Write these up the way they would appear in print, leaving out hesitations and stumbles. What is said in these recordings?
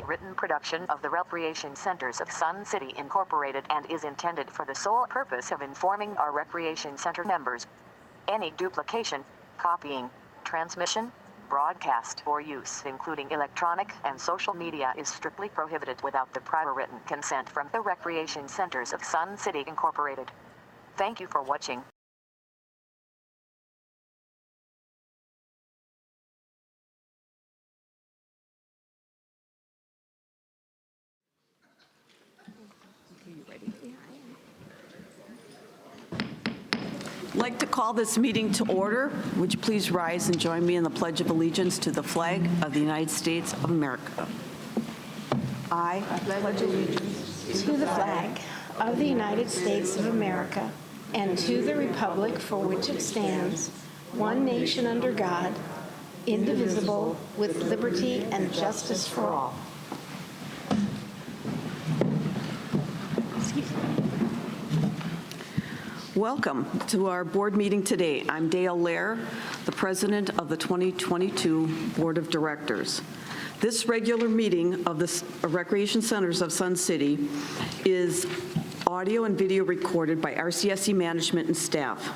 a written production of the Recreation Centers of Sun City Incorporated and is intended for the sole purpose of informing our Recreation Center members. Any duplication, copying, transmission, broadcast, or use, including electronic and social media, is strictly prohibited without the prior written consent from the Recreation Centers of Sun City Incorporated. Thank you for watching. I'd like to call this meeting to order. Would you please rise and join me in the Pledge of Allegiance to the flag of the United States of America. I pledge allegiance to the flag of the United States of America and to the republic for which it stands, one nation under God, indivisible, with liberty and justice for all. Welcome to our board meeting today. I'm Dale Lair, the president of the 2022 Board of Directors. This regular meeting of the Recreation Centers of Sun City is audio and video recorded by RCSC management and staff.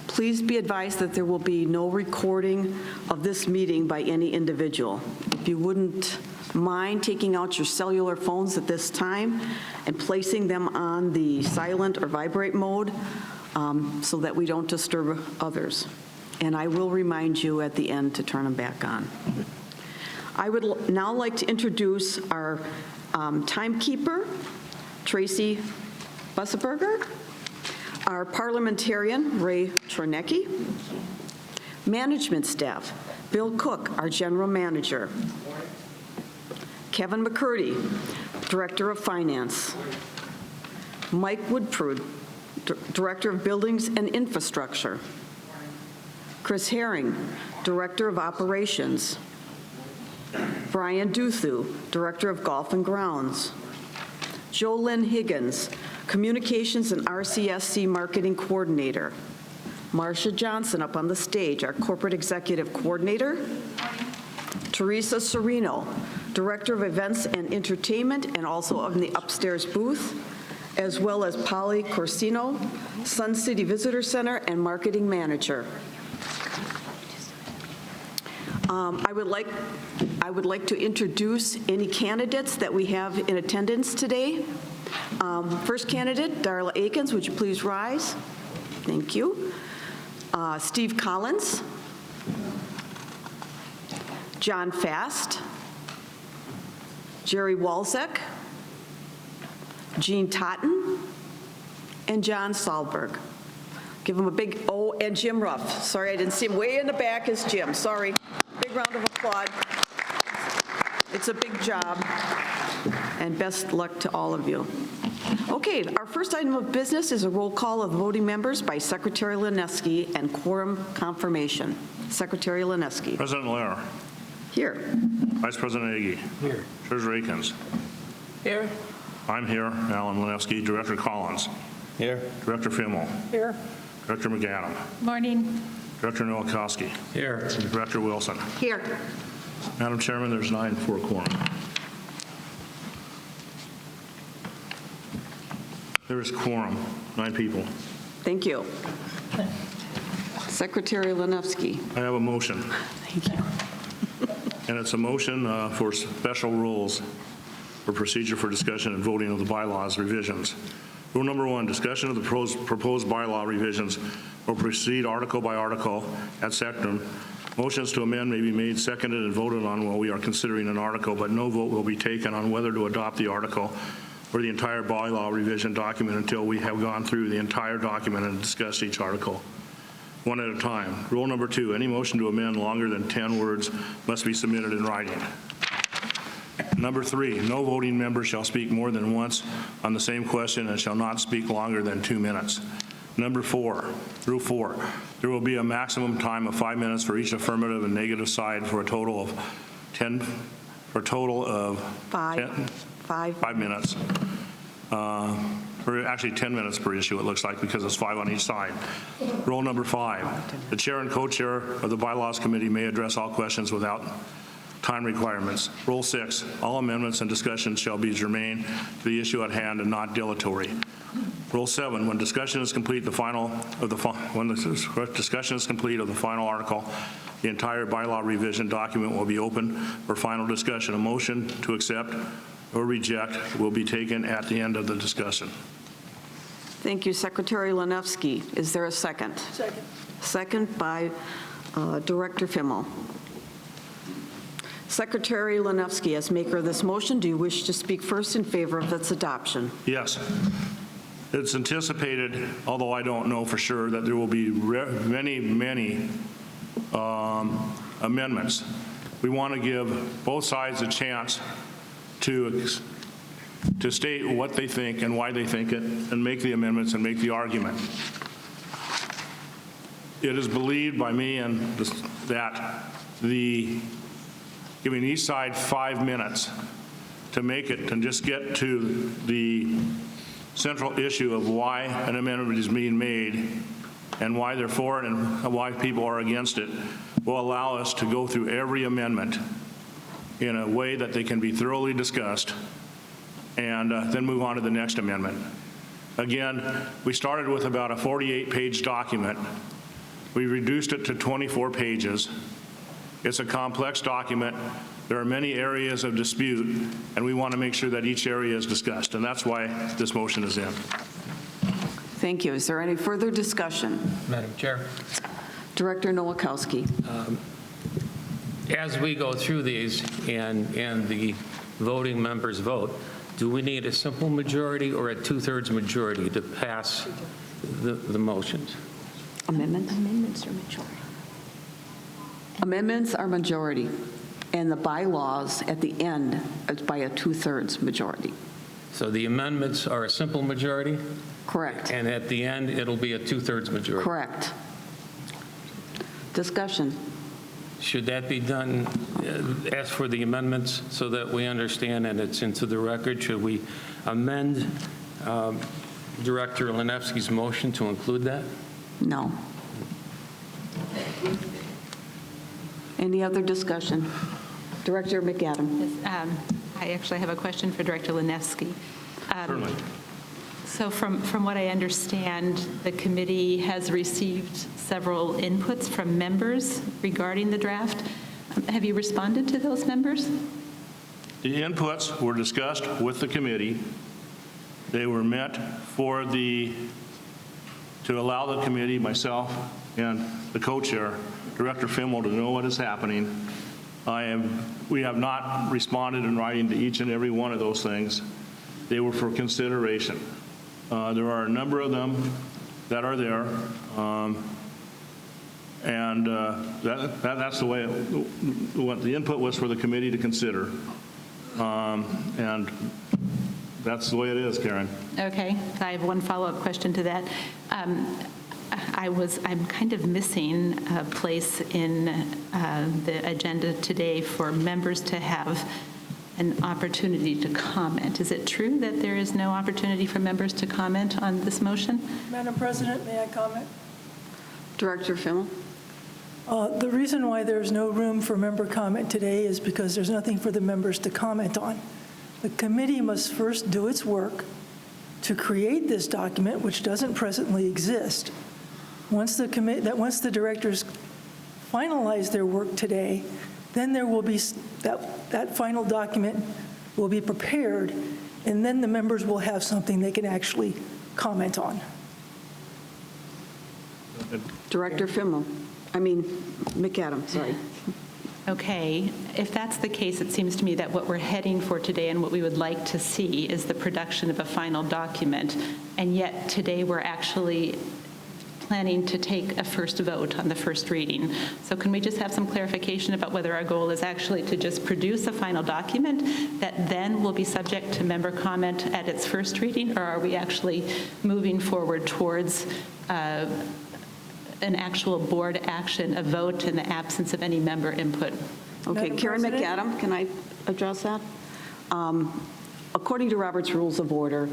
Please be advised that there will be no recording of this meeting by any individual. If you wouldn't mind taking out your cellular phones at this time and placing them on the silent or vibrate mode, so that we don't disturb others. And I will remind you at the end to turn them back on. I would now like to introduce our timekeeper, Tracy Busseberger, our parliamentarian, Ray Chornecki, management staff, Bill Cook, our general manager, Kevin McCurdy, director of finance, Mike Woodford, Director of Buildings and Infrastructure, Chris Herring, Director of Operations, Brian Duthu, Director of Golf and Grounds, JoLynn Higgins, Communications and RCSC Marketing Coordinator, Marcia Johnson up on the stage, our Corporate Executive Coordinator, Teresa Serino, Director of Events and Entertainment and also of the upstairs booth, as well as Polly Corsino, Sun City Visitor Center and Marketing Manager. I would like to introduce any candidates that we have in attendance today. First candidate, Darla Akins, would you please rise? Thank you. Steve Collins, John Fast, Jerry Walczek, Jean Totten, and John Sahlberg. Give him a big O, and Jim Ruff. Sorry, I didn't see him. Way in the back is Jim. Sorry. Big round of applause. It's a big job, and best luck to all of you. Okay, our first item of business is a roll call of voting members by Secretary Lineski and quorum confirmation. Secretary Lineski. President Lair. Here. Vice President Agee. Here. Treasurer Akins. Here. I'm here. Alan Lineski. Director Collins. Here. Director Fimmel. Here. Director McAdam. Morning. Director Nowakowski. Here. Director Wilson. Here. Madam Chairman, there's 9 for a quorum. There is quorum, 9 people. Thank you. Secretary Lineski. I have a motion, Thank you. and it's a motion for special rules for procedure for discussion and voting of the bylaws revisions. Rule number 1, discussion of the proposed bylaw revisions will proceed article by article at second. Motions to amend may be made, seconded, and voted on while we are considering an article, but no vote will be taken on whether to adopt the article or the entire bylaw revision document until we have gone through the entire document and discussed each article one at a time. Rule number 2, any motion to amend longer than 10 words must be submitted in writing. Number 3, no voting member shall speak more than once on the same question and shall not speak longer than 2 minutes. Number 4, Rule 4, there will be a maximum time of 5 minutes for each affirmative and negative side for a total of 5 minutes. Or actually 10 minutes per issue, it looks like, because it's 5 on each side. Rule number 5, the chair and co-chair of the bylaws committee may address all questions without time requirements. Rule 6, all amendments and discussions shall be germane to the issue at hand and not dilatory. Rule 7, when discussion is complete, when the discussion is complete of the final article, the entire bylaw revision document will be open for final discussion. A motion to accept or reject will be taken at the end of the discussion. Thank you, Secretary Lanevsky. Is there a second? Second. Second by Director Fimmel. Secretary Lanevsky, as maker of this motion, do you wish to speak first in favor of its adoption? Yes. It's anticipated, although I don't know for sure, that there will be many amendments. We want to give both sides a chance to state what they think and why they think it, and make the amendments and make the argument. It is believed by me that giving each side 5 minutes to make it and just get to the central issue of why an amendment is being made and why they're for it and why people are against it will allow us to go through every amendment in a way that they can be thoroughly discussed and then move on to the next amendment. Again, we started with about a 48-page document. We reduced it to 24 pages. It's a complex document. There are many areas of dispute, and we want to make sure that each area is discussed, and that's why this motion is in. Thank you. Is there any further discussion? Madam Chair, Director Nowakowski. as we go through these and the voting members vote, do we need a simple majority or a 2/3 majority to pass the motions? Amendments? Amendments are majority. Amendments are majority, and the bylaws at the end is by a 2/3 majority. So the amendments are a simple majority, Correct. and at the end, it'll be a 2/3 majority. Correct. Discussion. Should that be done, as for the amendments, so that we understand and it's into the record? Should we amend Director Lanevsky's motion to include that? No. Any other discussion? Director McAdam. I actually have a question for Director Lanevsky. Certainly. So from what I understand, the committee has received several inputs from members regarding the draft. Have you responded to those members? The inputs were discussed with the committee. They were meant to allow the committee, myself, and the co-chair, Director Fimmel, to know what is happening. We have not responded in writing to each and every one of those things. They were for consideration. There are a number of them that are there, and that's the way what the input was for the committee to consider, and that's the way it is, Karen. Okay, I have one follow-up question to that. I'm kind of missing a place in the agenda today for members to have an opportunity to comment. Is it true that there is no opportunity for members to comment on this motion? Madam President, may I comment? Director Fimmel. The reason why there's no room for member comment today is because there's nothing for the members to comment on. The committee must first do its work to create this document, which doesn't presently exist. Once the directors finalize their work today, then there will be that final document will be prepared, and then the members will have something they can actually comment on. Director McAdam, sorry. Okay, if that's the case, it seems to me that what we're heading for today and what we would like to see is the production of a final document, and yet today we're actually planning to take a first vote on the first reading. So can we just have some clarification about whether our goal is actually to just produce a final document that then will be subject to member comment at its first reading, or are we actually moving forward towards an actual board action, a vote in the absence of any member input? Okay, Madam Karen President? McAdam, can I address that? According to Robert's Rules of Order,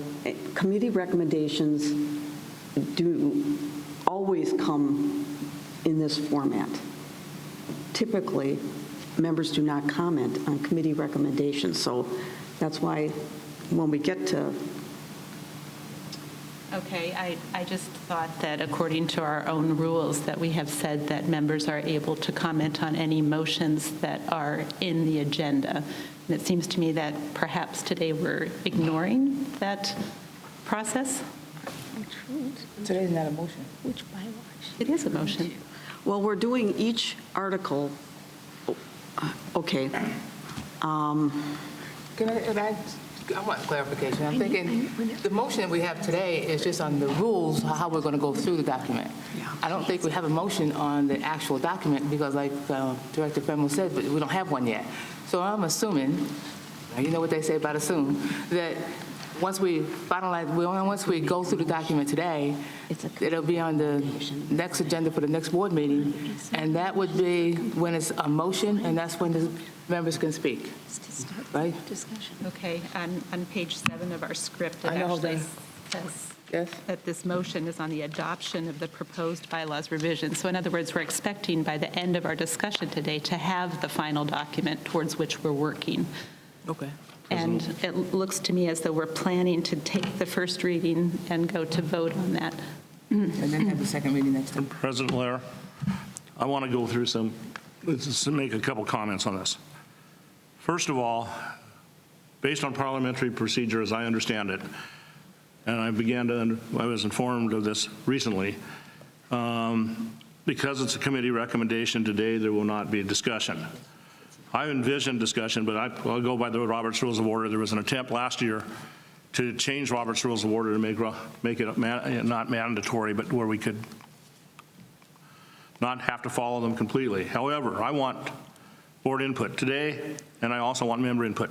committee recommendations do always come in this format. Typically, members do not comment on committee recommendations. So that's why when we get to, Okay, I just thought that according to our own rules, that we have said that members are able to comment on any motions that are in the agenda. And it seems to me that perhaps today we're ignoring that process. Today's not a motion. Which bylaw? It is a motion. well, we're doing each article, okay. I want clarification. I'm thinking, the motion that we have today is just on the rules, how we're going to go through the document. I don't think we have a motion on the actual document because like Director Fennell said, we don't have one yet. So I'm assuming, you know what they say about assume, that once we finalize, once we go through the document today, it'll be on the next agenda for the next board meeting, and that would be when it's a motion, and that's when the members can speak, right? Okay, on page 7 of our script, it I know actually that. says Yes? that this motion is on the adoption of the proposed bylaws revision. So in other words, we're expecting by the end of our discussion today to have the final document towards which we're working. Okay. And it looks to me as though we're planning to take the first reading and go to vote on that. And then have the second reading next time. President Lair, I want to go through let's make a couple comments on this. First of all, based on parliamentary procedure as I understand it, and I was informed of this recently, because it's a committee recommendation today, there will not be a discussion. I envisioned discussion, but I'll go by the Robert's Rules of Order. There was an attempt last year to change Robert's Rules of Order to make it not mandatory, but where we could not have to follow them completely. However, I want board input today, and I also want member input.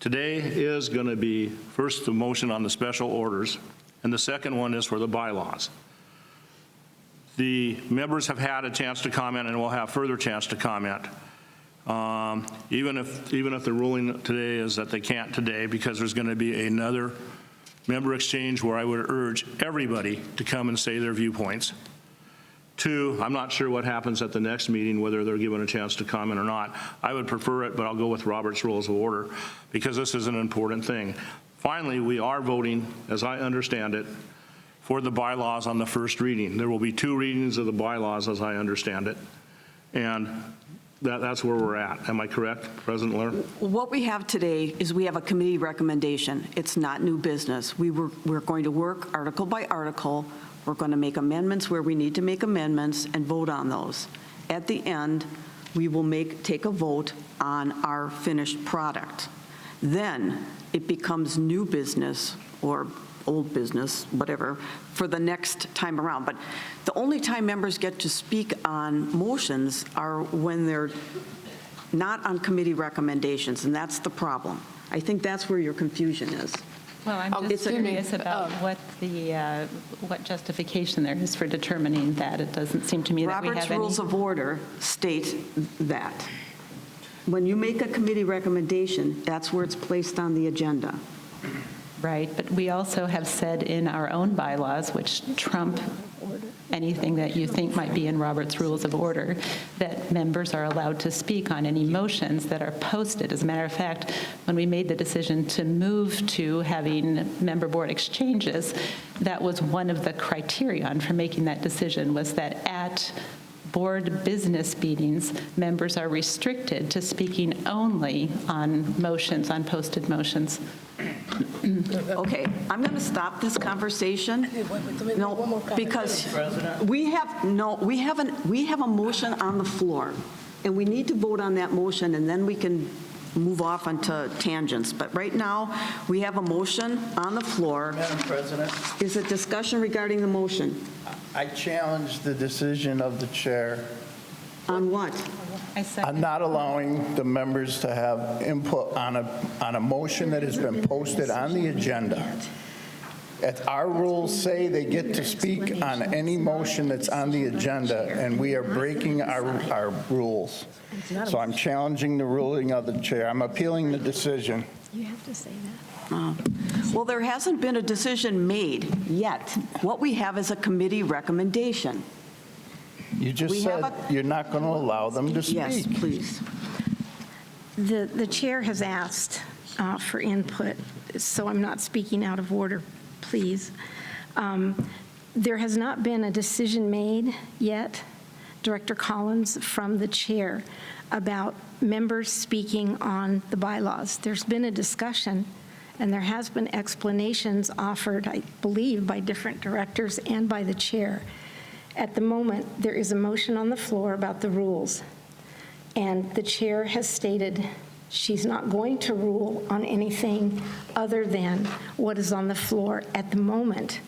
Today is going to be first the motion on the special orders, and the second one is for the bylaws. The members have had a chance to comment and will have further chance to comment. Even if the ruling today is that they can't today, because there's going to be another member exchange where I would urge everybody to come and say their viewpoints. 2, I'm not sure what happens at the next meeting, whether they're given a chance to comment or not. I would prefer it, but I'll go with Robert's Rules of Order because this is an important thing. Finally, we are voting, as I understand it, for the bylaws on the first reading. There will be 2 readings of the bylaws, as I understand it, and that's where we're at. Am I correct, President Lair? What we have today is we have a committee recommendation. It's not new business. We're going to work article by article. We're going to make amendments where we need to make amendments and vote on those. At the end, we will take a vote on our finished product. Then it becomes new business or old business, whatever, for the next time around. But the only time members get to speak on motions are when they're not on committee recommendations, and that's the problem. I think that's where your confusion is. Well, I'm just curious about what justification there is for determining that. It doesn't seem to me that we have any. Robert's Rules of Order state that. When you make a committee recommendation, that's where it's placed on the agenda. Right, but we also have said in our own bylaws, which trump anything that you think might be in Robert's Rules of Order, that members are allowed to speak on any motions that are posted. As a matter of fact, when we made the decision to move to having member board exchanges, that was one of the criterion for making that decision, was that at board business meetings, members are restricted to speaking only on motions, on posted motions. Okay, I'm going to stop this conversation. No, because we have a motion on the floor, and we need to vote on that motion, and then we can move off onto tangents. But right now, we have a motion on the floor. Madam President, Is it discussion regarding the motion? I challenge the decision of the chair On what? I on second. not allowing the members to have input on a motion that has been posted on the agenda. Our rules say they get to speak on any motion that's on the agenda, and we are breaking our rules. So I'm challenging the ruling of the chair. I'm appealing the decision. You have to say that. Well, there hasn't been a decision made yet. What we have is a committee recommendation. You just We have said you're not going to allow them to speak. Yes, please. The chair has asked for input, so I'm not speaking out of order, please. There has not been a decision made yet, Director Collins, from the chair about members speaking on the bylaws. There's been a discussion, and there has been explanations offered, I believe, by different directors and by the chair. At the moment, there is a motion on the floor about the rules, and the chair has stated she's not going to rule on anything other than what is on the floor at the moment.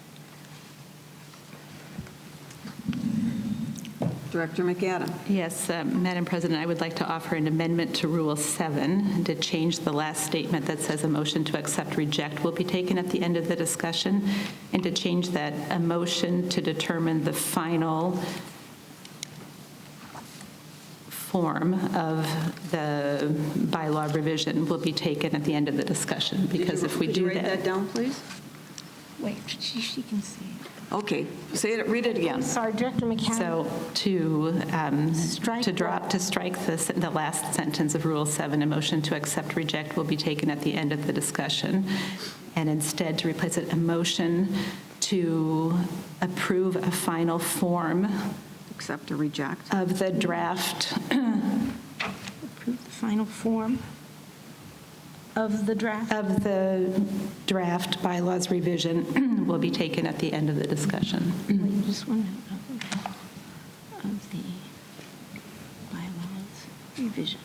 Director McAdam. Yes, Madam President, I would like to offer an amendment to Rule 7 to change the last statement that says a motion to accept, reject will be taken at the end of the discussion, and to change that a motion to determine the final form of the bylaw revision will be taken at the end of the discussion, because if we Could you do write that down, please? Wait, she can see it. Okay, say it, read it again. Sorry, Director McAdam. So to strike the last sentence of Rule 7, a motion to accept, reject will be taken at the end of the discussion, and instead to replace it, a motion to approve a final form Accept or reject. of the draft, Approve the final form of the draft. of the draft bylaws revision will be taken at the end of the discussion. Wait, just one minute. Of the bylaws revision.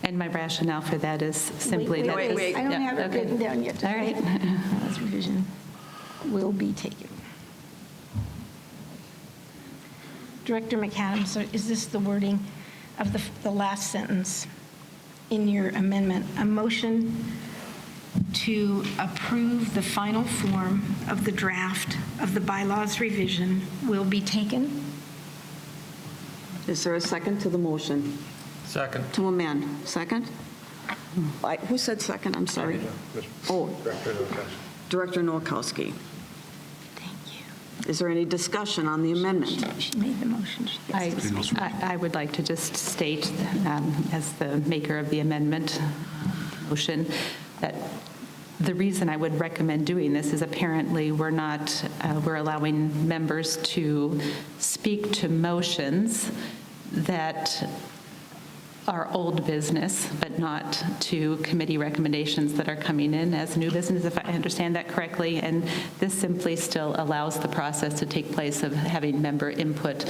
And my rationale for that is simply that. wait, this- wait. I don't Yeah, have it okay. written down yet. All right. Bylaws revision will be taken. Director McAdam, so is this the wording of the last sentence in your amendment? A motion to approve the final form of the draft of the bylaws revision will be taken? Is there a second to the motion? Second. To amend? Second? Who said second? I'm sorry. Oh, Director Nowakowski. Thank you. Is there any discussion on the amendment? She made the motion. She gets to speak. I would like to just state, as the maker of the amendment motion, that the reason I would recommend doing this is apparently we're allowing members to speak to motions that are old business, but not to committee recommendations that are coming in as new business, if I understand that correctly. And this simply still allows the process to take place of having member input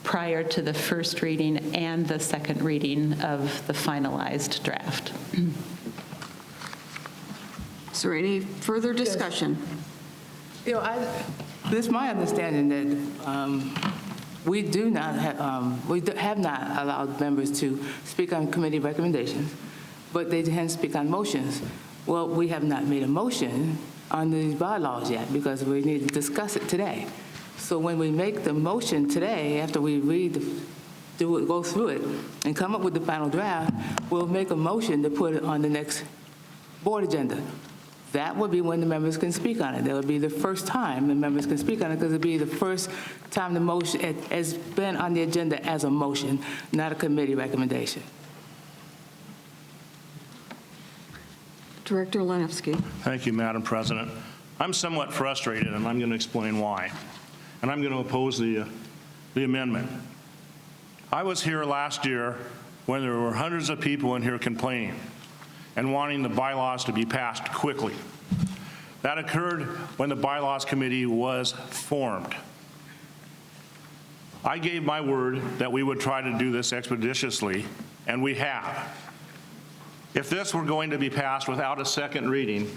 prior to the first reading and the second reading of the finalized draft. Is there any further discussion? You know, it's my understanding that we have not allowed members to speak on committee recommendations, but they can speak on motions. Well, we have not made a motion on these bylaws yet because we need to discuss it today. So when we make the motion today, after we go through it and come up with the final draft, we'll make a motion to put it on the next board agenda. That would be when the members can speak on it. That would be the first time the members can speak on it, because it'd be the first time the motion has been on the agenda as a motion, not a committee recommendation. Director Lanevsky. Thank you, Madam President. I'm somewhat frustrated, and I'm going to explain why. And I'm going to oppose the amendment. I was here last year when there were hundreds of people in here complaining and wanting the bylaws to be passed quickly. That occurred when the Bylaws Committee was formed. I gave my word that we would try to do this expeditiously, and we have. If this were going to be passed without a second reading,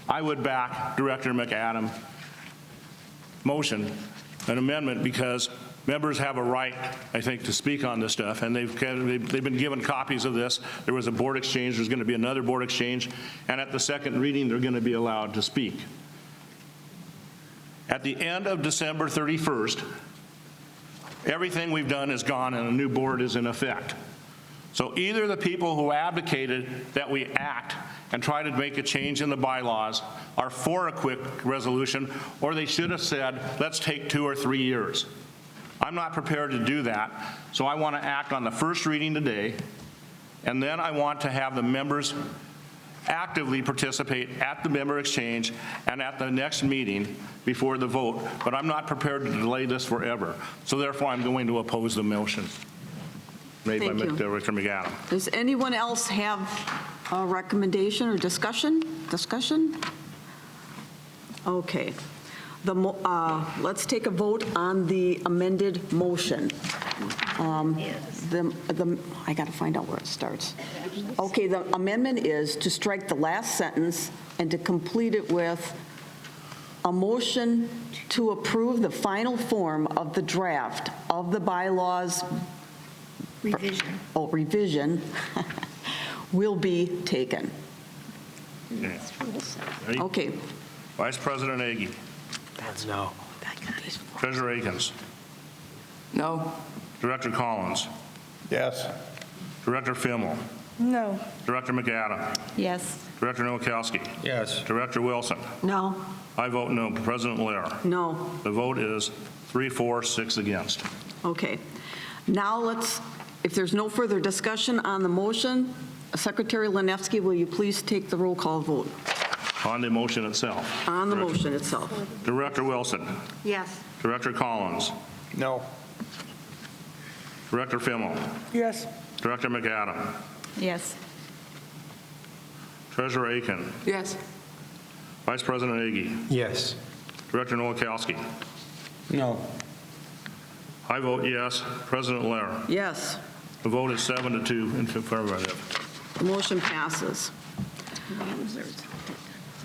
I would back Director McAdams' motion, an amendment, because members have a right, I think, to speak on this stuff, and they've been given copies of this. There was a board exchange. There's going to be another board exchange, and at the second reading, they're going to be allowed to speak. At the end of December 31st, everything we've done is gone, and a new board is in effect. So either the people who advocated that we act and try to make a change in the bylaws are for a quick resolution, or they should have said, let's take 2 or 3 years. I'm not prepared to do that, so I want to act on the first reading today And then I want to have the members actively participate at the member exchange and at the next meeting before the vote, but I'm not prepared to delay this forever. So therefore, I'm going to oppose the motion made by Thank you. Director McAdam. Does anyone else have a recommendation or discussion? Discussion? Okay. Let's take a vote on the amended motion. I got to find out where it starts. Okay, the amendment is to strike the last sentence and to complete it with a motion to approve the final form of the draft of the bylaws. Revision. Oh, revision will be taken. Okay. Ready? Okay. Vice President Agee. That's no. Treasurer Akins. No? Director Collins. Yes. Director Fimmel. No. Director McAdam. Yes. Director Nowakowski. Yes. Director Wilson. No. I vote no. President Lair. No. The vote is 3-4, 6 against. Okay. Now if there's no further discussion on the motion, Secretary Lenevsky, will you please take the roll call vote On the motion itself. on the motion itself? Director Wilson. Yes. Director Collins. No. Director Fimmel. Yes. Director McAdam. Yes. Treasurer Aiken. Yes? Vice President Agee. Yes. Director Nowakowski. No. I vote yes. President Lair. Yes. The vote is 7-2 in affirmative. The motion passes.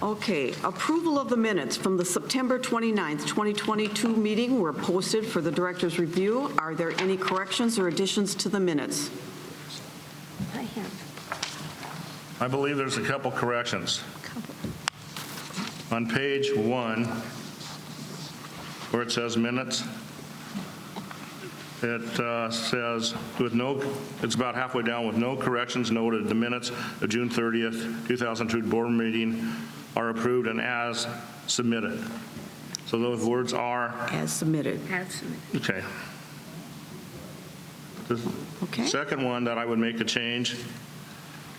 Okay, approval of the minutes from the September 29th, 2022 meeting were posted for the director's review. Are there any corrections or additions to the minutes? I have I believe there's a couple corrections. a couple. On page 1, where it says minutes, it says, it's about halfway down, with no corrections noted, the minutes of June 30th, 2002 board meeting are approved and as submitted. So those words are, As submitted. okay. The Okay. second one that I would make a change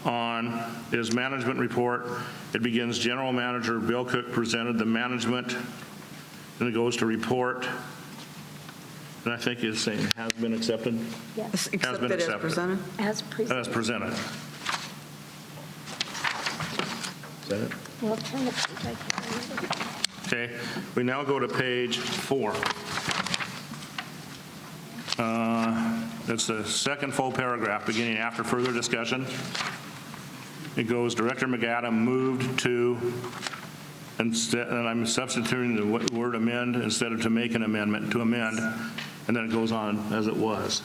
on is management report. It begins, General Manager Bill Cook presented the management, and it goes to report. And I think it's saying has been accepted. Yes. Accepted as accepted. presented? As presented. As presented. Is that it? Well, turn the page. I can't remember. Okay, we now go to page 4. It's the second full paragraph, beginning after further discussion. It goes, Director McAdam moved to, and I'm substituting the word amend instead of to make an amendment, to amend, and then it goes on as it was.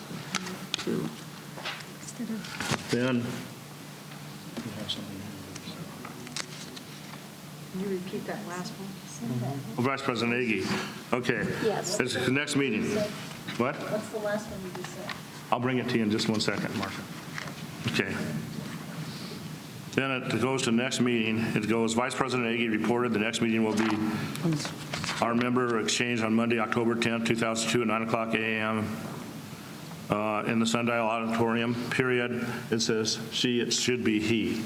Then, Can you repeat that last one? Vice President Agee. Okay. Yes. It's the next meeting. What? What's the last one you just said? I'll bring it to you in just one second, Marcia. Okay. Then it goes to next meeting. It goes, Vice President Agee reported the next meeting will be our member exchange on Monday, October 10th, 2002 at 9:00 a.m. In the Sundial Auditorium, period. It says she, it should be he.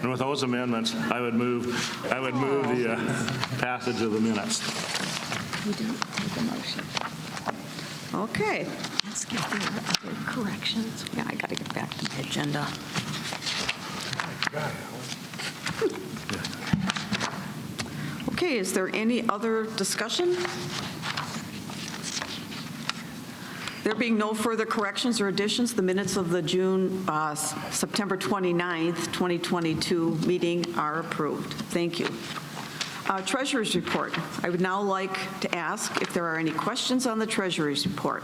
And with those amendments, I would move the passage of the minutes. You didn't take a motion. Okay. Let's get the other corrections. Yeah, I got to get back to the agenda. Okay, is there any other discussion? There being no further corrections or additions, the minutes of the September 29th, 2022 meeting are approved. Thank you. Treasurer's report. I would now like to ask if there are any questions on the Treasurer's report.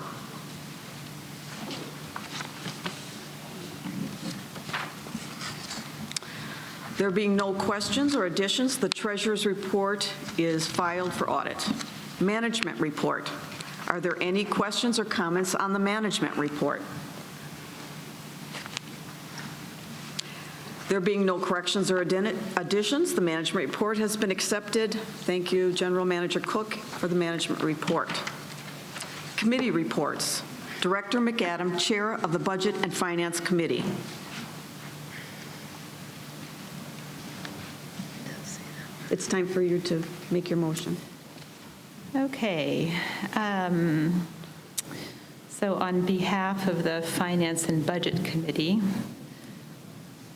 There being no questions or additions, the Treasurer's report is filed for audit. Management report. Are there any questions or comments on the management report? There being no corrections or additions, the management report has been accepted. Thank you, General Manager Cook, for the management report. Committee reports. Director McAdam, Chair of the Budget and Finance Committee. It's time for you to make your motion. Okay. So on behalf of the Finance and Budget Committee,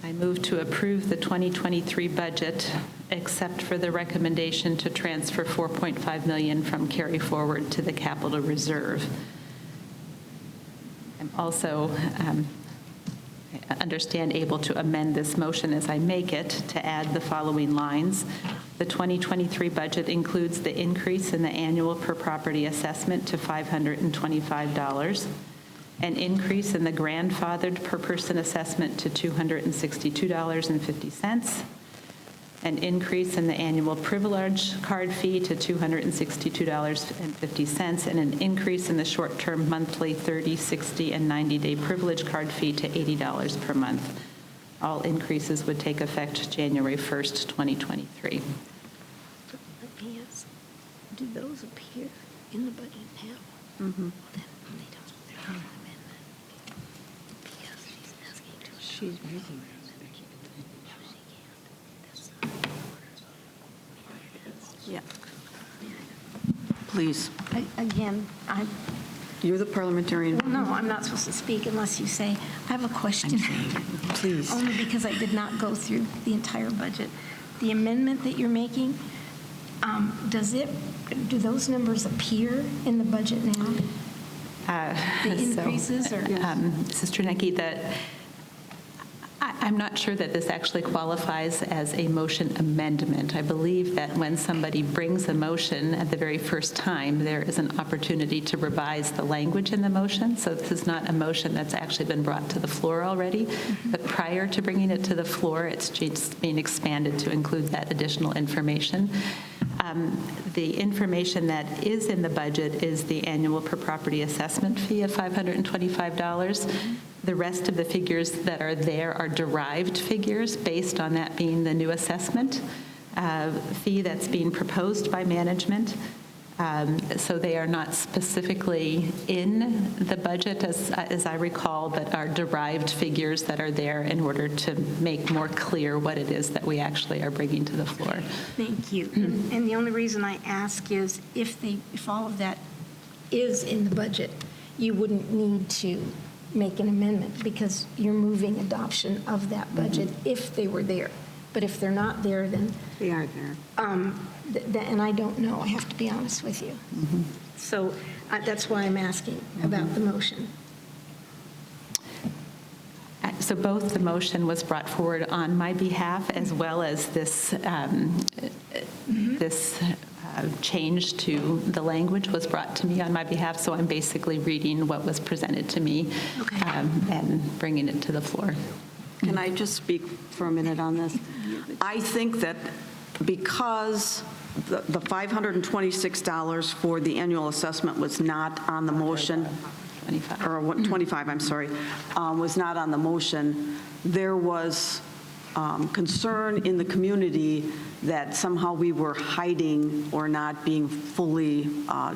I move to approve the 2023 budget, except for the recommendation to transfer $4.5 million from carry forward to the capital reserve. I'm also, I understand, able to amend this motion as I make it to add the following lines. The 2023 budget includes the increase in the annual per property assessment to $525, an increase in the grandfathered per person assessment to $262.50, an increase in the annual privilege card fee to $262.50, and an increase in the short-term monthly 30, 60, and 90-day privilege card fee to $80 per month. All increases would take effect January 1st, 2023. Let me ask, do those appear in the budget now? Mm-hmm. Well, then they don't. They're not an amendment. Because she's asking to. She's making an amendment. No, she can't. That's not the order. Yeah. Please. Again, You're the parliamentarian. no, I'm not supposed to speak unless you say, I have a question. Please. Only because I did not go through the entire budget. The amendment that you're making, do those numbers appear in the budget now? The increases or? Sister Necki, I'm not sure that this actually qualifies as a motion amendment. I believe that when somebody brings a motion at the very first time, there is an opportunity to revise the language in the motion. So this is not a motion that's actually been brought to the floor already. But prior to bringing it to the floor, it's just being expanded to include that additional information. The information that is in the budget is the annual per property assessment fee of $525. The rest of the figures that are there are derived figures based on that being the new assessment fee that's being proposed by management. So they are not specifically in the budget, as I recall, but are derived figures that are there in order to make more clear what it is that we actually are bringing to the floor. Thank you. And the only reason I ask is if all of that is in the budget, you wouldn't need to make an amendment because you're moving adoption of that budget if they were there. But if they're not there, then They aren't there. and I don't know, I have to be honest with you. So that's why I'm asking about the motion. So both the motion was brought forward on my behalf as well as this change to the language was brought to me on my behalf. So I'm basically reading what was presented to me and bringing it to the floor. Can I just speak for a minute on this? I think that because the $526 for the annual assessment was not on the motion, 25. or 25, I'm sorry, was not on the motion, there was concern in the community that somehow we were hiding or not being fully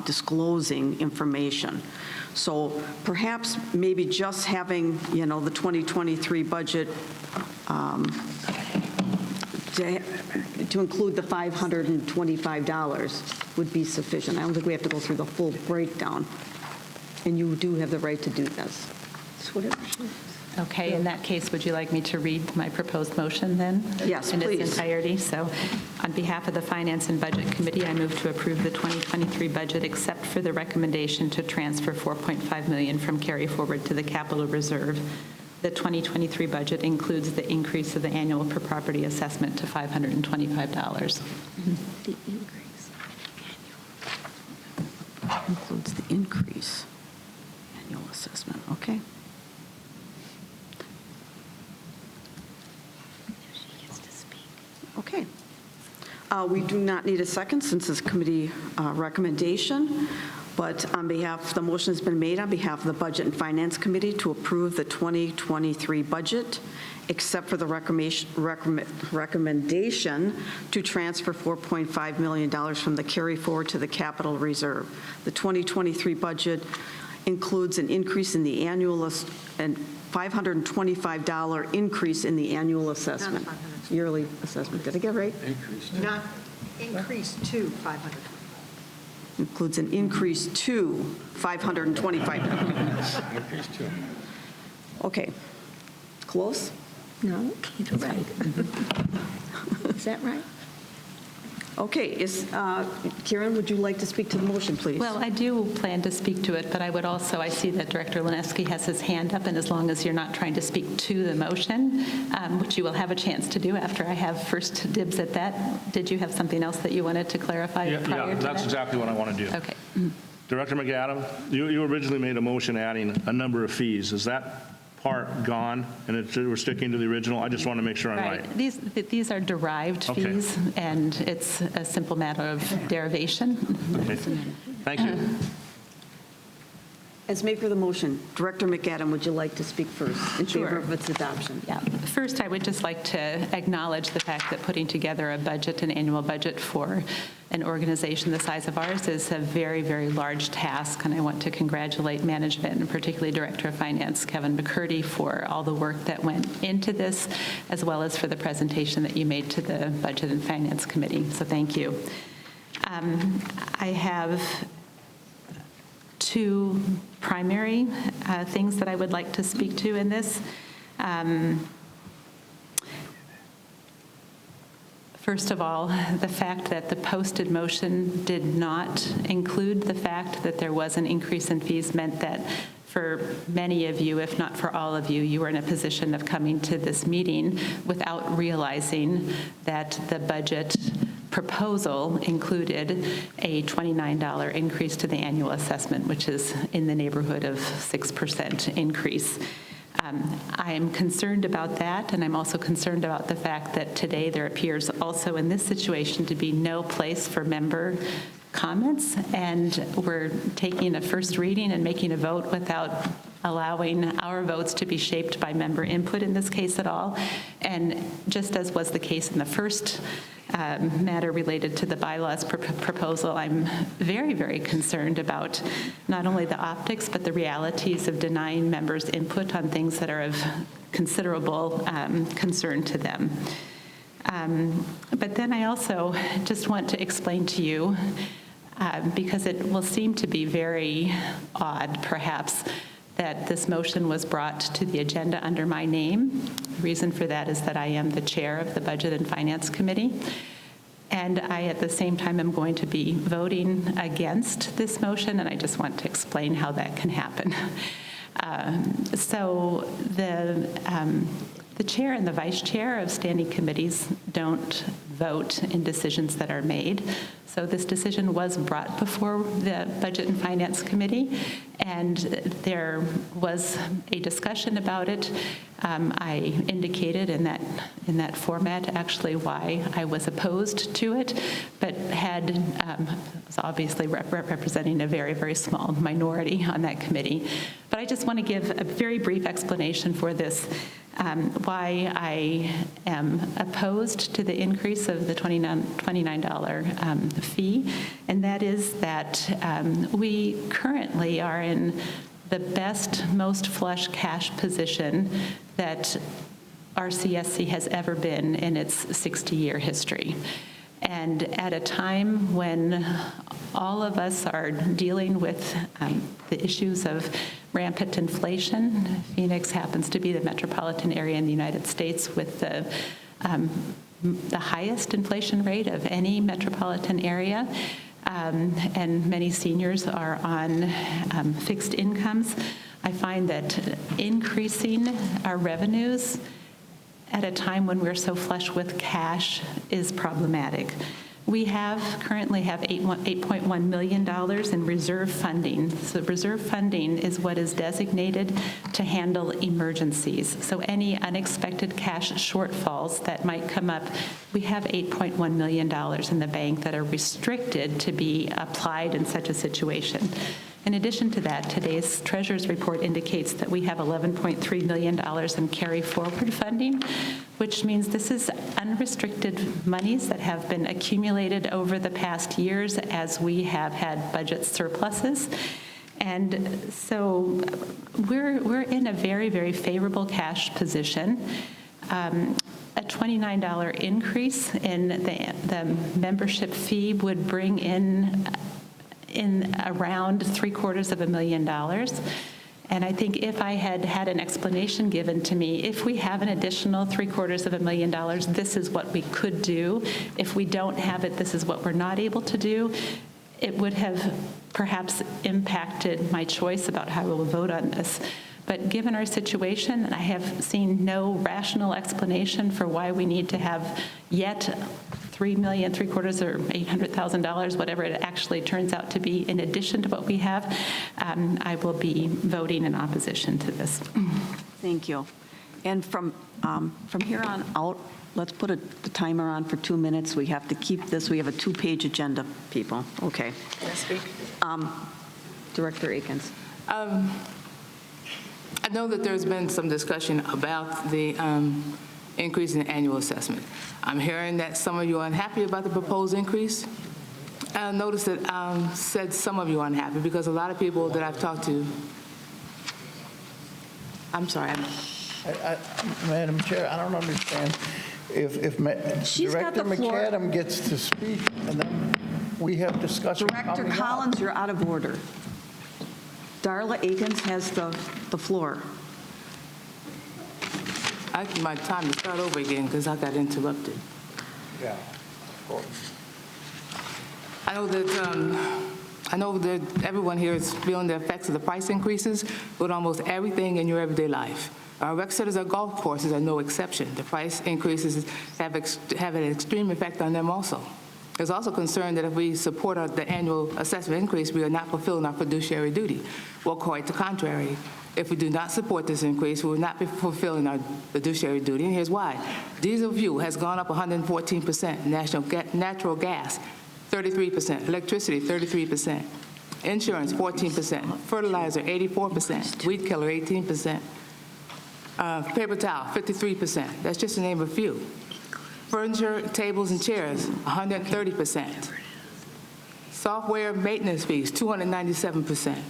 disclosing information. So perhaps maybe just having, the 2023 budget to include the $525 would be sufficient. I don't think we have to go through the full breakdown. And you do have the right to do this. It's whatever. Okay, in that case, would you like me to read my proposed motion then? Yes, in please. its entirety? So on behalf of the Finance and Budget Committee, I move to approve the 2023 budget except for the recommendation to transfer $4.5 million from carry forward to the capital reserve. The 2023 budget includes the increase of the annual per property assessment to $525. The increase. Includes the increase. Annual assessment, okay. She gets to speak. Okay. We do not need a second since it's committee recommendation, but on behalf, the motion has been made on behalf of the Budget and Finance Committee to approve the 2023 budget, except for the recommendation to transfer $4.5 million from the carry forward to the capital reserve. The 2023 budget includes an increase in the annual, and $525 increase in the annual assessment, yearly assessment. Did I get it right? Not increase to 500. Includes an increase to $525. Okay. Close? No, you're right. Is that right? Okay, Karen, would you like to speak to the motion, please? Well, I do plan to speak to it, but I would also, I see that Director Linefsky has his hand up, and as long as you're not trying to speak to the motion, which you will have a chance to do after I have first dibs at that, did you have something else that you wanted to clarify prior to that? That's exactly what I want to do. Okay. Director McAdam, you originally made a motion adding a number of fees. Is that part gone, and we're sticking to the original? I just want to make sure I'm right. These are derived Okay. fees, and it's a simple matter of derivation. Okay. Thank you. As made for the motion, Director McAdam, would you like to speak first in favor Sure. of its adoption? Yeah. First, I would just like to acknowledge the fact that putting together a budget, an annual budget for an organization the size of ours is a very, very large task, and I want to congratulate management, and particularly Director of Finance Kevin McCurdy, for all the work that went into this, as well as for the presentation that you made to the Budget and Finance Committee. So thank you. I have two primary things that I would like to speak to in this. First of all, the fact that the posted motion did not include the fact that there was an increase in fees meant that for many of you, if not for all of you, you were in a position of coming to this meeting without realizing that the budget proposal included a $29 increase to the annual assessment, which is in the neighborhood of 6% increase. I'm concerned about that, and I'm also concerned about the fact that today there appears also in this situation to be no place for member comments, and we're taking a first reading and making a vote without allowing our votes to be shaped by member input in this case at all. And just as was the case in the first matter related to the bylaws proposal, I'm very, very concerned about not only the optics, but the realities of denying members input on things that are of considerable concern to them. But then I also just want to explain to you, because it will seem to be very odd, perhaps, that this motion was brought to the agenda under my name. The reason for that is that I am the chair of the Budget and Finance Committee, and I, at the same time, am going to be voting against this motion, and I just want to explain how that can happen. So the chair and the vice chair of standing committees don't vote in decisions that are made. So this decision was brought before the Budget and Finance Committee, and there was a discussion about it. I indicated in that format actually why I was opposed to it, but was obviously representing a very, very small minority on that committee. But I just want to give a very brief explanation for this. Why I am opposed to the increase of the $29 fee, and that is that we currently are in the best, most flush cash position that RCSC has ever been in its 60-year history. And at a time when all of us are dealing with the issues of rampant inflation, Phoenix happens to be the metropolitan area in the United States with the highest inflation rate of any metropolitan area, and many seniors are on fixed incomes. I find that increasing our revenues at a time when we're so flush with cash is problematic. We currently have $8.1 million in reserve funding. So reserve funding is what is designated to handle emergencies. So any unexpected cash shortfalls that might come up, we have $8.1 million in the bank that are restricted to be applied in such a situation. In addition to that, today's Treasurer's report indicates that we have $11.3 million in carry-forward funding, which means this is unrestricted monies that have been accumulated over the past years as we have had budget surpluses. And so we're in a very, very favorable cash position. A $29 increase in the membership fee would bring in around $750,000. And I think if I had had an explanation given to me, if we have an additional $750,000, this is what we could do. If we don't have it, this is what we're not able to do. It would have perhaps impacted my choice about how I will vote on this. But given our situation, I have seen no rational explanation for why we need to have yet $3,750,000 or $800,000, whatever it actually turns out to be, in addition to what we have. I will be voting in opposition to this. Thank you. And from here on out, let's put the timer on for 2 minutes. We have to keep this. We have a 2-page agenda, people. Okay. Can I speak? Director Akins. I know that there's been some discussion about the increase in the annual assessment. I'm hearing that some of you are unhappy about the proposed increase. I noticed that said some of you are unhappy because a lot of people that I've talked to, I'm sorry. Madam Chair, I don't understand. If She's got Director the floor. McAdam gets to speak, and then we have discussion Director coming up. Collins, you're out of order. Darla Akins has the floor. My time to start over again because I got interrupted. Yeah. I know that everyone here is feeling the effects of the price increases with almost everything in your everyday life. Our rec centers and golf courses are no exception. The price increases have an extreme effect on them also. There's also concern that if we support the annual assessment increase, we are not fulfilling our fiduciary duty. Well, quite the contrary. If we do not support this increase, we will not be fulfilling our fiduciary duty, and here's why. Diesel fuel has gone up 114%, natural gas 33%, electricity 33%, insurance 14%, fertilizer 84%, weed killer 18%, paper towel 53%. That's just to name a few. Furniture, tables, and chairs 130%. Software maintenance fees 297%.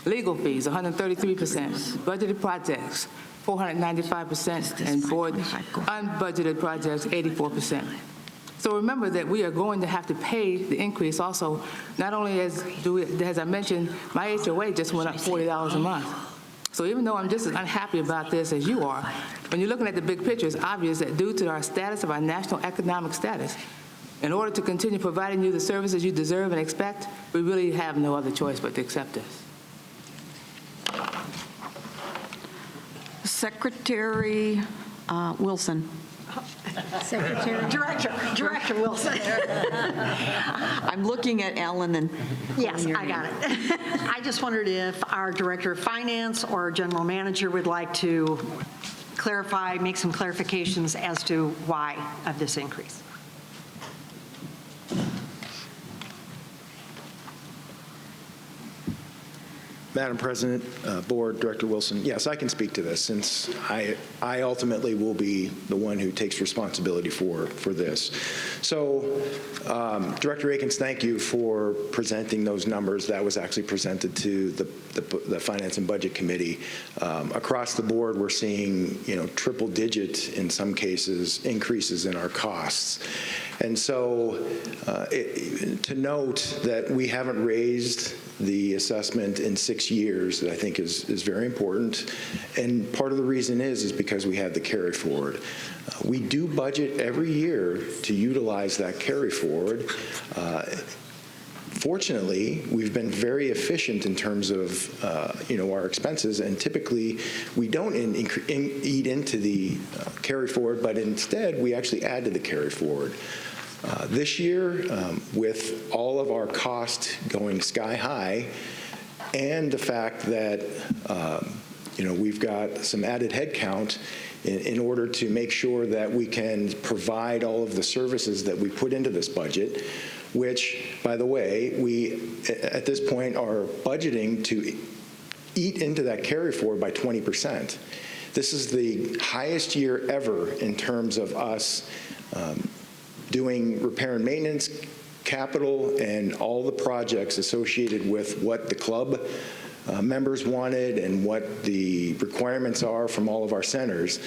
Legal fees, 133%. Budgeted projects, 495%, and board unbudgeted projects, 84%. So remember that we are going to have to pay the increase also, not only as I mentioned, my HOA just went up $40 a month. So even though I'm just as unhappy about this as you are, when you're looking at the big picture, it's obvious that due to our status of our national economic status, in order to continue providing you the services you deserve and expect, we really have no other choice but to accept this. Secretary Wilson. Director Wilson. I'm looking at Ellen and. Yes, I got it. I just wondered if our Director of Finance or General Manager would like to clarify, make some clarifications as to why of this increase. Madam President, Board, Director Wilson, yes, I can speak to this since I ultimately will be the one who takes responsibility for this. So, Director Akins, thank you for presenting those numbers. That was actually presented to the Finance and Budget Committee. Across the board, we're seeing, triple-digit, in some cases, increases in our costs. And so, to note that we haven't raised the assessment in 6 years, that I think is very important. And part of the reason is because we have the carry forward. We do budget every year to utilize that carry forward. Fortunately, we've been very efficient in terms of our expenses, and typically we don't eat into the carry forward, but instead we actually add to the carry forward. This year, with all of our costs going sky high, and the fact that we've got some added headcount in order to make sure that we can provide all of the services that we put into this budget, which, by the way, we at this point are budgeting to eat into that carry forward by 20%. This is the highest year ever in terms of us doing repair and maintenance capital and all the projects associated with what the club members wanted and what the requirements are from all of our centers,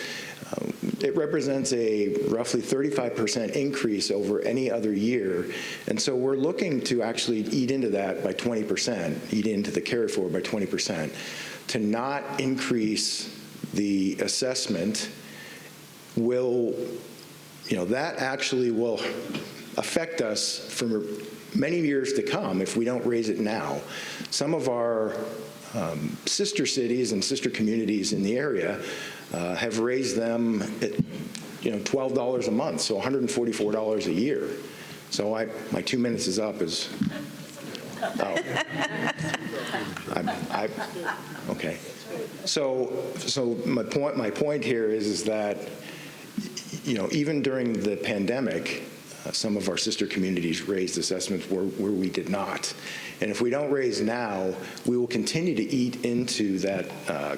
it represents a roughly 35% increase over any other year. And so we're looking to actually eat into that by 20%, eat into the carry forward by 20%. To not increase the assessment will, that actually will affect us for many years to come if we don't raise it now. Some of our sister cities and sister communities in the area have raised them at $12 a month, so $144 a year. So my 2 minutes is up. Okay. So my point here is that even during the pandemic, some of our sister communities raised assessments where we did not. And if we don't raise now, we will continue to eat into that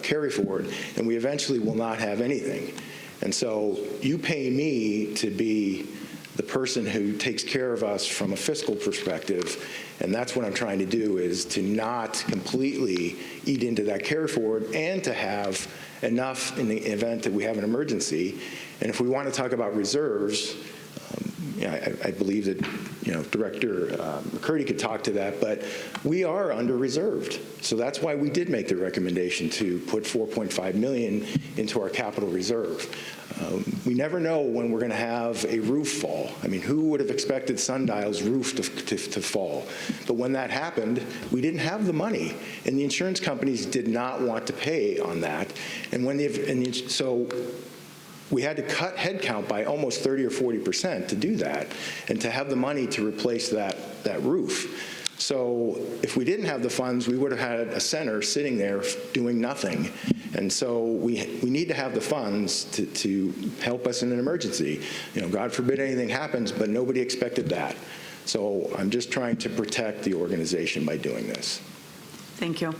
carry forward, and we eventually will not have anything. And so you pay me to be the person who takes care of us from a fiscal perspective, and that's what I'm trying to do, is to not completely eat into that carry forward and to have enough in the event that we have an emergency. And if we want to talk about reserves, I believe that Director McCurdy could talk to that, but we are under-reserved. So that's why we did make the recommendation to put $4.5 million into our capital reserve. We never know when we're going to have a roof fall. I mean, who would have expected Sundial's roof to fall? But when that happened, we didn't have the money, and the insurance companies did not want to pay on that. And so we had to cut headcount by almost 30 or 40% to do that, and to have the money to replace that roof. So if we didn't have the funds, we would have had a center sitting there doing nothing. And so we need to have the funds to help us in an emergency. God forbid anything happens, but nobody expected that. So I'm just trying to protect the organization by doing this. Thank you.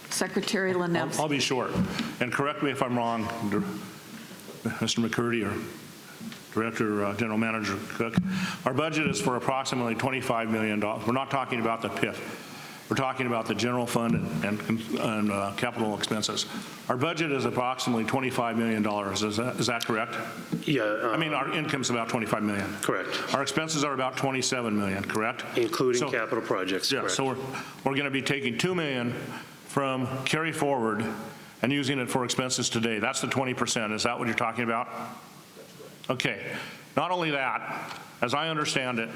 Secretary Linefsky. I'll be short. And correct me if I'm wrong, Mr. McCurdy or Director General Manager Cook. Our budget is for approximately $25 million. We're not talking about the PIF. We're talking about the general fund and capital expenses. Our budget is approximately $25 million. Is that correct? Yeah. I mean, our income's about $25 million. Correct. Our expenses are about $27 million, correct? Including capital projects, yeah, correct. So we're going to be taking $2 million from carry forward and using it for expenses today. That's the 20%. Is that what you're talking about? Okay. Not only that, as I understand it,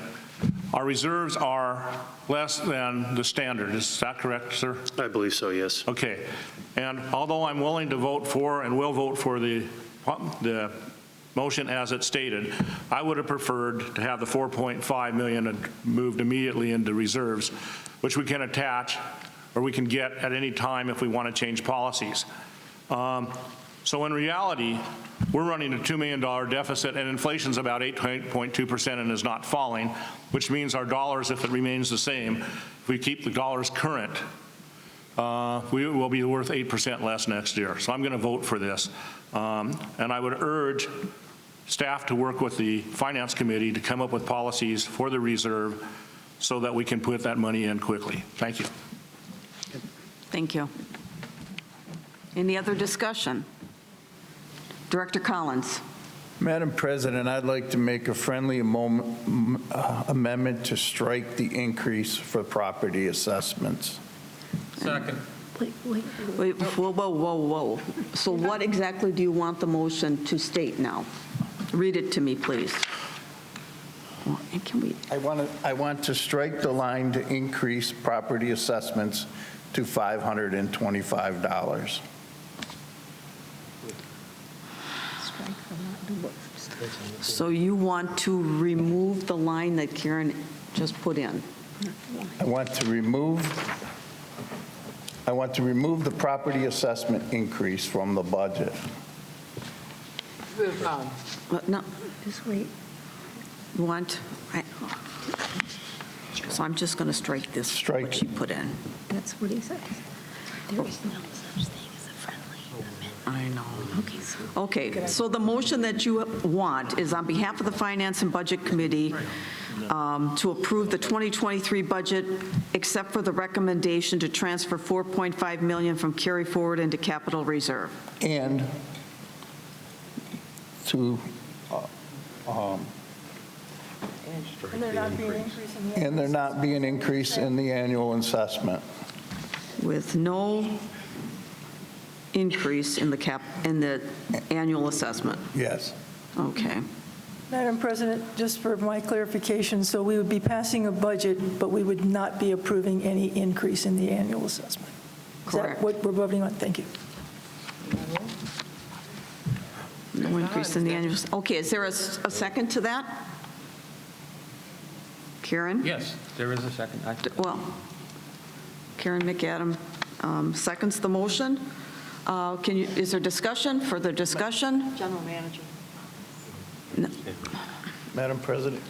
our reserves are less than the standard. Is that correct, sir? I believe so, yes. Okay. And although I'm willing to vote for and will vote for the motion as it's stated, I would have preferred to have the $4.5 million moved immediately into reserves, which we can attach or we can get at any time if we want to change policies. So in reality, we're running a $2 million deficit, and inflation's about 8.2% and is not falling, which means our dollars, if it remains the same, if we keep the dollars current, we will be worth 8% less next year. So I'm going to vote for this. And I would urge staff to work with the Finance Committee to come up with policies for the reserve so that we can put that money in quickly. Thank you. Thank you. Any other discussion? Director Collins. Madam President, I'd like to make a friendly amendment to strike the increase for property assessments. Second. Wait, whoa. So what exactly do you want the motion to state now? Read it to me, please. Can we? I want to strike the line to increase property assessments to $525. So you want to remove the line that Karen just put in? I want to remove the property assessment increase from the budget. No. Just wait. You want? So I'm just going to strike this, what she put in. That's what he says. There is no such thing as a friendly amendment. I know. Okay. Okay, so the motion that you want is on behalf of the Finance and Budget Committee to approve the 2023 budget, except for the recommendation to transfer $4.5 million from carry forward into capital reserve. And to, And there not be an increase in the. and there not be an increase in the annual assessment. With no increase in the annual assessment. Yes. Okay. Madam President, just for my clarification, so we would be passing a budget, but we would not be approving any increase in the annual assessment. Is that Correct. what we're voting on? Thank you. No increase in the annual. Okay, is there a second to that? Karen? Yes, there is a second. Well, Karen McAdam seconds the motion. Is there discussion, further discussion? General manager. Madam President,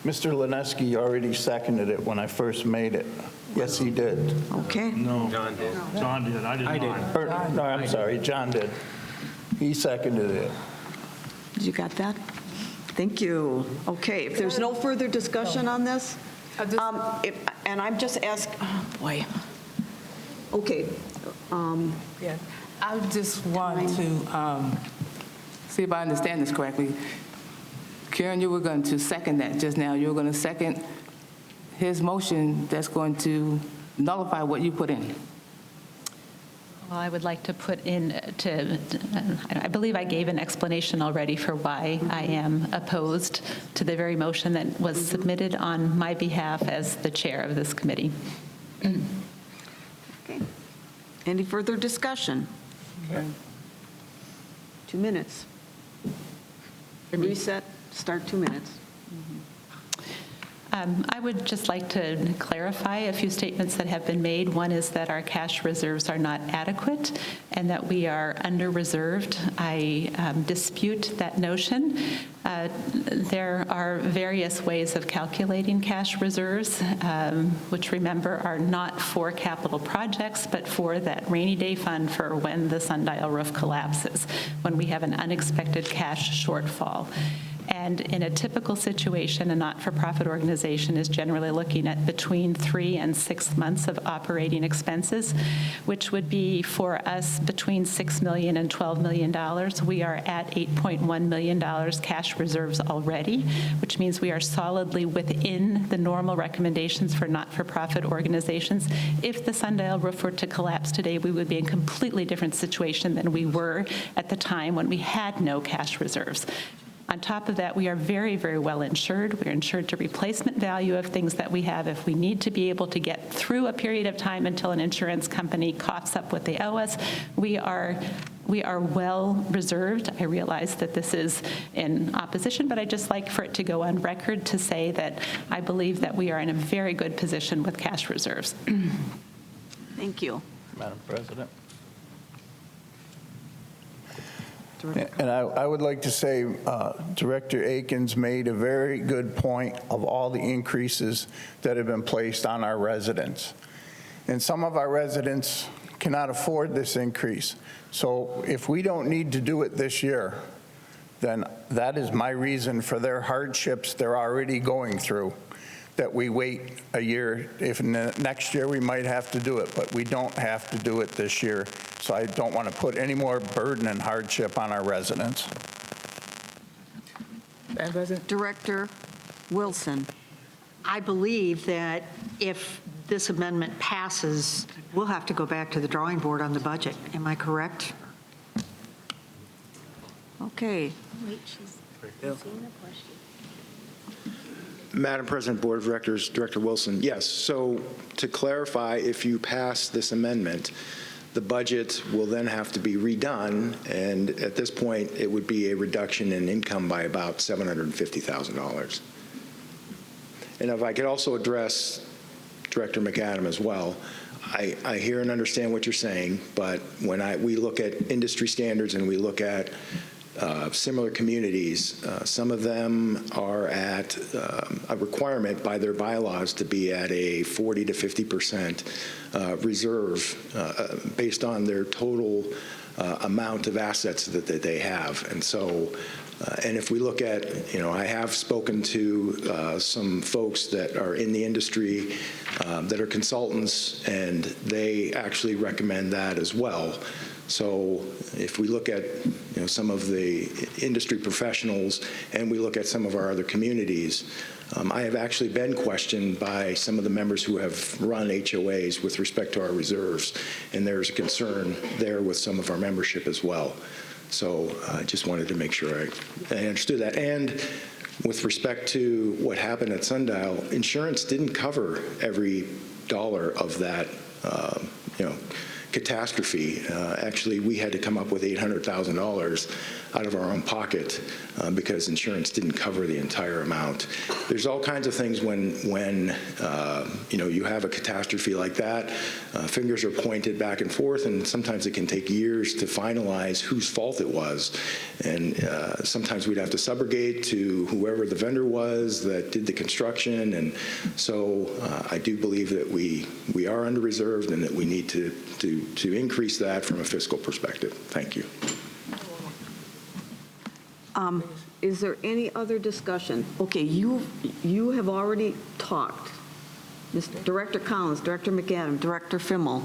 Mr. Lineski already seconded it when I first made it. Yes, he did. Okay. No. John did. John did. I did not. No, I'm sorry, John did. He seconded it. You got that? Thank you. Okay, if there's no further discussion on this, and I'm just asking, oh, boy. Okay. Yeah, I just want to see if I understand this correctly. Karen, you were going to second that just now. You were going to second his motion that's going to nullify what you put in. Well, I would like to put in I believe I gave an explanation already for why I am opposed to the very motion that was submitted on my behalf as the chair of this committee. Okay. Any further discussion? Okay. 2 minutes. Reset, start 2 minutes. I would just like to clarify a few statements that have been made. One is that our cash reserves are not adequate and that we are under-reserved. I dispute that notion. There are various ways of calculating cash reserves, which, remember, are not for capital projects, but for that rainy day fund for when the sundial roof collapses, when we have an unexpected cash shortfall. And in a typical situation, a not-for-profit organization is generally looking at between 3 and 6 months of operating expenses, which would be for us between $6 million and $12 million. We are at $8.1 million cash reserves already, which means we are solidly within the normal recommendations for not-for-profit organizations. If the sundial roof were to collapse today, we would be in a completely different situation than we were at the time when we had no cash reserves. On top of that, we are very, very well insured. We're insured to replacement value of things that we have if we need to be able to get through a period of time until an insurance company coughs up what they owe us. We are well reserved. I realize that this is in opposition, but I'd just like for it to go on record to say that I believe that we are in a very good position with cash reserves. Thank you. Madam President. And I would like to say Director Akins made a very good point of all the increases that have been placed on our residents. And some of our residents cannot afford this increase. So if we don't need to do it this year, then that is my reason for their hardships they're already going through, that we wait a year. If next year we might have to do it, but we don't have to do it this year. So I don't want to put any more burden and hardship on our residents. Madam President? Director Wilson. I believe that if this amendment passes, we'll have to go back to the drawing board on the budget. Am I correct? Okay. Madam President, Board of Directors, Director Wilson, yes. So to clarify, if you pass this amendment, the budget will then have to be redone, and at this point, it would be a reduction in income by about $750,000. And if I could also address Director McAdam as well, I hear and understand what you're saying, but when we look at industry standards and we look at similar communities, some of them are at a requirement by their bylaws to be at a 40 to 50% reserve based on their total amount of assets that they have. And so And if we look at, I have spoken to some folks that are in the industry that are consultants, and they actually recommend that as well. So if we look at some of the industry professionals and we look at some of our other communities, I have actually been questioned by some of the members who have run HOAs with respect to our reserves, and there's a concern there with some of our membership as well. So I just wanted to make sure I understood that. And with respect to what happened at Sundial, insurance didn't cover every dollar of that, catastrophe. Actually, we had to come up with $800,000 out of our own pocket because insurance didn't cover the entire amount. There's all kinds of things when you have a catastrophe like that. Fingers are pointed back and forth, and sometimes it can take years to finalize whose fault it was. And sometimes we'd have to subrogate to whoever the vendor was that did the construction. And so I do believe that we are under-reserved and that we need to increase that from a fiscal perspective. Thank you. Is there any other discussion? Okay, you have already talked. Director Collins, Director McAdam, Director Fimmel,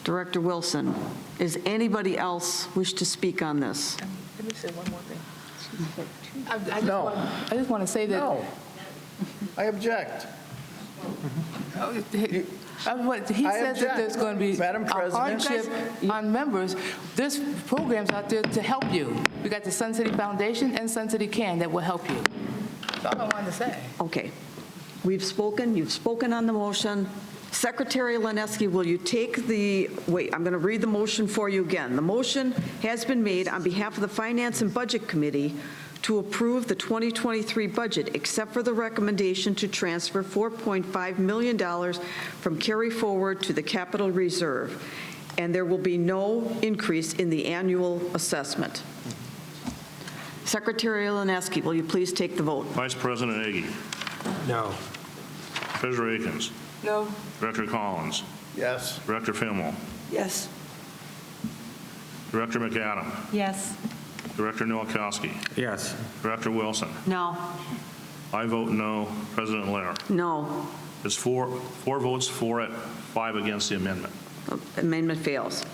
Director Wilson. Is anybody else wish to speak on this? Let me say one more thing. I just want to say that. No, I object. He says that there's going to be Madam a President. hardship on members. There's programs out there to help you. We got the Sun City Foundation and Sun City Can that will help you. That's all I wanted to say. Okay. We've spoken. You've spoken on the motion. Secretary Lineski, will you take wait, I'm going to read the motion for you again. The motion has been made on behalf of the Finance and Budget Committee to approve the 2023 budget, except for the recommendation to transfer $4.5 million from carry forward to the capital reserve, and there will be no increase in the annual assessment. Secretary Lineski, will you please take the vote? Vice President Agee. No. Treasurer Akins. No. Director Collins. Yes. Director Fimmel. Yes. Director McAdam. Yes. Director Nowakowski. Yes. Director Wilson. No. I vote no. President Lair. No. It's four votes for it, 5 against the amendment. Amendment fails.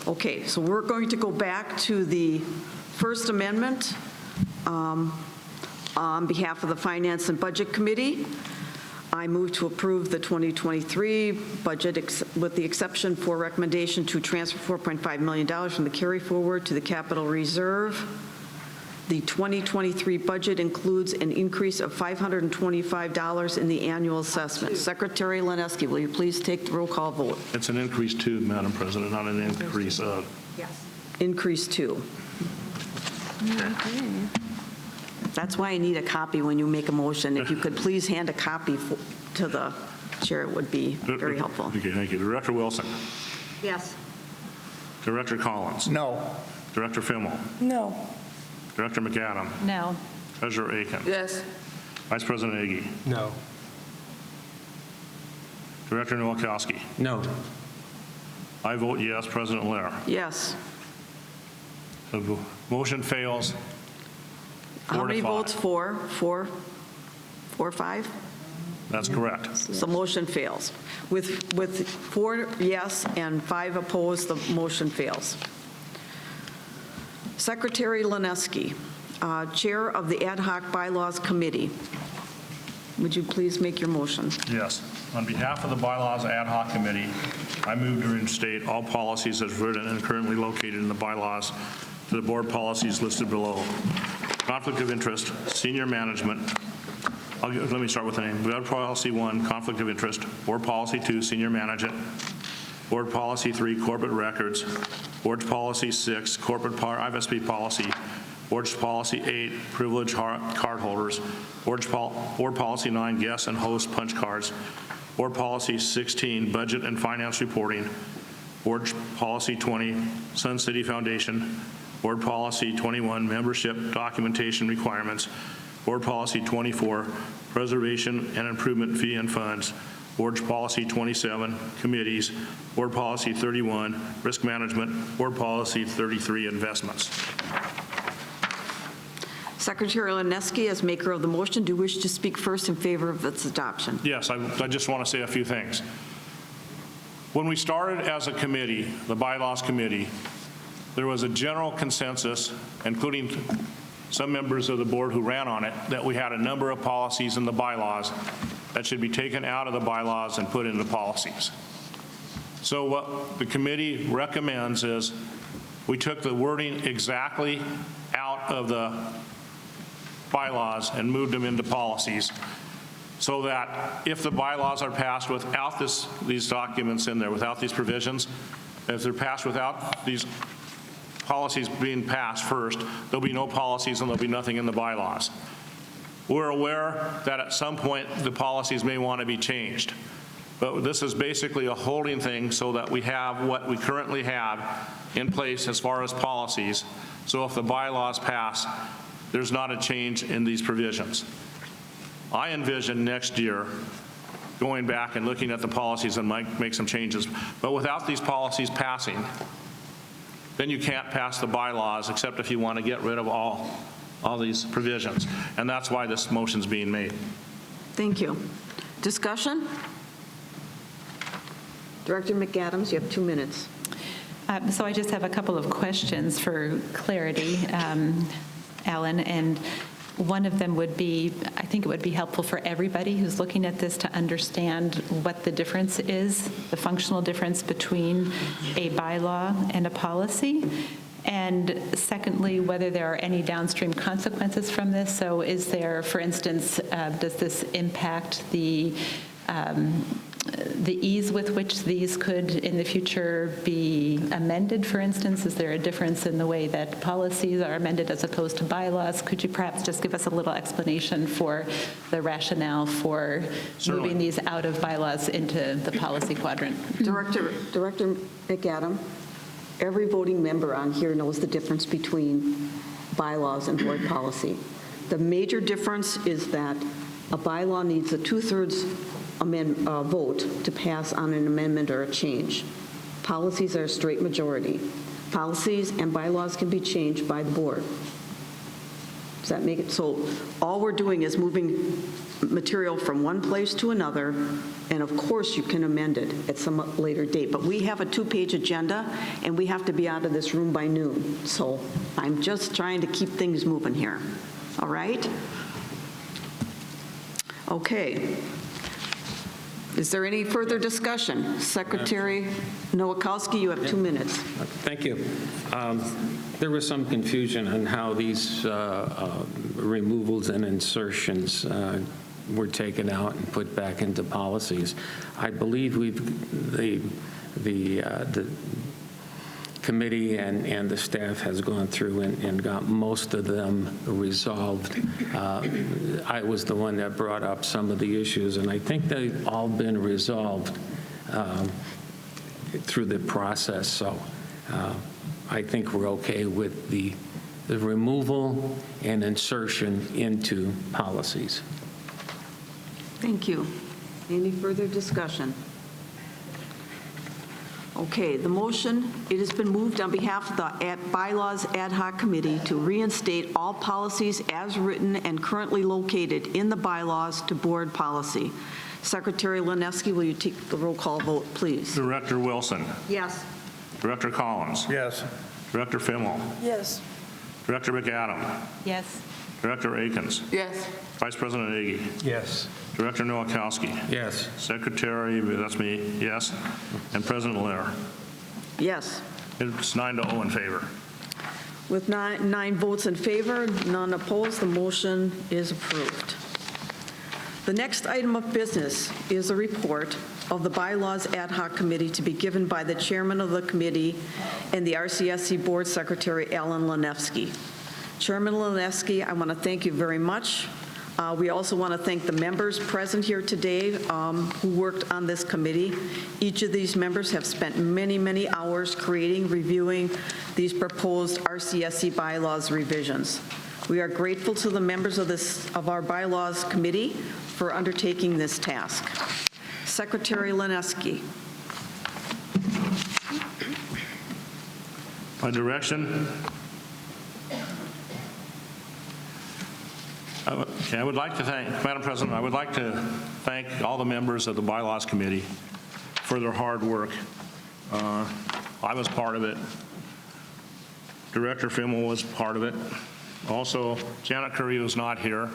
Okay, so we're going to go back to the First Amendment on behalf of the Finance and Budget Committee. I move to approve the 2023 budget with the exception for recommendation to transfer $4.5 million from the carry forward to the capital reserve. The 2023 budget includes an increase of $525 in the annual assessment. Secretary Lineski, will you please take the roll call vote? It's an increase to, Madam President, not an increase of. Yes. Increase to. That's why I need a copy when you make a motion. If you could please hand a copy to the chair, it would be very helpful. Okay, thank you. Director Wilson. Yes. Director Collins. No. Director Fimmel. No. Director McAdam. No. Treasurer Aiken. Yes. Vice President Agee. No. Director Nowakowski. No. I vote yes. President Lair. Yes. The motion fails. How many 4 to 5. votes for? 4, 5? That's correct. So motion fails. With 4 yes and 5 opposed, the motion fails. Secretary Lineski, Chair of the Ad Hoc Bylaws Committee, would you please make your motion? Yes. On behalf of the Bylaws Ad Hoc Committee, I move to reinstate all policies as written and currently located in the bylaws to the board policies listed below. Conflict of interest, senior management. Let me start with the name. Board Policy 1, conflict of interest. Board Policy 2, senior management. Board Policy 3, corporate records. Board Policy 6, corporate IVSP policy. Board Policy 8, privileged card holders. Board Policy 9, guests and host punch cards. Board Policy 16, budget and finance reporting. Board Policy 20, Sun City Foundation. Board Policy 21, membership documentation requirements. Board Policy 24, preservation and improvement fee and funds. Board Policy 27, committees. Board Policy 31, risk management. Board Policy 33, investments. Secretary Laneski, as maker of the motion, do you wish to speak first in favor of its adoption? Yes, I just want to say a few things. When we started as a committee, the bylaws committee, there was a general consensus, including some members of the board who ran on it, that we had a number of policies in the bylaws that should be taken out of the bylaws and put into policies. So what the committee recommends is we took the wording exactly out of the bylaws and moved them into policies, so that if the bylaws are passed without these documents in there, without these provisions, if they're passed without these policies being passed first, there'll be no policies and there'll be nothing in the bylaws. We're aware that at some point the policies may want to be changed, but this is basically a holding thing so that we have what we currently have in place as far as policies. So if the bylaws pass, there's not a change in these provisions. I envision next year going back and looking at the policies and might make some changes. But without these policies passing, then you can't pass the bylaws except if you want to get rid of all these provisions. And that's why this motion's being made. Thank you. Discussion? Director McAdams, you have 2 minutes. So I just have a couple of questions for clarity, Alan, and one of them would be, I think it would be helpful for everybody who's looking at this to understand what the difference is, the functional difference between a bylaw and a policy. And secondly, whether there are any downstream consequences from this. So is there, for instance, does this impact the ease with which these could in the future be amended, for instance? Is there a difference in the way that policies are amended as opposed to bylaws? Could you perhaps just give us a little explanation for the rationale for moving these out of bylaws into the policy quadrant? Director McAdam, every voting member on here knows the difference between bylaws and board policy. The major difference is that a bylaw needs a 2/3 vote to pass on an amendment or a change. Policies are a straight majority. Policies and bylaws can be changed by the board. Does that make it? So all we're doing is moving material from one place to another, and of course you can amend it at some later date. But we have a 2-page agenda, and we have to be out of this room by noon. So I'm just trying to keep things moving here. All right? Okay. Is there any further discussion? Secretary Nowakowski, you have 2 minutes. Thank you. There was some confusion on how these removals and insertions were taken out and put back into policies. I believe the committee and the staff has gone through and got most of them resolved. I was the one that brought up some of the issues, and I think they've all been resolved through the process. So I think we're okay with the removal and insertion into policies. Thank you. Any further discussion? Okay, the motion, it has been moved on behalf of the Bylaws Ad Hoc Committee to reinstate all policies as written and currently located in the bylaws to board policy. Secretary Laneski, will you take the roll call vote, please? Director Wilson. Yes. Director Collins. Yes. Director Fimmel. Yes. Director McAdam. Yes. Director Akins. Yes. Vice President Agi. Yes. Director Nowakowski. Yes. Secretary, that's me, yes. And President Lehr. Yes. It's 9-0 in favor. With nine votes in favor, none opposed, the motion is approved. The next item of business is a report of the Bylaws Ad Hoc Committee to be given by the chairman of the committee and the RCSC Board Secretary, Alan Lanefsky. Chairman Lanefsky, I want to thank you very much. We also want to thank the members present here today who worked on this committee. Each of these members have spent many, many hours creating, reviewing these proposed RCSC bylaws revisions. We are grateful to the members of our bylaws committee for undertaking this task. Secretary Laneski. By direction Okay, I would like to thank, Madam President, I would like to thank all the members of the Bylaws Committee for their hard work. I was part of it. Director Fimmel was part of it. Also, Janet Curry was not here.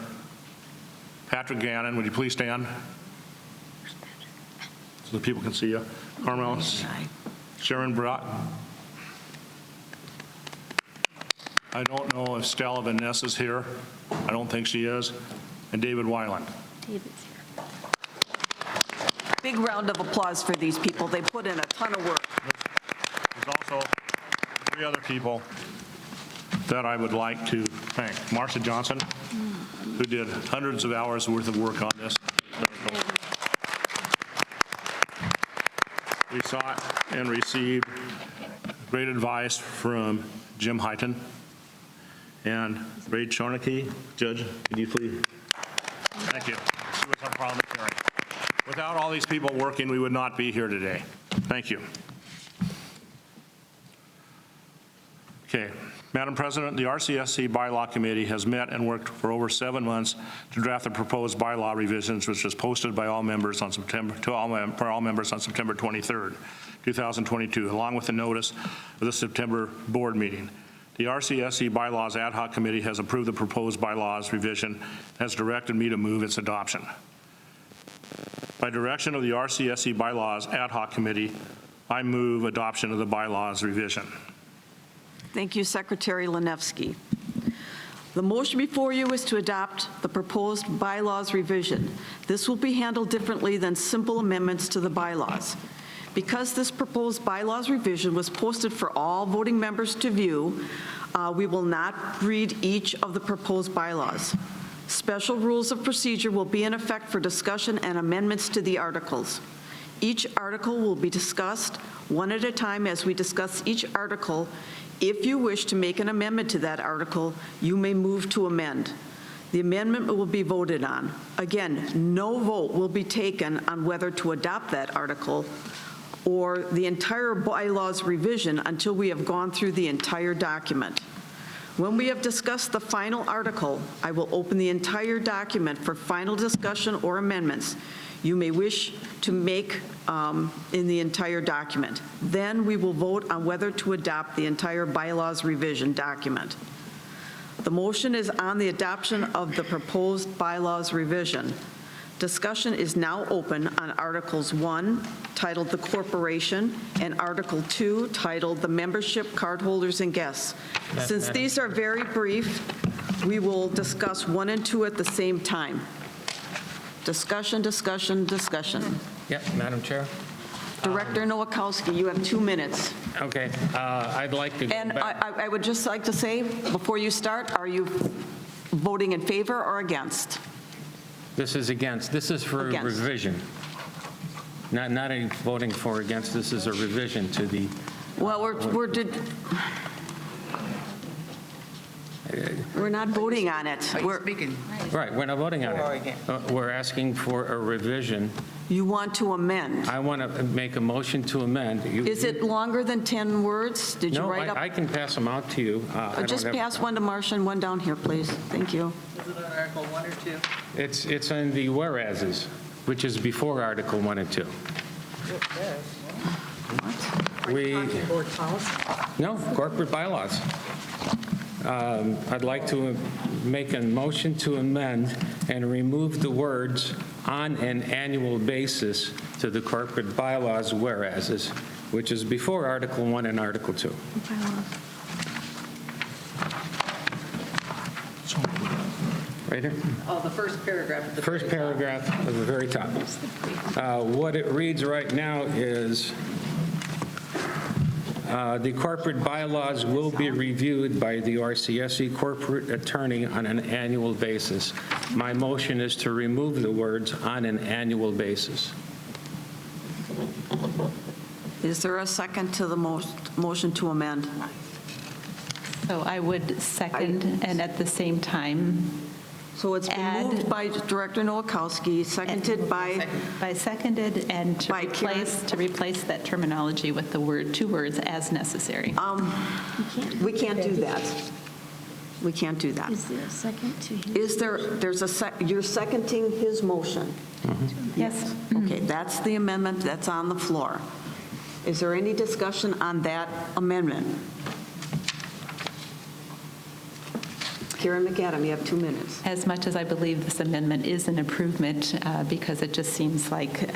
Patrick Gannon, would you please stand? So the people can see you. Carmel, Sharon Brock. I don't know if Stella Van Ness is here. I don't think she is. And David Weiland. Big round of applause for these people. They put in a ton of work. There's also 3 other people that I would like to thank. Marcia Johnson, who did hundreds of hours worth of work on this. We sought and received great advice from Jim Hyten and Ray Chornicki. Judge, can you please? Thank you. She was our parliamentarian. Without all these people working, we would not be here today. Thank you. Okay. Madam President, the RCSC Bylaw Committee has met and worked for over 7 months to draft the proposed bylaw revisions, which was posted by all members on September 23rd, 2022, along with the notice of the September board meeting. The RCSC Bylaws Ad Hoc Committee has approved the proposed bylaws revision and has directed me to move its adoption. By direction of the RCSC Bylaws Ad Hoc Committee, I move adoption of the bylaws revision. Thank you, Secretary Lanevsky. The motion before you is to adopt the proposed bylaws revision. This will be handled differently than simple amendments to the bylaws. Because this proposed bylaws revision was posted for all voting members to view, we will not read each of the proposed bylaws. Special rules of procedure will be in effect for discussion and amendments to the articles. Each article will be discussed one at a time as we discuss each article. If you wish to make an amendment to that article, you may move to amend. The amendment will be voted on. Again, no vote will be taken on whether to adopt that article or the entire bylaws revision until we have gone through the entire document. When we have discussed the final article, I will open the entire document for final discussion or amendments you may wish to make in the entire document. Then we will vote on whether to adopt the entire bylaws revision document. The motion is on the adoption of the proposed bylaws revision. Discussion is now open on Articles 1, titled The Corporation, and Article 2, titled The Membership, Cardholders, and Guests. Since these are very brief, we will discuss 1 and 2 at the same time. Discussion, discussion, discussion. Yep, Madam Chair. Director Nowakowski, you have 2 minutes. Okay, I'd like to go And back. I would just like to say, before you start, are you voting in favor or against? This is against. This is for Against. revision. Not any voting for or against. This is a revision to the. Well, we're not voting on it. We're- Speaking. Right, we're not voting on For or it. against. We're asking for a revision. You want to amend. I want to make a motion to amend. Is it longer than 10 words? Did you No, write up? I can pass them out to you. I don't Just have- pass one to Marcia and one down here, please. Thank you. Is it on Article 1 or 2? It's in the whereases, which is before Article 1 and 2. Board policy? No, corporate bylaws. I'd like to make a motion to amend and remove the words "on an annual basis" to the corporate bylaws whereases, which is before Article 1 and Article 2. Right here? Oh, the first paragraph. At the First very top. paragraph at the very top. What it reads right now is, the corporate bylaws will be reviewed by the RCSC corporate attorney on an annual basis. My motion is to remove the words "on an annual basis." Is there a second to the motion to amend? So I would second, and at the same time, So it's been moved by Director Nowakowski, seconded by, seconded, and to By Karen. replace that terminology with the 2 words "as necessary." we can't do that. we can't do that. Is there a second to his? Is there, you're seconding his motion? Yes. Okay, that's the amendment that's on the floor. Is there any discussion on that amendment? Karen McAdam, you have 2 minutes. As much as I believe this amendment is an improvement, because it just seems like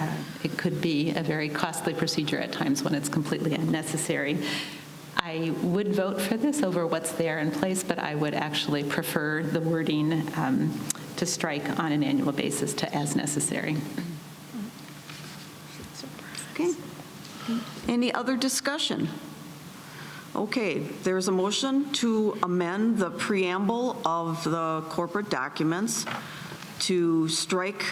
it could be a very costly procedure at times when it's completely unnecessary, I would vote for this over what's there in place, but I would actually prefer the wording to strike on an annual basis to as necessary. Okay. Any other discussion? Okay, there's a motion to amend the preamble of the corporate documents to strike,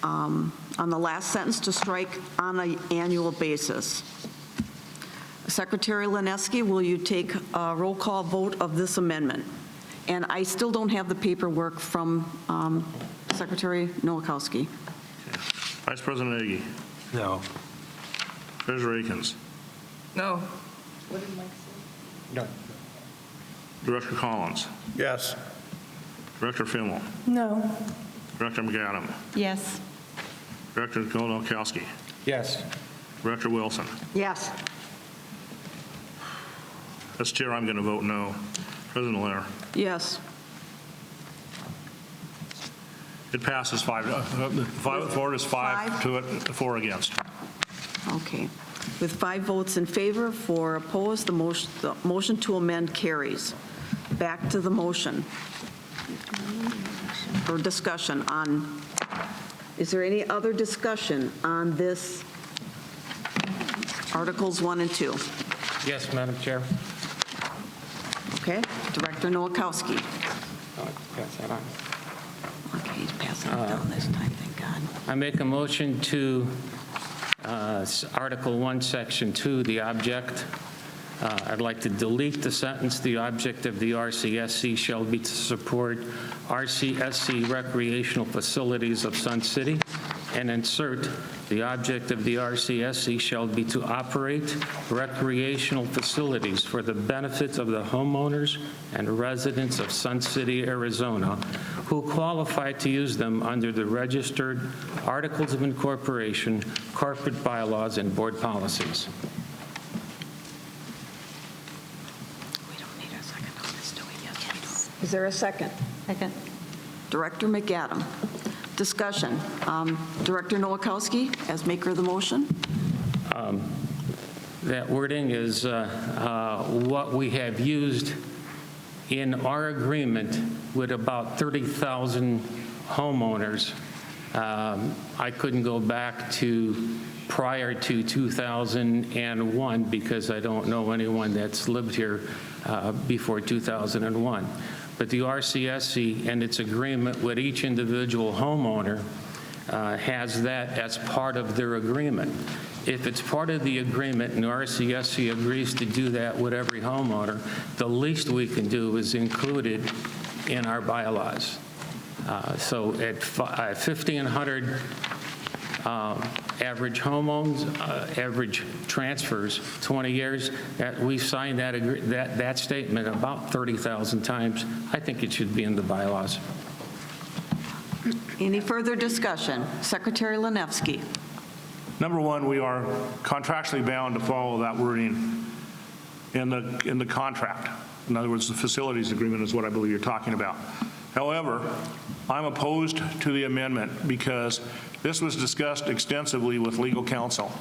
on the last sentence, to strike on an annual basis. Secretary Lineski, will you take a roll call vote of this amendment? And I still don't have the paperwork from Secretary Nowakowski. Vice President Ege. No. Treasurer Akins. No. No. Director Collins. Yes. Director Fimmel. No. Director McAdam. Yes. Director Nowakowski. Yes. Director Wilson. Yes. As chair, I'm going to vote no. President Lair. Yes. It passes 5 for it is 5 to it, 4 against. Okay. With 5 votes in favor, 4 opposed, the motion to amend carries. Back to the motion for discussion on, is there any other discussion on this Articles 1 and 2? Yes, Madam Chair. Okay. Director Nowakowski. Pass that on. Okay, he's passing it down this time, thank God. I make a motion to Article 1, Section 2, the object. I'd like to delete the sentence, "The object of the RCSC shall be to support RCSC recreational facilities of Sun City," and insert, "The object of the RCSC shall be to operate recreational facilities for the benefit of the homeowners and residents of Sun City, Arizona, who qualify to use them under the registered Articles of Incorporation, corporate bylaws, and board policies." We don't need a second on this, do we? Yes, we do. Is there a second? Second. Director McAdam. Discussion. Director Nowakowski, as maker of the motion. That wording is what we have used in our agreement with about 30,000 homeowners. I couldn't go back to prior to 2001 because I don't know anyone that's lived here before 2001. But the RCSC and its agreement with each individual homeowner has that as part of their agreement. If it's part of the agreement and the RCSC agrees to do that with every homeowner, the least we can do is include it in our bylaws. So at 1,500 average homeowners, average transfers, 20 years, we've signed that statement about 30,000 times. I think it should be in the bylaws. Any further discussion? Secretary Linefsky. Number one, we are contractually bound to follow that wording in the contract. In other words, the facilities agreement is what I believe you're talking about. However, I'm opposed to the amendment because this was discussed extensively with legal counsel.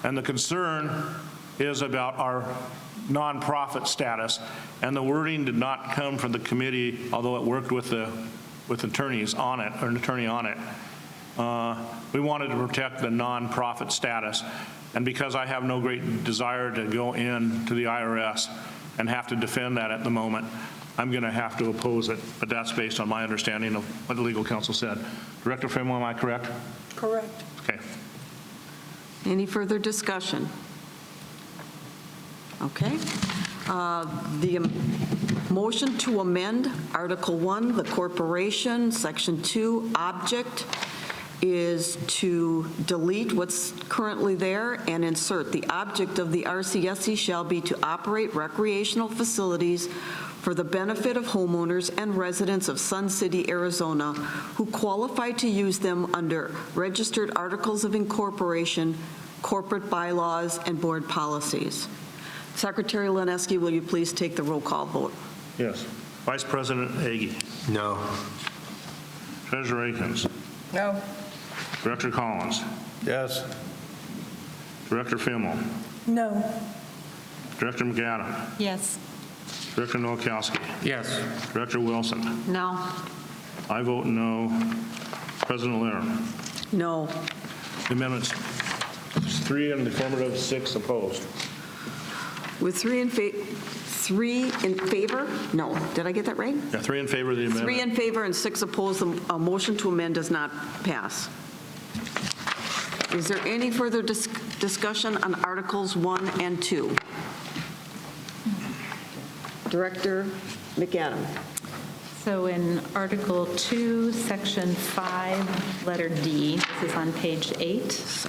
And the concern is about our nonprofit status. And the wording did not come from the committee, although it worked with attorneys on it, or an attorney on it. We wanted to protect the nonprofit status. And because I have no great desire to go in to the IRS and have to defend that at the moment, I'm going to have to oppose it. But that's based on my understanding of what the legal counsel said. Director Fimmel, am I correct? Correct. Okay. Any further discussion? Okay. The motion to amend Article 1, the corporation, Section 2, object, is to delete what's currently there and insert, "The object of the RCSC shall be to operate recreational facilities for the benefit of homeowners and residents of Sun City, Arizona, who qualify to use them under registered articles of incorporation, corporate bylaws, and board policies. Secretary Lineski, will you please take the roll call vote? Yes. Vice President Agi. No. Treasurer Akins. No. Director Collins. Yes. Director Fimmel. No. Director McAdam. Yes. Director Nowakowski. Yes. Director Wilson. No. I vote no. President Lair. No. Amendments 3 in the affirmative, 6 opposed. With three in favor? No. Did I get that right? Yeah, 3 in favor of the amendment. 3 in favor and 6 opposed. The motion to amend does not pass. Is there any further discussion on Articles 1 and 2? Director McAdam. So in Article 2, Section 5, letter D, this is on page 8.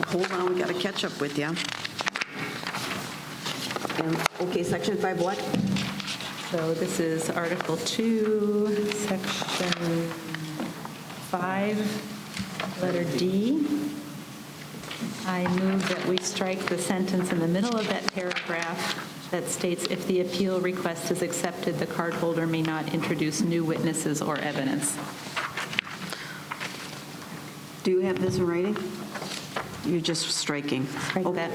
Hold on, we got to catch up with you. Okay, Section 5 what? So this is Article 2, Section 5, letter D. I move that we strike the sentence in the middle of that paragraph that states, if the appeal request is accepted, the cardholder may not introduce new witnesses or evidence. Do you have this in writing? You're just striking. Strike that.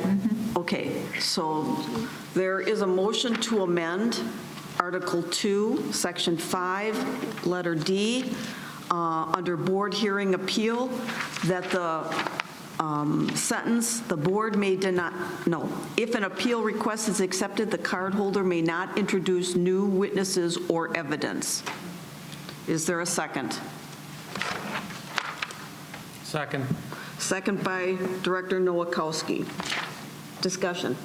Okay, so there is a motion to amend Article 2, Section 5, letter D, under board hearing appeal, that the sentence, the board may deny, no, if an appeal request is accepted, the cardholder may not introduce new witnesses or evidence. Is there a second? Second. Second by Director Nowakowski. Discussion.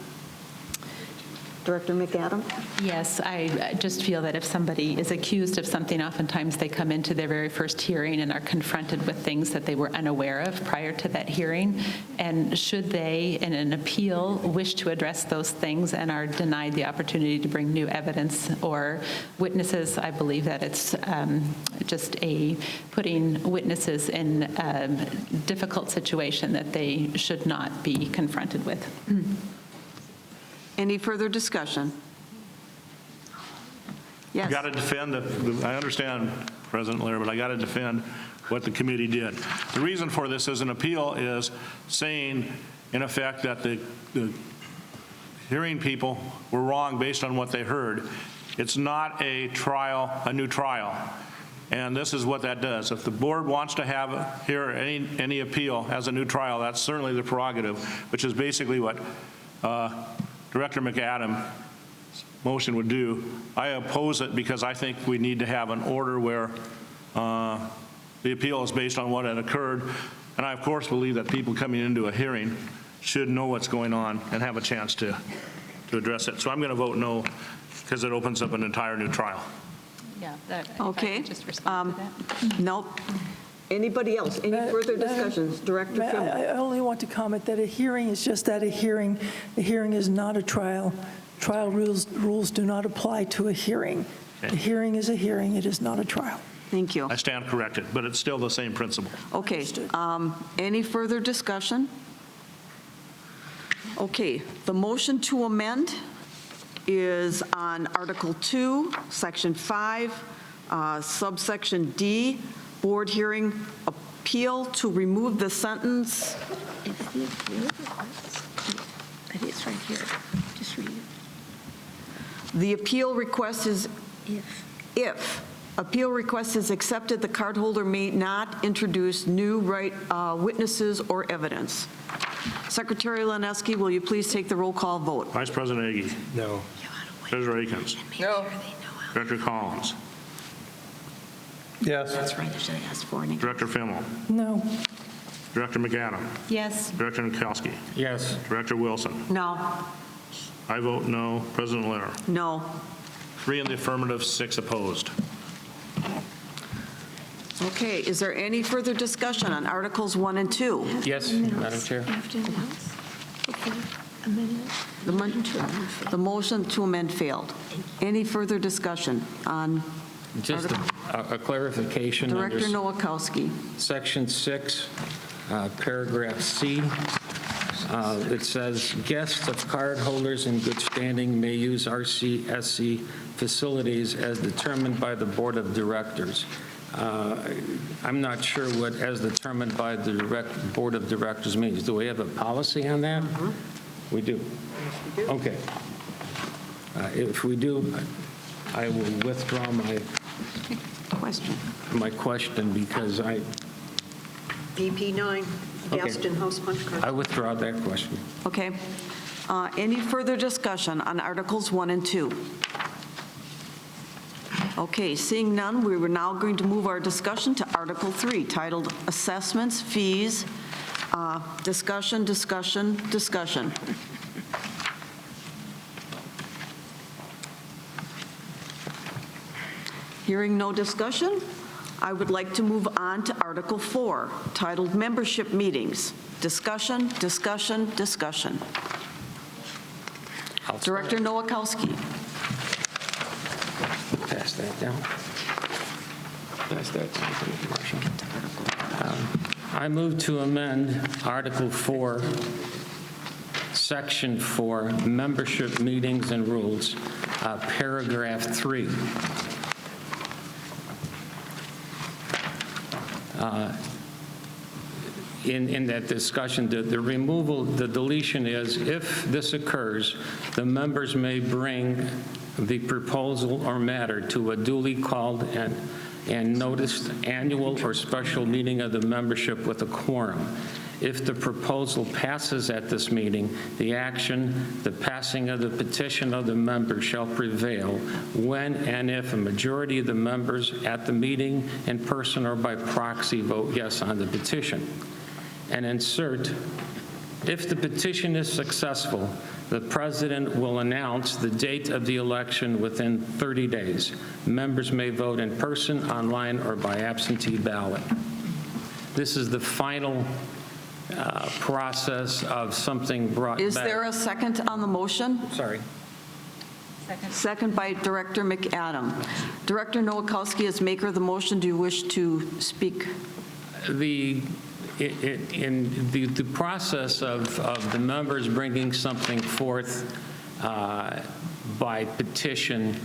Director McAdam? Yes, I just feel that if somebody is accused of something, oftentimes they come into their very first hearing and are confronted with things that they were unaware of prior to that hearing. And should they, in an appeal, wish to address those things and are denied the opportunity to bring new evidence or witnesses, I believe that it's just putting witnesses in a difficult situation that they should not be confronted with. Any further discussion? Yes. I got to defend, I understand, President Lair, but I got to defend what the committee did. The reason for this as an appeal is saying, in effect, that the hearing people were wrong based on what they heard. It's not a trial, a new trial. And this is what that does. If the board wants to hear any appeal as a new trial, that's certainly the prerogative, which is basically what Director McAdam's motion would do. I oppose it because I think we need to have an order where the appeal is based on what had occurred. And I, of course, believe that people coming into a hearing should know what's going on and have a chance to address it. So I'm going to vote no because it opens up an entire new trial. Yeah. Okay. Just respond to that. Nope. Anybody else? Any further discussions? Director Fimmel. I only want to comment that a hearing is just that, a hearing. A hearing is not a trial. Trial rules do not apply to a hearing. A hearing is a hearing. It is not a trial. Thank you. I stand corrected, but it's still the same principle. Okay. Any further discussion? Okay. The motion to amend is on Article 2, Section 5, subsection D, board hearing appeal to remove the sentence. If the appeal request, but it's right here, just read it. The appeal request is, If. appeal request is accepted, the cardholder may not introduce new witnesses or evidence. Secretary Lineski, will you please take the roll call vote? Vice President Agi. No. Treasurer Akins. No. Director Collins. Yes. That's right, I should have asked for an. Director Fimmel. No. Director McAdam. Yes. Director Nowakowski. Yes. Director Wilson. No. I vote no. President Lair. No. 3 in the affirmative, 6 opposed. Okay, is there any further discussion on Articles 1 and 2? Yes, Madam Chair. After the house? The motion to amend failed. Any further discussion on Just a clarification. Director under Nowakowski? Section 6, paragraph C. It says, guests of card holders in good standing may use RCSC facilities as determined by the Board of Directors. I'm not sure what as determined by the Board of Directors means. Do we have a policy on that? We do. Okay. If we do, I will withdraw my question because VP 9, guest and host punch card. I withdraw that question. Okay. Any further discussion on Articles 1 and 2? Okay, seeing none, we were now going to move our discussion to Article 3, titled Assessments, Fees, Discussion. Hearing no discussion, I would like to move on to Article 4, titled Membership Meetings, Discussion. Director Nowakowski. Pass that down. Pass that down to the Marshal. I move to amend Article 4, Section 4, Membership Meetings and Rules, Paragraph 3. In that discussion, the removal, the deletion is, if this occurs, the members may bring the proposal or matter to a duly called and noticed annual or special meeting of the membership with a quorum. If the proposal passes at this meeting, the passing of the petition of the members shall prevail when and if a majority of the members at the meeting in person or by proxy vote yes on the petition. And insert, if the petition is successful, the president will announce the date of the election within 30 days. Members may vote in person, online, or by absentee ballot. This is the final process of something brought back. Is there a second on the motion? Sorry. Second by Director McAdam. Director Nowakowski, as maker of the motion, do you wish to speak? In the process of the members bringing something forth by petition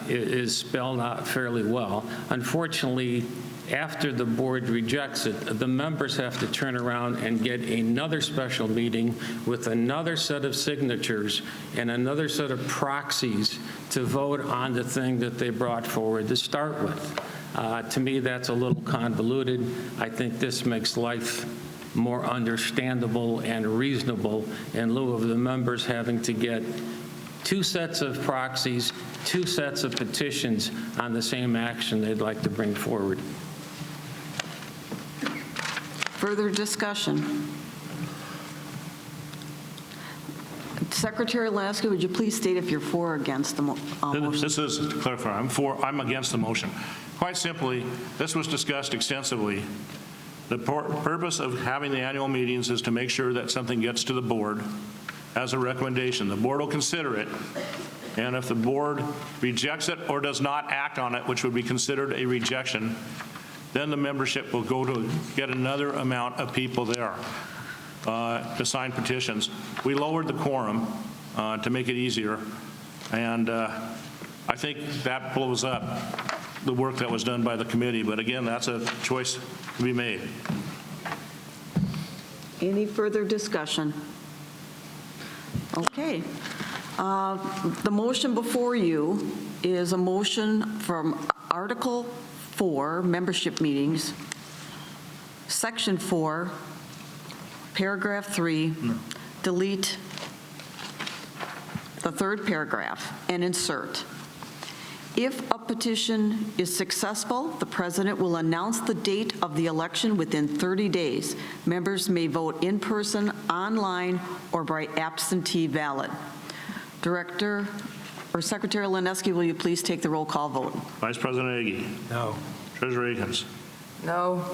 is spelled out fairly well. Unfortunately, after the board rejects it, the members have to turn around and get another special meeting with another set of signatures and another set of proxies to vote on the thing that they brought forward to start with. To me, that's a little convoluted. I think this makes life more understandable and reasonable in lieu of the members having to get two sets of proxies, two sets of petitions on the same action they'd like to bring forward. Further discussion? Secretary Lansky, would you please state if you're for or against the motion? This is, to clarify, I'm against the motion. Quite simply, this was discussed extensively. The purpose of having the annual meetings is to make sure that something gets to the board as a recommendation. The board will consider it, and if the board rejects it or does not act on it, which would be considered a rejection, then the membership will go to get another amount of people there to sign petitions. We lowered the quorum to make it easier, and I think that blows up the work that was done by the committee, but again, that's a choice to be made. Any further discussion? Okay. The motion before you is a motion from Article 4, Membership Meetings, Section 4, Paragraph 3, delete the third paragraph and insert. If a petition is successful, the president will announce the date of the election within 30 days. Members may vote in person, online, or by absentee ballot. Director or Secretary Lineski, will you please take the roll call vote? Vice President Agee? No. Treasurer Akins? No.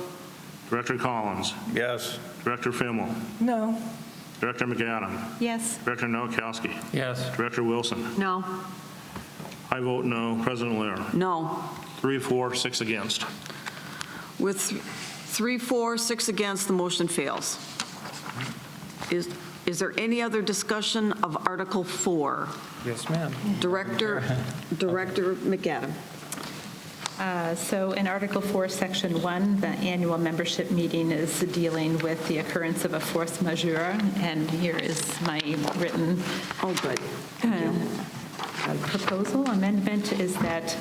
Director Collins? Yes. Director Fimmel? No. Director McAdam. Yes. Director Nowakowski. Yes. Director Wilson. No. I vote no. President Lair. No. 3, 4, 6 against. With 3, 4, 6 against, the motion fails. Is there any other discussion of Article 4? Yes, ma'am. Director McAdam. So in Article 4, Section 1, the annual membership meeting is dealing with the occurrence of a force majeure, and here is my written Oh, good. proposal. Amendment is that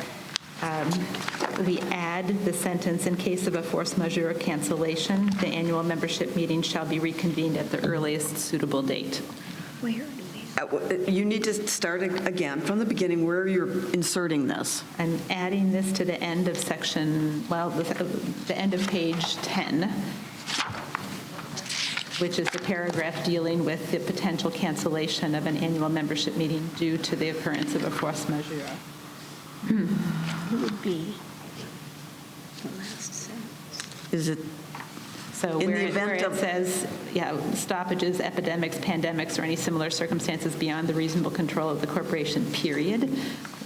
we add the sentence, in case of a force majeure cancellation, the annual membership meeting shall be reconvened at the earliest suitable date. You need to start again from the beginning where you're inserting this. I'm adding this to the end of section, well, the end of page 10, which is the paragraph dealing with the potential cancellation of an annual membership meeting due to the occurrence of a force majeure. It would be the last sentence. Is it, So In where the it event of- says, stoppages, epidemics, pandemics, or any similar circumstances beyond the reasonable control of the corporation, period.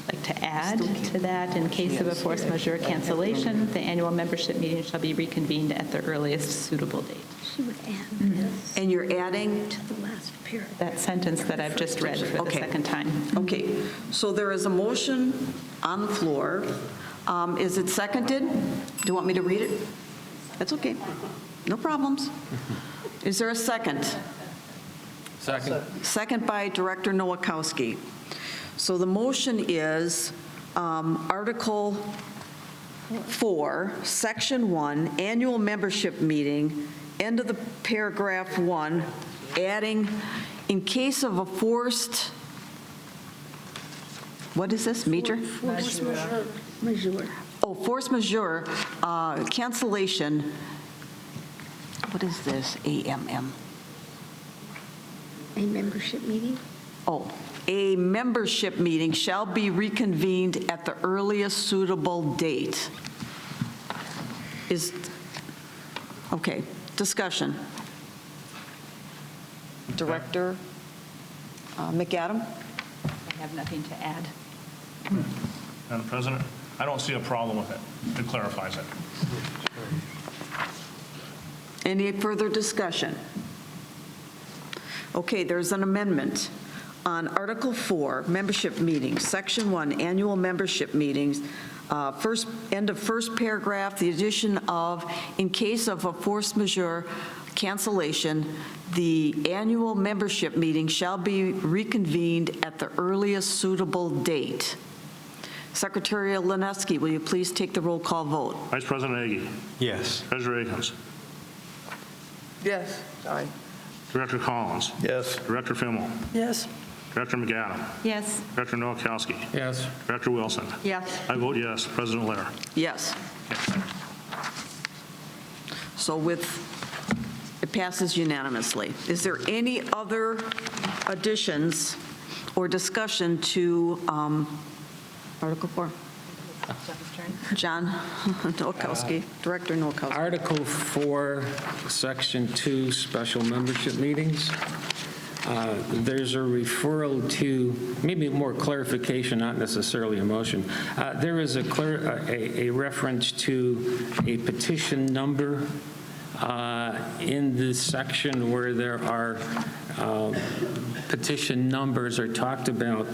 I'd like to add to that, in case of a force majeure cancellation, the annual membership meeting shall be reconvened at the earliest suitable date. She would add this and you're adding, to the last paragraph. That sentence that I've just read for the Okay. second time. okay, so there is a motion on the floor. Is it seconded? Do you want me to read it? That's okay. No problems. Is there a second? Second. Second by Director Nowakowski. So the motion is Article 4, Section 1, Annual Membership Meeting, end of the paragraph 1, adding, in case of a forced, what is this, major? Force majeure. Oh, force majeure cancellation. What is this, AMM? A membership meeting? Oh, a membership meeting shall be reconvened at the earliest suitable date. Okay, discussion. Director McAdam? I have nothing to add. Madam President, I don't see a problem with it. It clarifies it. Any further discussion? Okay, there's an amendment on Article 4, membership meetings, Section 1, annual membership meetings, end of first paragraph, the addition of, in case of a force majeure cancellation, the annual membership meeting shall be reconvened at the earliest suitable date. Secretary Lineski, will you please take the roll call vote? Vice President Agee. Yes. Treasurer Akins. Yes, sorry. Director Collins. Yes. Director Fimmel. Yes. Director McAdam. Yes. Director Nowakowski. Yes. Director Wilson. Yes. I vote yes. President Lair. Yes. So it passes unanimously. Is there any other additions or discussion to Article 4? John Nowakowski, Director Nowakowski. Article 4, Section 2, special membership meetings. There's a referral to, maybe more clarification, not necessarily a motion. There is a reference to a petition number in this section where there are petition numbers are talked about.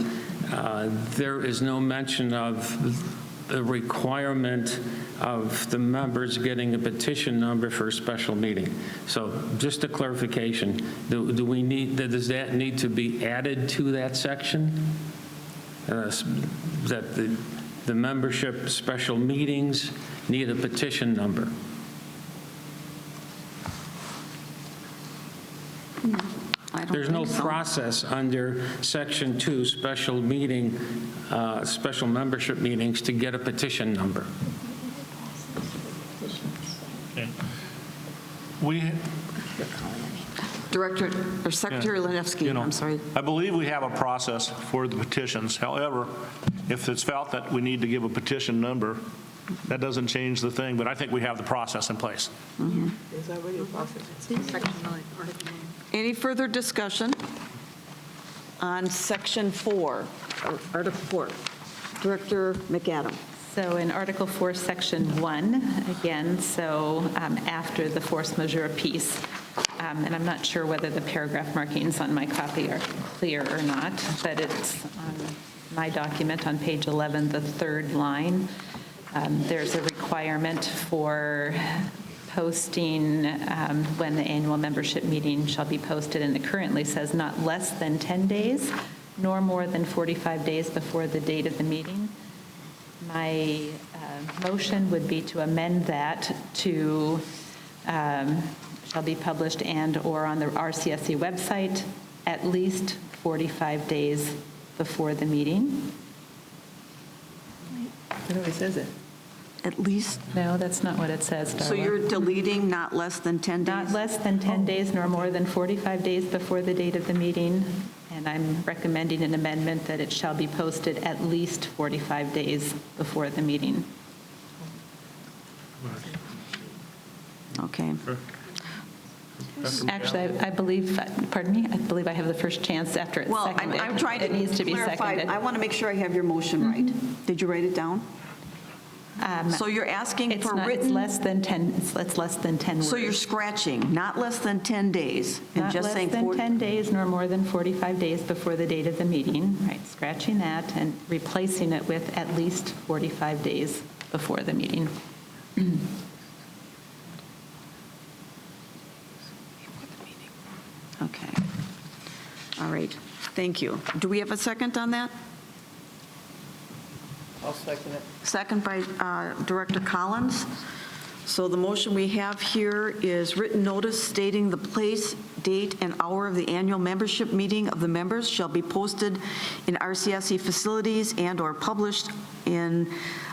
There is no mention of the requirement of the members getting a petition number for a special meeting. So just a clarification, does that need to be added to that section? That the membership special meetings need a petition number? There's no process under Section 2, special membership meetings to get a petition number. Okay. Director, or Secretary Lineski, I'm sorry. I believe we have a process for the petitions. However, if it's felt that we need to give a petition number, that doesn't change the thing, but I think we have the process in place. There's already a process. Section 9, Article 9. Any further discussion on Section 4, or Article 4? Director McAdam. So in Article 4, Section 1, again, so after the force majeure piece, and I'm not sure whether the paragraph markings on my copy are clear or not, but it's on my document on page 11, the third line. There's a requirement for posting when the annual membership meeting shall be posted, and it currently says not less than 10 days, nor more than 45 days before the date of the meeting. My motion would be to amend that to shall be published and/or on the RCSC website at least 45 days before the meeting. It always says it. At least? No, that's not what it says, Darla. So you're deleting not less than 10 days? Not less than 10 days nor more than 45 days before the date of the meeting. And I'm recommending an amendment that it shall be posted at least 45 days before the meeting. Okay. Actually, I believe, pardon me, I believe I have the first chance after it's Well, seconded. I'm trying to It needs to be clarify. seconded. I want to make sure I have your motion right. Did you write it down? So you're asking It's for not- written? It's less than 10, it's less than 10 words. So you're scratching, not less than 10 days? And Not just less saying than 40 10 days nor more than 45 days before the date of the meeting, right, scratching that and replacing it with at least 45 days before the meeting. Okay. All right. Thank you. Do we have a second on that? I'll second it. Second by Director Collins. So the motion we have here is written notice stating the place, date, and hour of the annual membership meeting of the members shall be posted in RCSC facilities and/or published in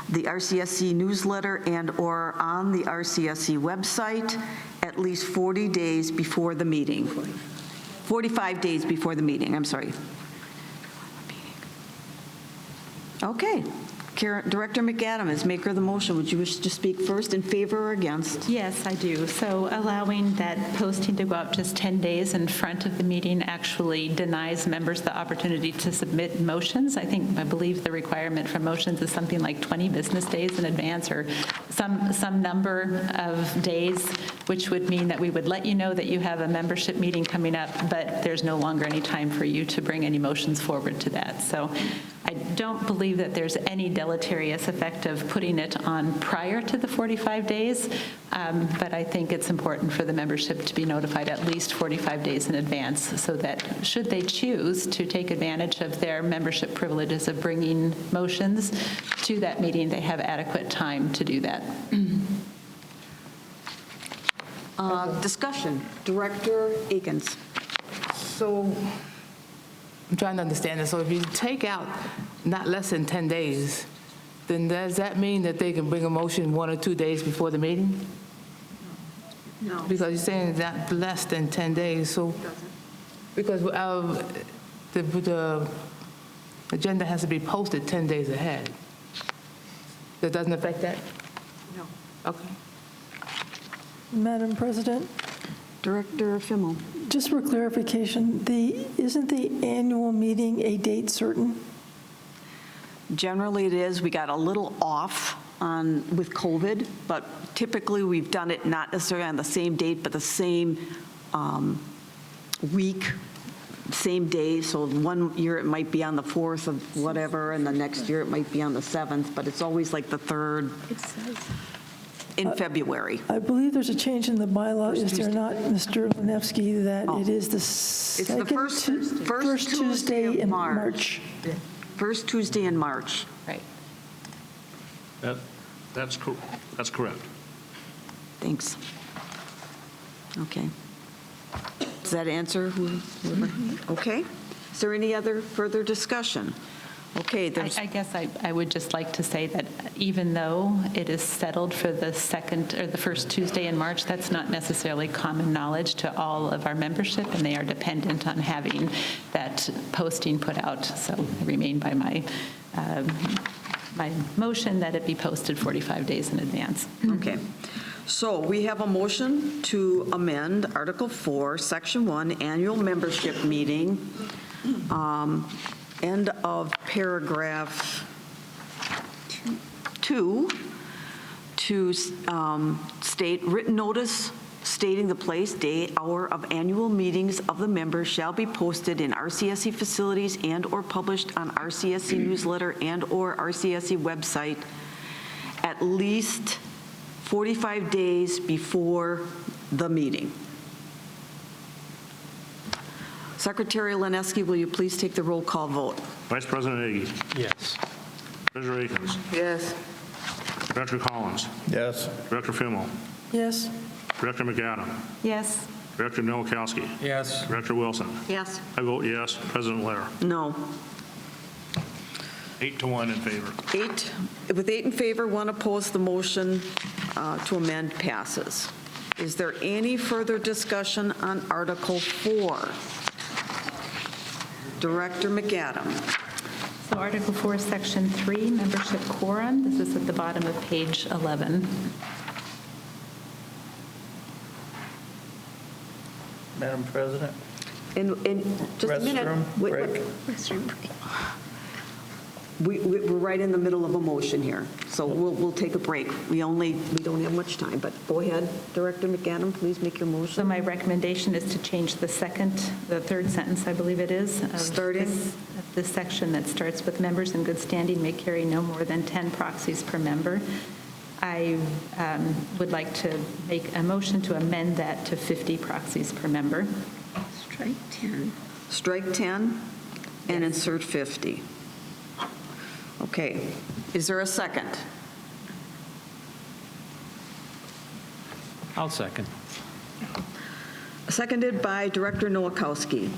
the RCSC newsletter and/or on the RCSC website at least 40 days before the meeting. 45 days before the meeting, I'm sorry. Okay. Director McAdam, as maker of the motion, would you wish to speak first, in favor or against? Yes, I do. So allowing that posting to go out just 10 days in front of the meeting actually denies members the opportunity to submit motions. I believe the requirement for motions is something like 20 business days in advance or some number of days, which would mean that we would let you know that you have a membership meeting coming up, but there's no longer any time for you to bring any motions forward to that. So I don't believe that there's any deleterious effect of putting it on prior to the 45 days, but I think it's important for the membership to be notified at least 45 days in advance so that should they choose to take advantage of their membership privileges of bringing motions to that meeting, they have adequate time to do that. Discussion. Director Akins. So I'm trying to understand this. So if you take out not less than 10 days, then does that mean that they can bring a motion 1 or 2 days before the meeting? No. Because you're saying that less than 10 days, so. Because the agenda has to be posted 10 days ahead. That doesn't affect that? No. Okay. Madam President, Director Fimmel. just for clarification, isn't the annual meeting a date certain? Generally, it is. We got a little off with COVID, but typically we've done it not necessarily on the same date, but the same week, same day. So one year it might be on the 4th of whatever, and the next year it might be on the 7th, but it's always like the 3rd in February. I believe there's a change in the bylaw, is there not, Mr. Lenevsky, that it is the second first Tuesday in March? First Tuesday in March. Right. That's correct. Thanks. Okay. Does that answer whoever? Okay. Is there any other further discussion? Okay, there's. I guess I would just like to say that even though it is settled for the second or the first Tuesday in March, that's not necessarily common knowledge to all of our membership, and they are dependent on having that posting put out. So I remain by my my motion that it be posted 45 days in advance. Okay. So we have a motion to amend Article 4, Section 1, Annual Membership Meeting, end of paragraph 2, to state written notice stating the place, day, hour of annual meetings of the members shall be posted in RCSC facilities and/or published on RCSC newsletter and/or RCSC website at least 45 days before the meeting. Secretary Lineski, will you please take the roll call vote? Vice President Agi. Yes. Treasurer Akins. Yes. Director Collins. Yes. Director Fimmel. Yes. Director McAdam. Yes. Director Nowakowski. Yes. Director Wilson. Yes. I vote yes. President Lair. No. 8-1 in favor. 8, with 8 in favor, 1 opposed, the motion to amend passes. Is there any further discussion on Article 4? Director McAdam. So Article 4, Section 3, membership quorum. This is at the bottom of page 11. Madam President? In just a minute. Restroom break. We're right in the middle of a motion here, so we'll take a break. We don't have much time, but go ahead, Director McAdam, please make your So motion. my recommendation is to change the third sentence, I believe it is. Of Starting? this section that starts with members in good standing may carry no more than 10 proxies per member. I would like to make a motion to amend that to 50 proxies per member. Strike 10. Strike 10 and insert 50. Okay, is there a second? I'll second. Seconded by Director Nowakowski.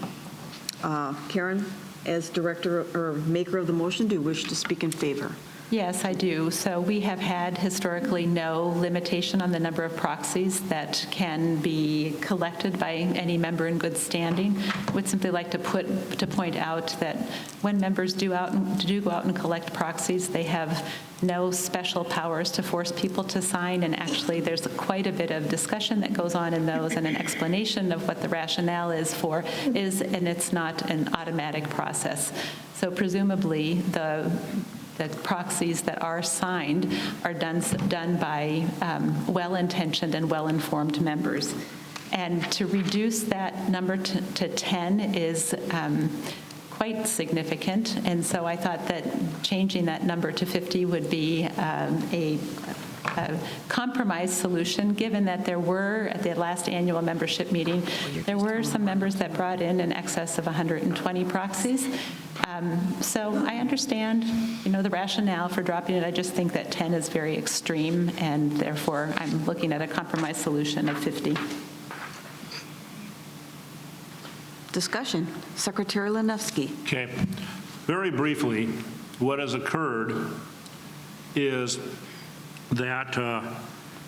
Karen, as director or maker of the motion, do you wish to speak in favor? Yes, I do. So we have had historically no limitation on the number of proxies that can be collected by any member in good standing. Would simply like to point out that when members do go out and collect proxies, they have no special powers to force people to sign, and actually there's quite a bit of discussion that goes on in those and an explanation of what the rationale is, and it's not an automatic process. So presumably the proxies that are signed are done by well-intentioned and well-informed members. And to reduce that number to 10 is quite significant, and so I thought that changing that number to 50 would be a compromise solution, given that there were, at the last annual membership meeting, there were some members that brought in excess of 120 proxies. So I understand, the rationale for dropping it. I just think that 10 is very extreme, and therefore I'm looking at a compromise solution of 50. Discussion. Secretary Lineski. Okay. Very briefly, what has occurred is that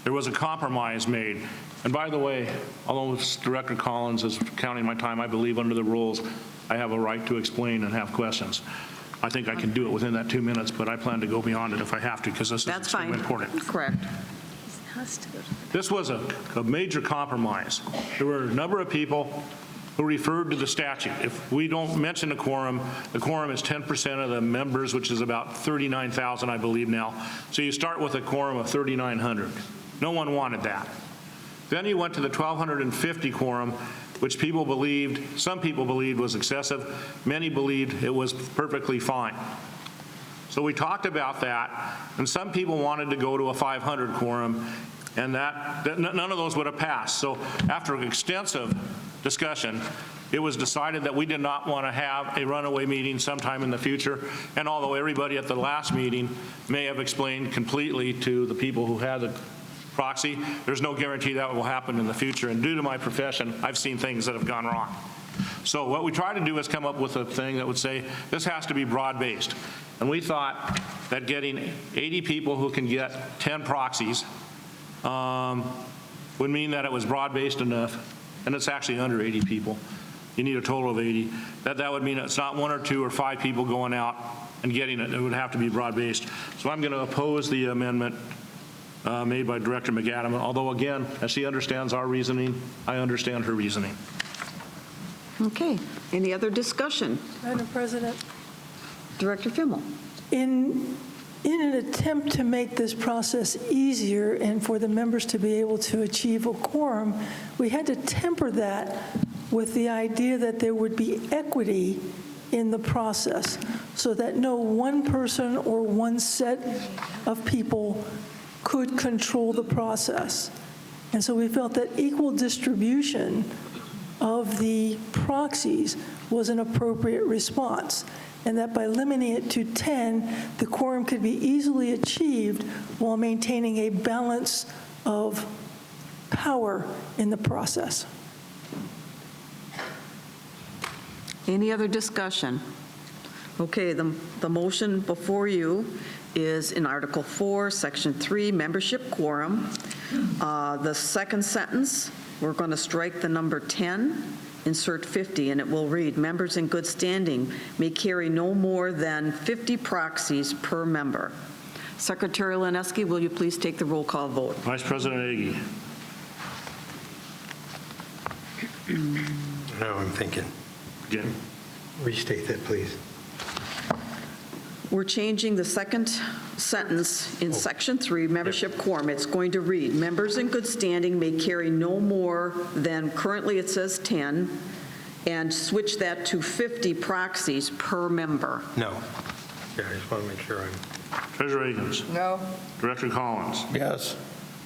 there was a compromise made. And by the way, although Director Collins is counting my time, I believe under the rules I have a right to explain and have questions. I think I can do it within that 2 minutes, but I plan to go beyond it if I have to, because this is extremely important. Correct. This was a major compromise. There were a number of people who referred to the statute. If we don't mention a quorum, the quorum is 10% of the members, which is about 39,000, I believe now. So you start with a quorum of 3,900. No one wanted that. Then you went to the 1,250 quorum, which some people believed was excessive. Many believed it was perfectly fine. So we talked about that, and some people wanted to go to a 500 quorum, and none of those would have passed. So after extensive discussion, it was decided that we did not want to have a runaway meeting sometime in the future. And although everybody at the last meeting may have explained completely to the people who had the proxy, there's no guarantee that will happen in the future. And due to my profession, I've seen things that have gone wrong. So what we tried to do is come up with a thing that would say this has to be broad-based. And we thought that getting 80 people who can get 10 proxies would mean that it was broad-based enough, and it's actually under 80 people. You need a total of 80. That would mean it's not 1 or 2 or 5 people going out and getting it. It would have to be broad-based. So I'm going to oppose the amendment made by Director McAdam, although again, as she understands our reasoning, I understand her reasoning. Okay, any other discussion? Madam President, Director Fimmel. in an attempt to make this process easier and for the members to be able to achieve a quorum, we had to temper that with the idea that there would be equity in the process, so that no one person or one set of people could control the process. And so we felt that equal distribution of the proxies was an appropriate response, and that by limiting it to 10, the quorum could be easily achieved while maintaining a balance of power in the process. Any other discussion? Okay, the motion before you is in Article 4, Section 3, membership quorum. The second sentence, we're going to strike the number 10, insert 50, and it will read, members in good standing may carry no more than 50 proxies per member. Secretary Lineski, will you please take the roll call vote? Vice President Agi. Now I'm thinking. Again. Restate that, please. We're changing the second sentence in Section 3, membership quorum. It's going to read, members in good standing may carry no more than, currently it says 10, and switch that to 50 proxies per member. No. Yeah, I just want to make sure I'm... Treasurer Higgins. No. Director Collins. Yes.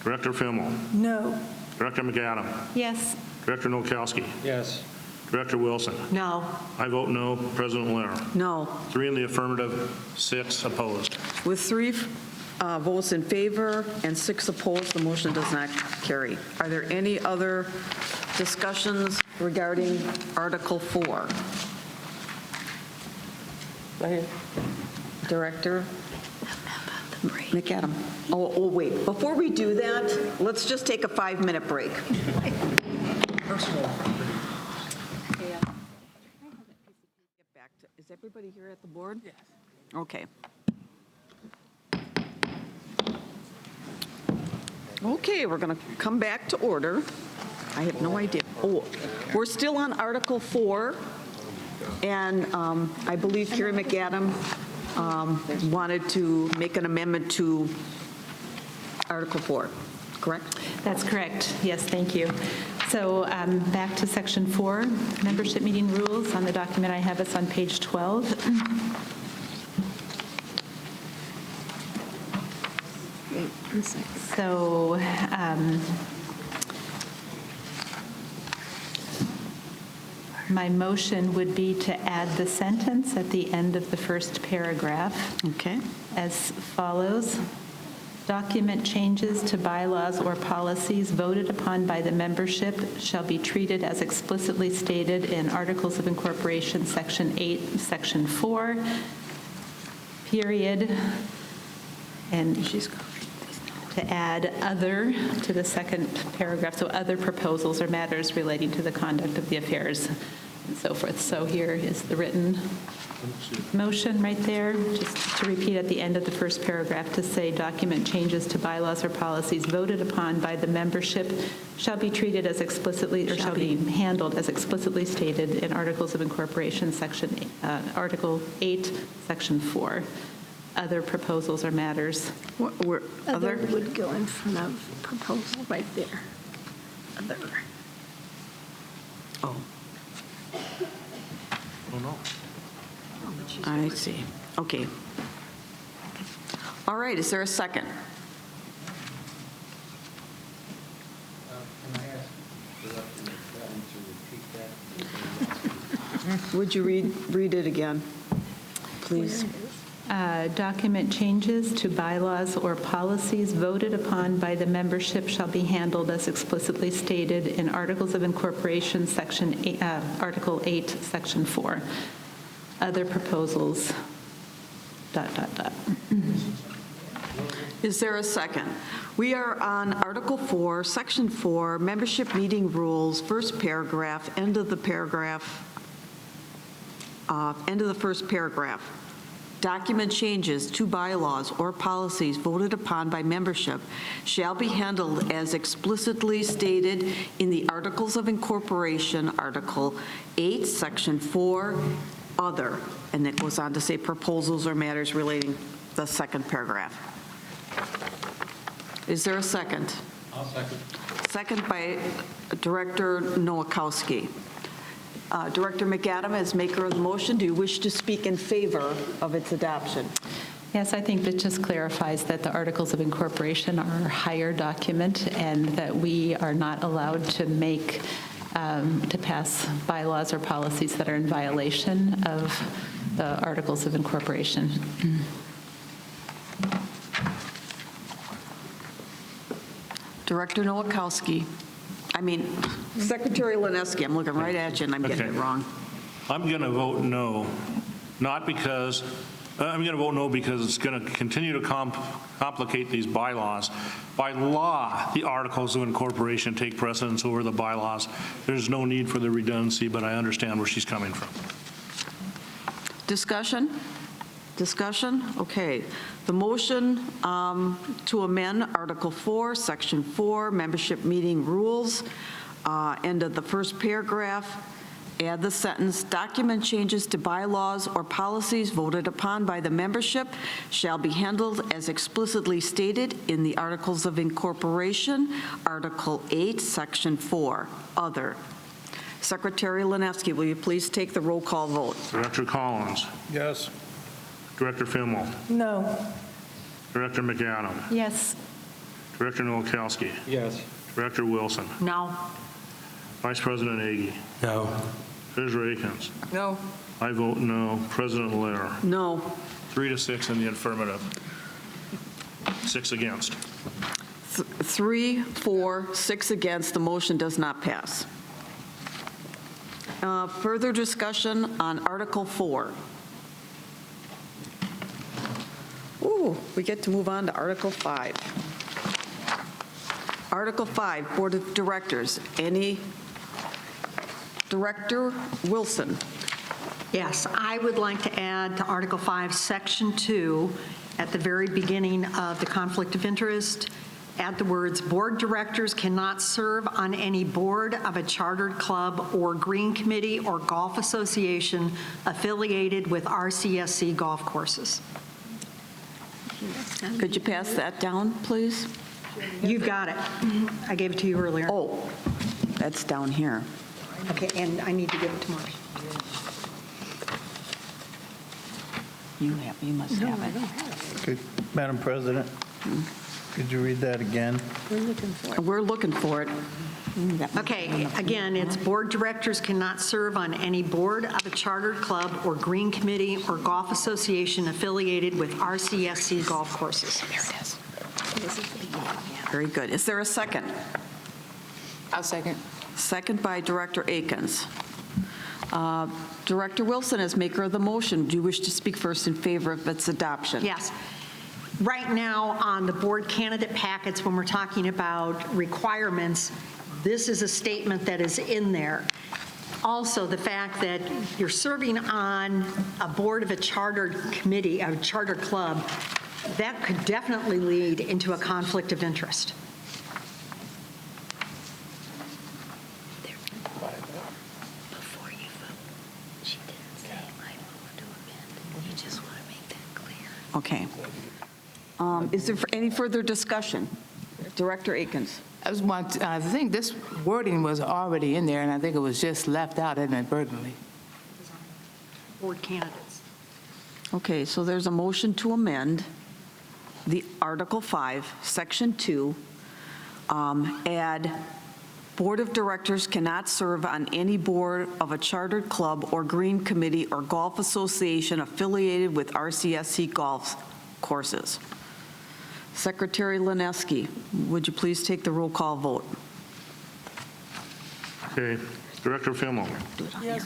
Director Fimmel. No. Director McAdam. Yes. Director Nowakowski. Yes. Director Wilson. No. I vote no. President Lair. No. 3 in the affirmative, 6 opposed. With 3 votes in favor and 6 opposed, the motion does not carry. Are there any other discussions regarding Article 4? Director McAdam. Oh, wait. Before we do that, let's just take a 5-minute break. Is everybody here at the board? Yes. Okay. Okay, we're going to come back to order. I have no idea. Oh, we're still on Article 4, and I believe Carrie McAdam wanted to make an amendment to Article 4, correct? That's correct. Yes, thank you. So back to Section 4, membership meeting rules. On the document I have, it's on page 12. So my motion would be to add the sentence at the end of the first paragraph. Okay. As follows. Document changes to bylaws or policies voted upon by the membership shall be treated as explicitly stated in Articles of Incorporation, Section 8, Section 4, period. And to add other to the second paragraph, so other proposals or matters relating to the conduct of the affairs and so forth. So here is the written motion right there, just to repeat at the end of the first paragraph to say document changes to bylaws or policies voted upon by the membership shall be treated as explicitly, or shall be handled as explicitly stated in Articles of Incorporation, Article 8, Section 4. Other proposals or matters. Other would go in front of proposal right there. Other. Oh. Oh, no. I see. Okay. All right, is there a second? Would you read it again, please? Document changes to bylaws or policies voted upon by the membership shall be handled as explicitly stated in Articles of Incorporation, Article 8, Section 4. Other proposals, ... Is there a second? We are on Article 4, Section 4, membership meeting rules, first paragraph, end of the paragraph, end of the first paragraph. document changes to bylaws or policies voted upon by membership shall be handled as explicitly stated in the Articles of Incorporation, Article 8, Section 4, Other, and it goes on to say proposals or matters relating, the second paragraph. Is there a second? I'll second. Second by Director Nowakowski. Director McAdam, as maker of the motion, do you wish to speak in favor of its adoption? Yes, I think that just clarifies that the Articles of Incorporation are a higher document and that we are not allowed to make, to pass bylaws or policies that are in violation of the Articles of Incorporation. Director Nowakowski. Secretary Lineski, I'm looking right at you and I'm getting it Okay. wrong. I'm going to vote no, not because, I'm going to vote no because it's going to continue to complicate these bylaws. By law, the Articles of Incorporation take precedence over the bylaws. There's no need for the redundancy, but I understand where she's coming from. Discussion? Discussion? Okay. The motion to amend Article 4, Section 4, membership meeting rules, end of the first paragraph, add the sentence, document changes to bylaws or policies voted upon by the membership shall be handled as explicitly stated in the Articles of Incorporation, Article 8, Section 4, Other. Secretary Lineski, will you please take the roll call vote? Director Collins. Yes. Director Fimmel. No. Director McAdam. Yes. Director Nowakowski. Yes. Director Wilson. No. Vice President Agi. No. Treasurer Akins. No. I vote no. President Lair. No. 3 to 6 in the affirmative. 6 against. 3, 4, 6 against, the motion does not pass. Further discussion on Article 4. Ooh, we get to move on to Article 5. Article 5, Board of Directors. Any? Director Wilson. Yes, I would like to add to Article 5, Section 2, at the very beginning of the conflict of interest, add the words, "Board directors cannot serve on any board of a chartered club or green committee or golf association affiliated with RCSC golf courses." Could you pass that down, please? You've got it. I gave it to you earlier. Oh, that's down here. Okay, and I need to give it to Marty. You must have it. Okay, Madam President, could you read that again? We're looking for it. Okay, again, it's board directors cannot serve on any board of a chartered club or green committee or golf association affiliated with RCSC golf courses. There it is. Very good. Is there a second? I'll second. Second by Director Akins. Director Wilson, as maker of the motion, do you wish to speak first in favor of its adoption? Yes. Right now, on the board candidate packets, when we're talking about requirements, this is a statement that is in there. Also, the fact that you're serving on a board of a chartered committee, a charter club, that could definitely lead into a conflict of interest. Before you vote, she didn't say I vote to amend. You just want to make that clear. Okay. Is there any further discussion? Director Akins. I think this wording was already in there, and I think it was just left out inadvertently. Board candidates. Okay, so there's a motion to amend the Article 5, Section 2, add Board of Directors cannot serve on any board of a chartered club or green committee or golf association affiliated with RCSC golf courses. Secretary Lineski, would you please take the roll call vote? Okay. Director Fimmel. Yes.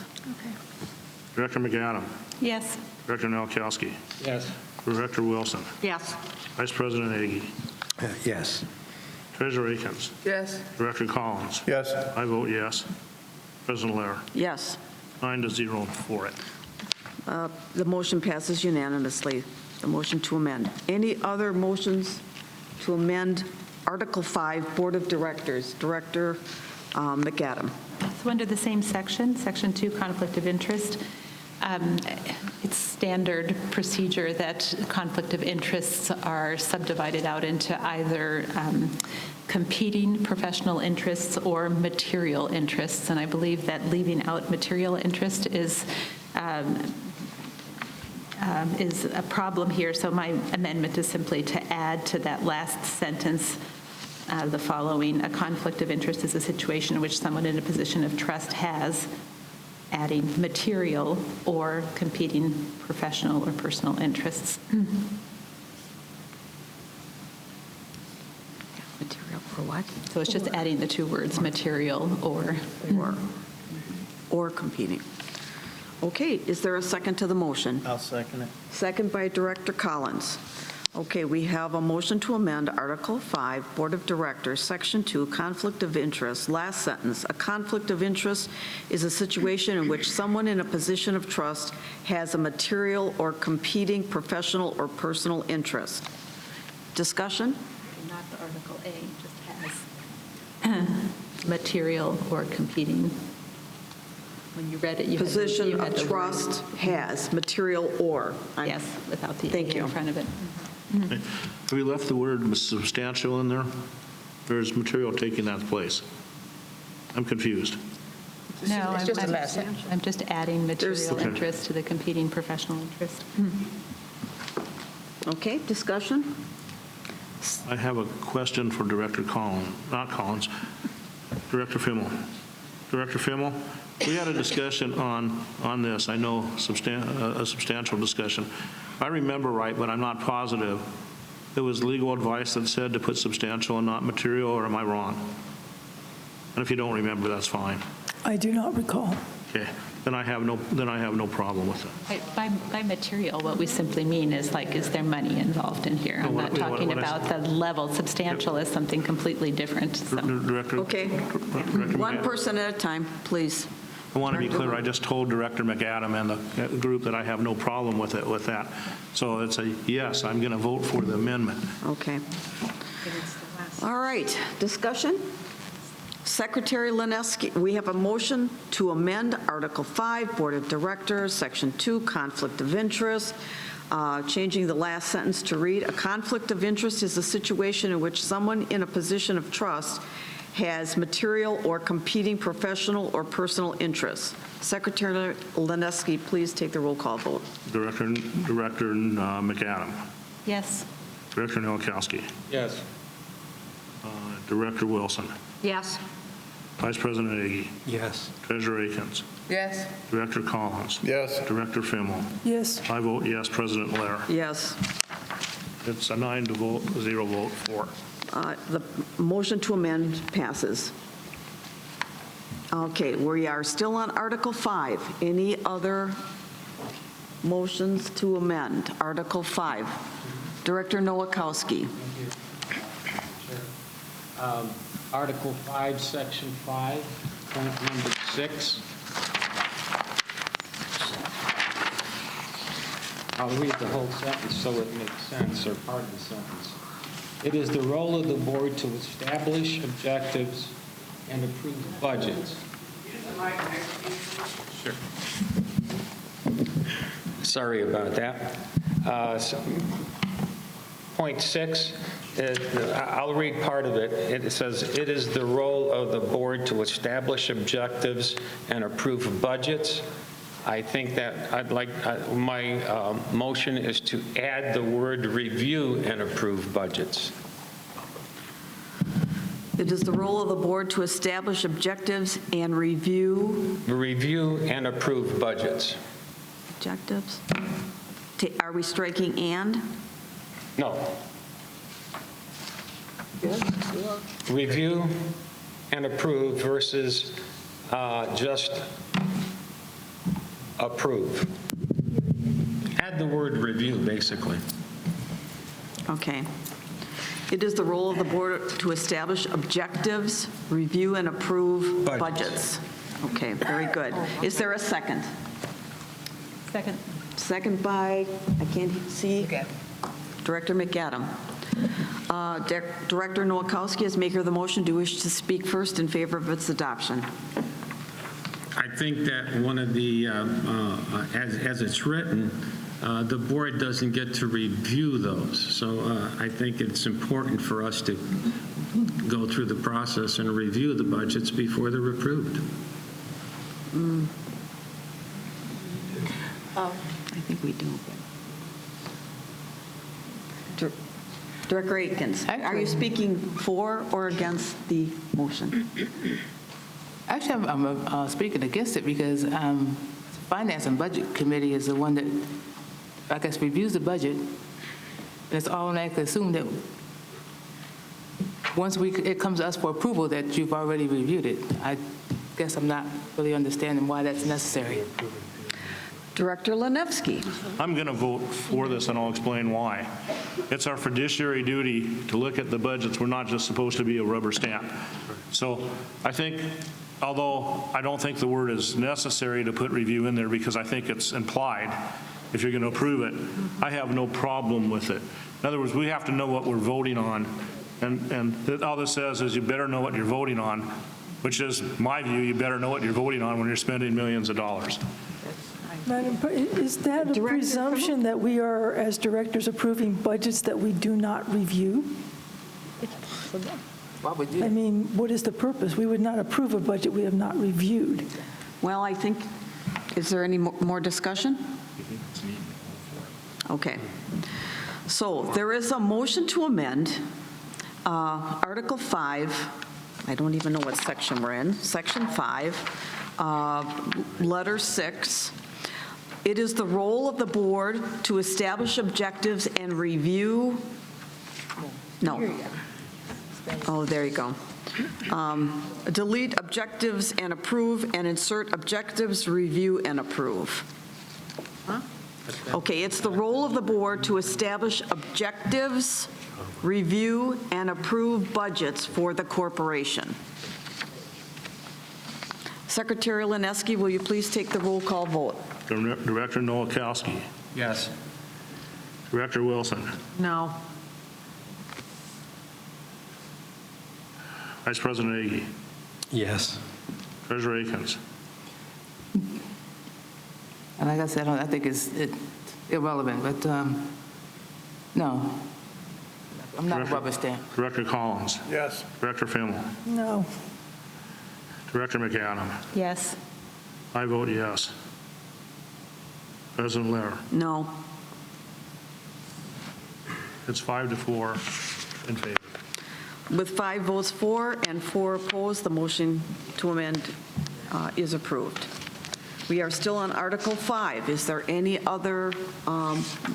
Director McAdam. Yes. Director Nowakowski. Yes. Director Wilson. Yes. Vice President Agi. Yes. Treasurer Akins. Yes. Director Collins. Yes. I vote yes. President Lair. Yes. 9 to 0 for it. The motion passes unanimously, the motion to amend. Any other motions to amend Article 5, Board of Directors? Director McAdam. So under the same section, Section 2, conflict of interest, it's standard procedure that conflict of interests are subdivided out into either competing professional interests or material interests, and I believe that leaving out material interest is a problem here. So my amendment is simply to add to that last sentence the following: a conflict of interest is a situation in which someone in a position of trust has, adding material or competing professional or personal interests. Material or what? So it's just adding the two words, material Or competing. Okay, is there a second to the motion? I'll second it. Second by Director Collins. Okay, we have a motion to amend Article 5, Board of Directors, Section 2, conflict of interest. Last sentence: a conflict of interest is a situation in which someone in a position of trust has a material or competing professional or personal interest. Discussion? Not the Article A, just has material or competing. When you read it, you had Position you had of the word. trust has material or. Yes, without the Thank A you. in front of it. Have we left the word substantial in there? Or is material taking that place? I'm confused. No, It's just the last sentence. I'm just adding material Okay. interest to the competing professional interest. Okay, discussion? I have a question for Director Collins, not Collins, Director Fimmel. Director Fimmel, we had a discussion on this, I know a substantial discussion. If I remember right, but I'm not positive, it was legal advice that said to put substantial and not material, or am I wrong? And if you don't remember, that's fine. I do not recall. Okay, then I have no problem with it. By material, what we simply mean is like, is there money involved in here? I'm not talking about the level. Substantial is something completely different. So. Director? Okay. Director One McAdam. person at a time, please. I want to be clear, I just told Director McAdam and the group that I have no problem with that. So it's a yes, I'm going to vote for the amendment. Okay. All right, discussion? Secretary Lineski, we have a motion to amend Article 5, Board of Directors, Section 2, conflict of interest, changing the last sentence to read: a conflict of interest is a situation in which someone in a position of trust has material or competing professional or personal interests. Secretary Lineski, please take the roll call vote. Director McAdam. Yes. Director Nowakowski. Yes. Director Wilson. Yes. Vice President Agi. Yes. Treasurer Akins. Yes. Director Collins. Yes. Director Fimmel. Yes. I vote yes. President Lair. Yes. It's a 9 to vote, 0 vote for. The motion to amend passes. Okay, we are still on Article 5. Any other motions to amend? Article 5. Director Nowakowski. Article 5, Section 5, point number 6. I'll read the whole sentence so it makes sense, or part of the sentence. It is the role of the board to establish objectives and approve budgets. Sure. Sorry about that. Point 6, I'll read part of it. It says, it is the role of the board to establish objectives and approve budgets. I think that my motion is to add the word review and approve budgets. It is the role of the board to establish objectives and review Review and approve budgets. objectives. Are we striking and? No. Review and approve versus just approve. Add the word review, basically. Okay. It is the role of the board to establish objectives, review and approve budgets. Okay, very good. Is there a second? Second. Second by, I can't see, Director McAdam. Director Nowakowski, as maker of the motion, do you wish to speak first in favor of its adoption? I think that one of the, as it's written, the board doesn't get to review those. So I think it's important for us to go through the process and review the budgets before they're approved. I think we do. Director Aikens, are you speaking for or against the motion? Actually, I'm speaking against it because Finance and Budget Committee is the one that, I guess, reviews the budget. And it's automatically assumed that once it comes to us for approval that you've already reviewed it. I guess I'm not really understanding why that's necessary. Director Lanevsky. I'm going to vote for this, and I'll explain why. It's our fiduciary duty to look at the budgets. We're not just supposed to be a rubber stamp. So I think, although I don't think the word is necessary to put review in there because I think it's implied if you're going to approve it, I have no problem with it. In other words, we have to know what we're voting on, and all this says is you better know what you're voting on, which is, my view, you better know what you're voting on when you're spending millions of dollars. Madam, is that a presumption that we are, as directors, approving budgets that we do not review? Why would you? I mean, what is the purpose? We would not approve a budget we have not reviewed. Well, I think, is there any more discussion? Okay. So there is a motion to amend Article 5. I don't even know what section we're in. Section 5, letter 6. It is the role of the board to establish objectives and review. No. Oh, there you go. Delete objectives and approve and insert objectives, review, and approve. Okay, it's the role of the board to establish objectives, review, and approve budgets for the corporation. Secretary Lineski, will you please take the roll call vote? Director Nowakowski. Yes. Director Wilson. No. Vice President Agee. Yes. Treasurer Aikens. And like I said, I think it's irrelevant, but no. I'm not a rubber stamp. Director Collins. Yes. Director Fimmel. No. Director McAdam. Yes. I vote yes. President Lair. No. It's 5-4 in favor. With 5 votes for and 4 opposed, the motion to amend is approved. We are still on Article 5. Is there any other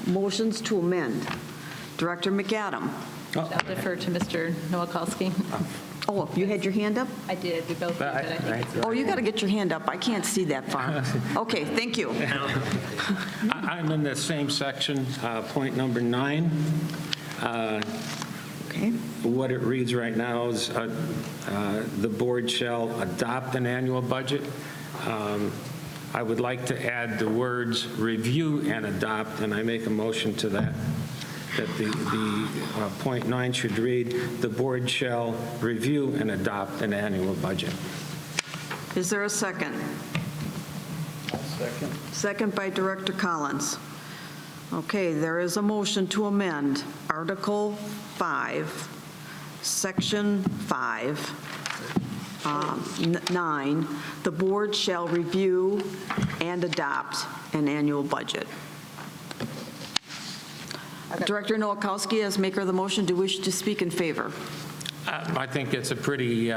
motions to amend? Director McAdam. I'll defer to Mr. Nowakowski. Oh, you had your hand up? I did, we both did, but I think Oh, you got to get your hand up. I can't see that far. Okay, thank you. I'm in the same section, point number 9. Okay. What it reads right now is the board shall adopt an annual budget. I would like to add the words review and adopt, and I make a motion to that the point 9 should read, the board shall review and adopt an annual budget. Is there a second? Second. Second by Director Collins. Okay, there is a motion to amend Article 5, Section 5, 9. The board shall review and adopt an annual budget. Director Nowakowski, as maker of the motion, do you wish to speak in favor? I think it's a pretty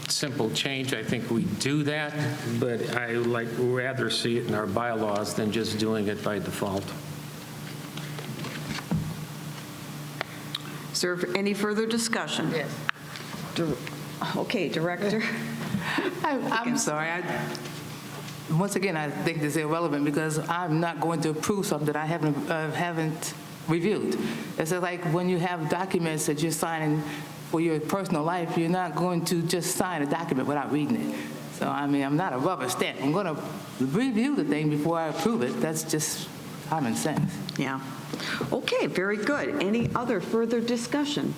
simple change. I think we do that, but I like rather see it in our bylaws than just doing it by default. Is there any further discussion? Yes. Okay, Director. I'm sorry. Once again, I think this is irrelevant because I'm not going to approve something that I haven't reviewed. It's like when you have documents that you're signing for your personal life, you're not going to just sign a document without reading it. So, I mean, I'm not a rubber stamp. I'm going to review the thing before I approve it. That's just common sense. Yeah. Okay, very good. Any other further discussion?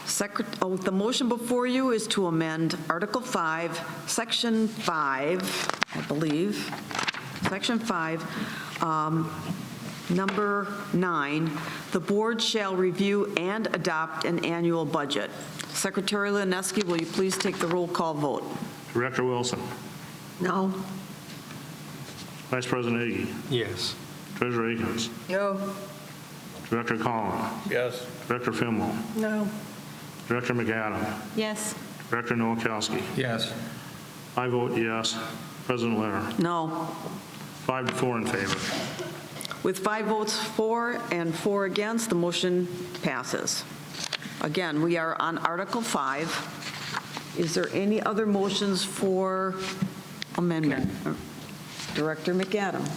The motion before you is to amend Article 5, Section 5, I believe, Section 5, Number 9, the board shall review and adopt an annual budget. Secretary Lineski, will you please take the roll call vote? Director Wilson. No. Vice President Iggy. Yes. Treasurer Akins. No. Director Collins. Yes. Director Fimmel. No. Director McAdam. Yes. Director Nowakowski. Yes. I vote yes. President Lair. No. 5 to 4 in favor. With 5 votes for and 4 against, the motion passes. Again, we are on Article 5. Is there any other motions for amendment? Director McAdam.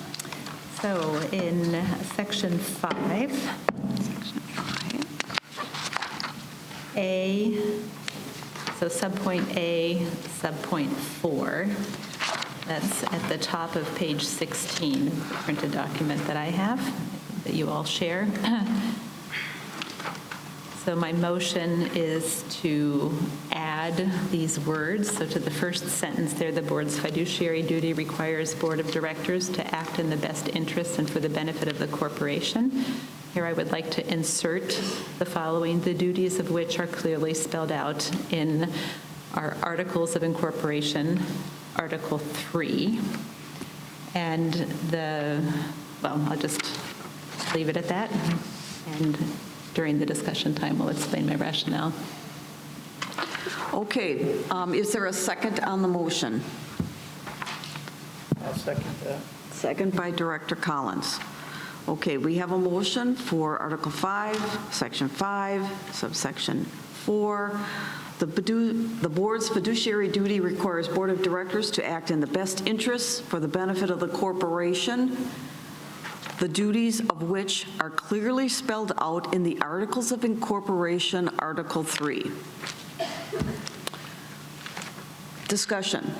So in Section 5, A, so subpoint A, subpoint 4, that's at the top of page 16, the printed document that I have, that you all share. So my motion is to add these words. So to the first sentence there, the board's fiduciary duty requires board of directors to act in the best interest and for the benefit of the corporation. Here I would like to insert the following, the duties of which are clearly spelled out in our Articles of Incorporation, Article 3. And I'll just leave it at that. And during the discussion time, we'll explain my rationale. Okay, is there a second on the motion? I'll second that. Second by Director Collins. Okay, we have a motion for Article 5, Section 5, subsection 4. The board's fiduciary duty requires board of directors to act in the best interests for the benefit of the corporation, the duties of which are clearly spelled out in the Articles of Incorporation, Article 3. Discussion.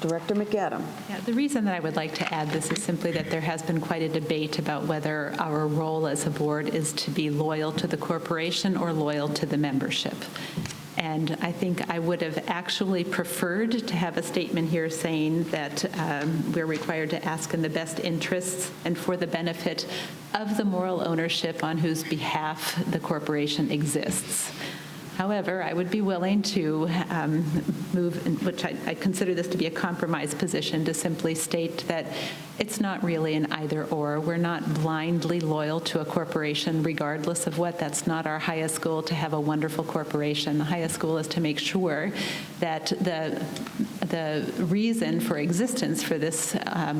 Director McAdam. Yeah, the reason that I would like to add this is simply that there has been quite a debate about whether our role as a board is to be loyal to the corporation or loyal to the membership. And I think I would have actually preferred to have a statement here saying that we're required to ask in the best interests and for the benefit of the moral ownership on whose behalf the corporation exists. However, I would be willing to move, which I consider this to be a compromise position, to simply state that it's not really an either or. We're not blindly loyal to a corporation regardless of what. That's not our highest goal, to have a wonderful corporation. The highest goal is to make sure that the reason for existence for this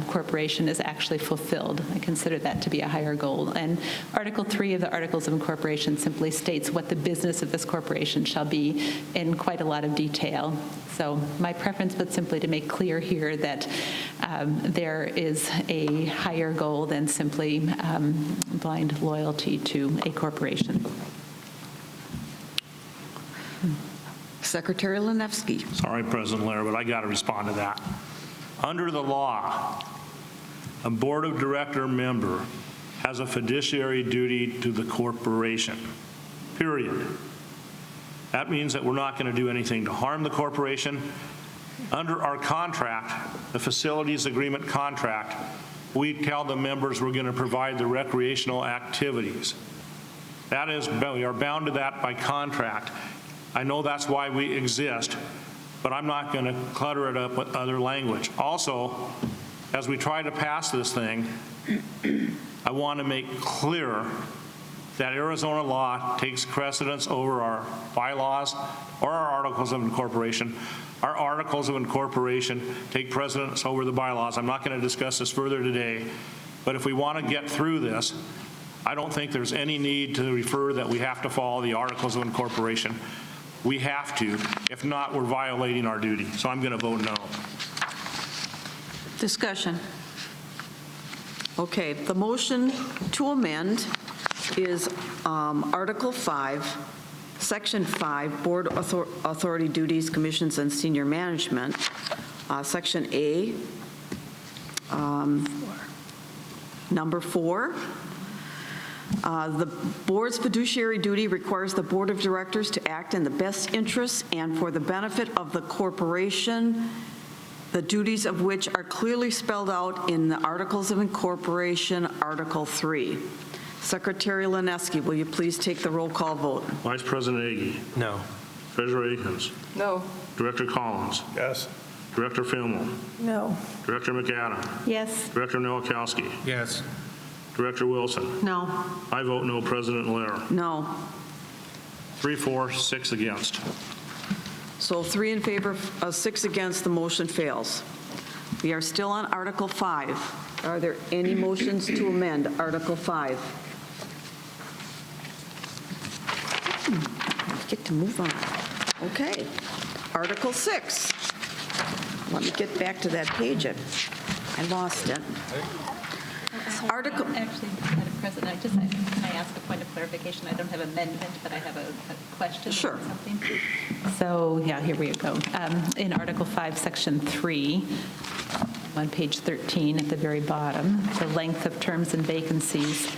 corporation is actually fulfilled. I consider that to be a higher goal. And Article 3 of the Articles of Incorporation simply states what the business of this corporation shall be in quite a lot of detail. So my preference was simply to make clear here that there is a higher goal than simply blind loyalty to a corporation. Secretary Lineski. Sorry, President Lair, but I got to respond to that. Under the law, a board of director member has a fiduciary duty to the corporation, period. That means that we're not going to do anything to harm the corporation. Under our contract, the facilities agreement contract, we tell the members we're going to provide the recreational activities. That is, we are bound to that by contract. I know that's why we exist, but I'm not going to clutter it up with other language. Also, as we try to pass this thing, I want to make clear that Arizona law takes precedence over our bylaws or our Articles of Incorporation. Our Articles of Incorporation take precedence over the bylaws. I'm not going to discuss this further today, but if we want to get through this, I don't think there's any need to refer that we have to follow the Articles of Incorporation. We have to. If not, we're violating our duty. So I'm going to vote no. Discussion. Okay, the motion to amend is Article 5, Section 5, Board Authority Duties, Commissions, and Senior Management. Section A, number 4. The board's fiduciary duty requires the board of directors to act in the best interests and for the benefit of the corporation, the duties of which are clearly spelled out in the Articles of Incorporation, Article 3. Secretary Lineski, will you please take the roll call vote? Vice President Agi. No. Treasurer Akins. No. Director Collins. Yes. Director Fimmel. No. Director McAdam. Yes. Director Nowakowski. Yes. Director Wilson. No. I vote no. President Lair. No. 3 for, 6 against. So 3 in favor, 6 against, the motion fails. We are still on Article 5. Are there any motions to amend Article 5? Get to move on. Okay. Article 6. Let me get back to that page. I lost it. Article. Actually, Madam President, can I ask a point of clarification? I don't have amendment, but I have a question. Sure. Or something. So, yeah, here we go. In Article 5, Section 3, on page 13 at the very bottom, the length of terms and vacancies.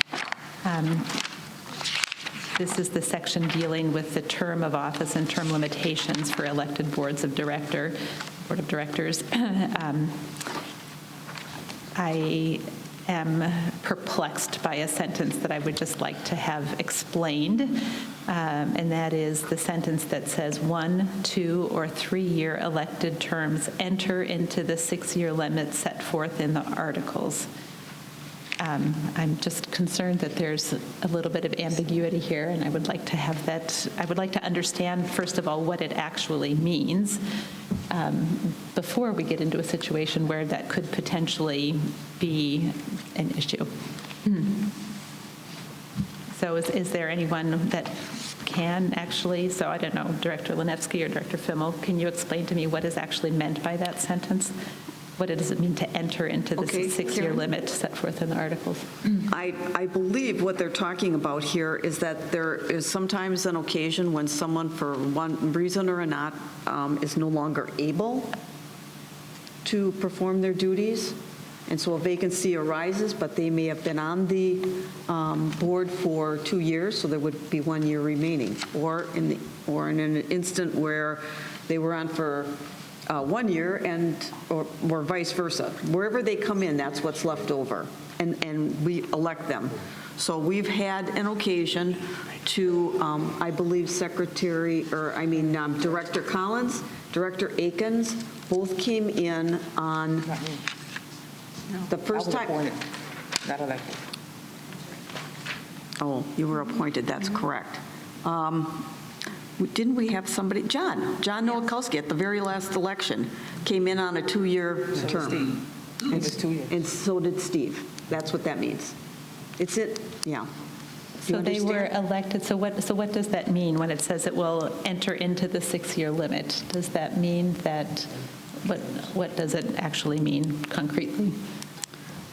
This is the section dealing with the term of office and term limitations for elected board of directors. I am perplexed by a sentence that I would just like to have explained, and that is the sentence that says 1, 2, or 3-year elected terms enter into the 6-year limit set forth in the articles. I'm just concerned that there's a little bit of ambiguity here, and I would like to have that, I would like to understand, first of all, what it actually means before we get into a situation where that could potentially be an issue. So is there anyone that can actually, so I don't know, Director Lineski or Director Fimmel, can you explain to me what is actually meant by that sentence? What does it mean to enter into the 6-year limit set forth in the articles? I believe what they're talking about here is that there is sometimes an occasion when someone, for one reason or not, is no longer able to perform their duties, and so a vacancy arises, but they may have been on the board for 2 years, so there would be 1 year remaining, or in an instant where they were on for 1 year or vice versa. Wherever they come in, that's what's left over, and we elect them. So we've had an occasion to, I believe Director Collins, Director Akins, both came in on the first time. I was appointed, not elected. Oh, you were appointed, that's correct. Didn't we have somebody, John Nowakowski at the very last election came in on a 2-year term. Steve. It was 2 years. And so did Steve. That's what that means. It's it, yeah. You So they were understand? elected, so what does that mean when it says it will enter into the 6-year limit? Does that mean that, what does it actually mean concretely?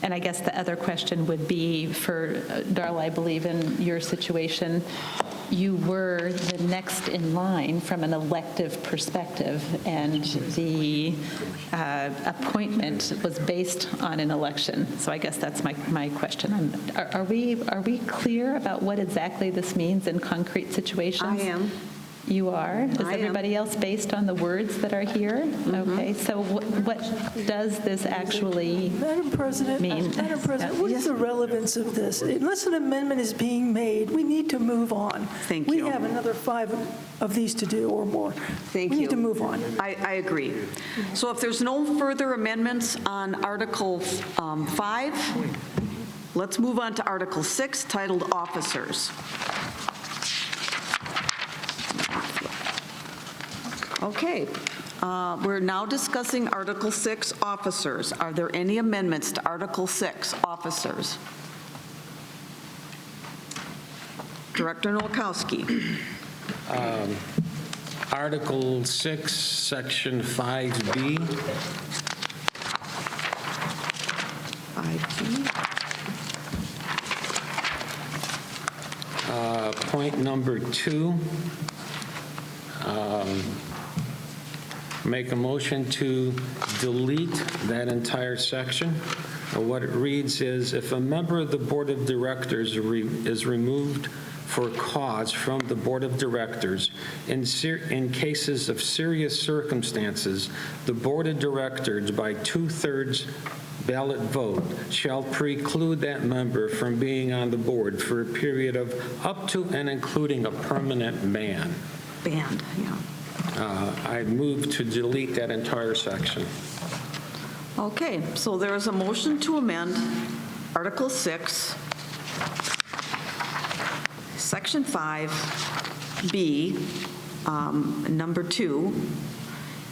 And I guess the other question would be for Darla, I believe in your situation, you were the next in line from an elective perspective, and the appointment was based on an election. So I guess that's my question. Are we clear about what exactly this means in concrete situations? I am. You are? Is I am. everybody else based on the words that are here? Mm-hmm. Okay, so what does this actually Madam President, mean? what is the relevance of this? Unless an amendment is being made, we need to move on. Thank you. We have another 5 of these to do or more. Thank you. We need to move on. I agree. So if there's no further amendments on Article 5, let's move on to Article 6, titled Officers. Okay, we're now discussing Article 6, Officers. Are there any amendments to Article 6, Officers? Director Nowakowski. Article 6, Section 5B. 5B. Point number 2. make a motion to delete that entire section. What it reads is, if a member of the Board of Directors is removed for cause from the Board of Directors in cases of serious circumstances, the Board of Directors, by 2/3 ballot vote, shall preclude that member from being on the board for a period of up to and including a permanent ban. Banned, yeah. I move to delete that entire section. Okay, so there is a motion to amend Article 6, Section 5B, number 2.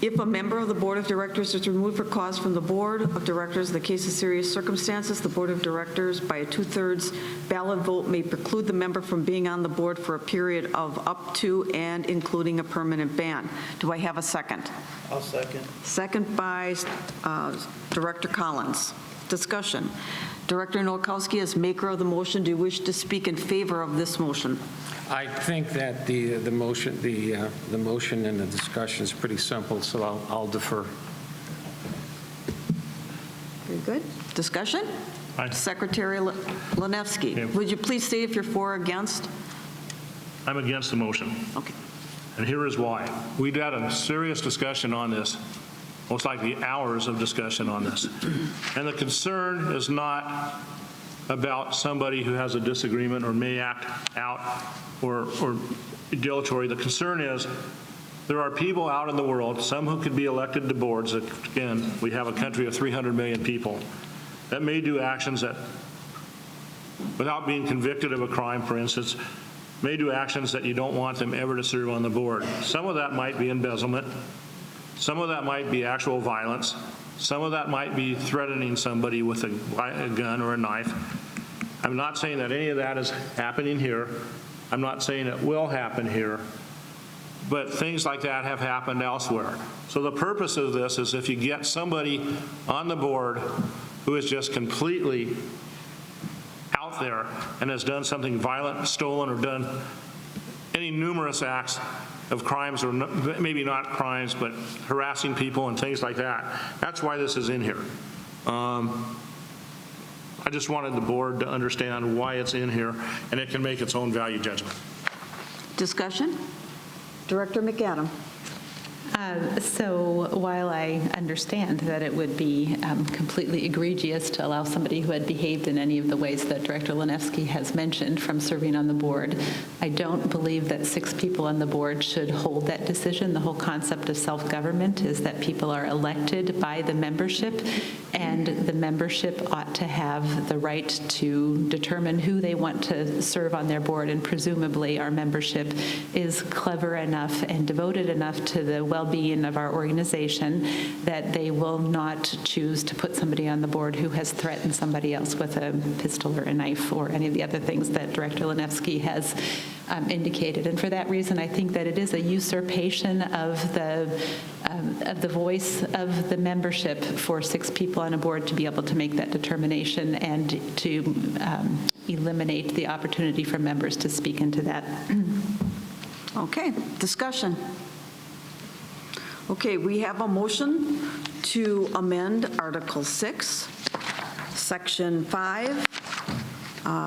If a member of the Board of Directors is removed for cause from the Board of Directors in the case of serious circumstances, the Board of Directors, by a 2/3 ballot vote, may preclude the member from being on the board for a period of up to and including a permanent ban. Do I have a second? I'll second. Second by Director Collins. Discussion. Director Nowakowski, as maker of the motion, do you wish to speak in favor of this motion? I think that the motion and the discussion is pretty simple, so I'll defer. Very good. Discussion? Aye. Secretary Lanevsky, Yeah. would you please state if you're for or against? I'm against the motion. Okay. And here is why. We'd had a serious discussion on this, most likely hours of discussion on this. And the concern is not about somebody who has a disagreement or may act out or dilatory. The concern is there are people out in the world, some who could be elected to boards. Again, we have a country of 300 million people that may do actions that, without being convicted of a crime, for instance, may do actions that you don't want them ever to serve on the board. Some of that might be embezzlement. Some of that might be actual violence. Some of that might be threatening somebody with a gun or a knife. I'm not saying that any of that is happening here. I'm not saying it will happen here. But things like that have happened elsewhere. So the purpose of this is if you get somebody on the board who is just completely out there and has done something violent, stolen, or done any numerous acts of crimes, or maybe not crimes, but harassing people and things like that. That's why this is in here. I just wanted the board to understand why it's in here, and it can make its own value judgment. Discussion? Director McAdam. So while I understand that it would be completely egregious to allow somebody who had behaved in any of the ways that Director Lanevsky has mentioned from serving on the board, I don't believe that 6 people on the board should hold that decision. The whole concept of self-government is that people are elected by the membership, and the membership ought to have the right to determine who they want to serve on their board, and presumably our membership is clever enough and devoted enough to the well-being of our organization that they will not choose to put somebody on the board who has threatened somebody else with a pistol or a knife or any of the other things that Director Lanevsky has indicated. And for that reason, I think that it is a usurpation of the voice of the membership for 6 people on a board to be able to make that determination and to eliminate the opportunity for members to speak into that. Okay, discussion. Okay, we have a motion to amend Article 6, Section 5,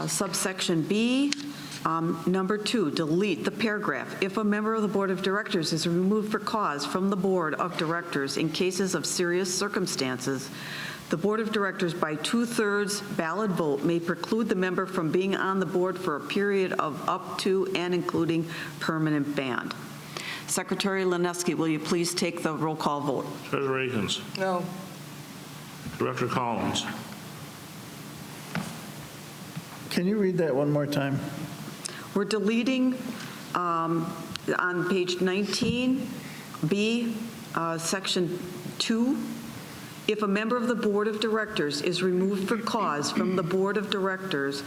subsection B, number 2, delete the paragraph. If a member of the Board of Directors is removed for cause from the Board of Directors in cases of serious circumstances, the Board of Directors, by 2/3 ballot vote, may preclude the member from being on the board for a period of up to and including permanent ban. Secretary Lanevsky, will you please take the roll call vote? Treasurer Akins. No. Director Collins. Can you read that one more time? We're deleting on page 19B, section 2. If a member of the Board of Directors is removed for cause from the Board of Directors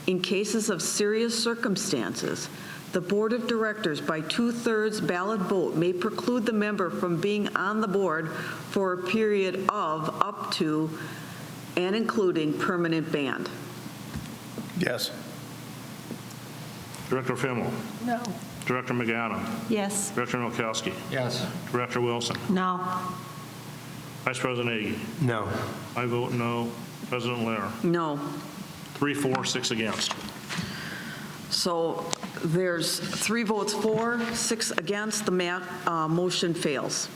in cases of serious circumstances, the Board of Directors, by 2/3 ballot vote, may preclude the member from being on the board for a period of up to and including permanent ban. Yes. Director Fimmel. No. Director McAdam. Yes. Director Nowakowski. Yes. Director Wilson. No. Vice President Agi. No. I vote no. President Lair. No. 3 for, 6 against. So there's 3 votes for, 6 against. The motion fails.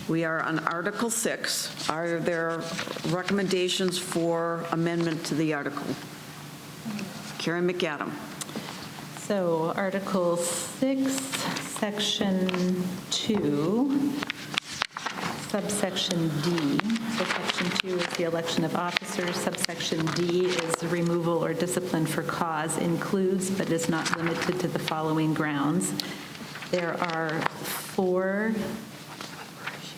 We are on Article 6. Are there recommendations for amendment to the article? Karen McAdam. So Article 6, Section 2, subsection D. So Section 2 is the election of officers. Subsection D is removal or discipline for cause, includes but is not limited to the following grounds. There are 4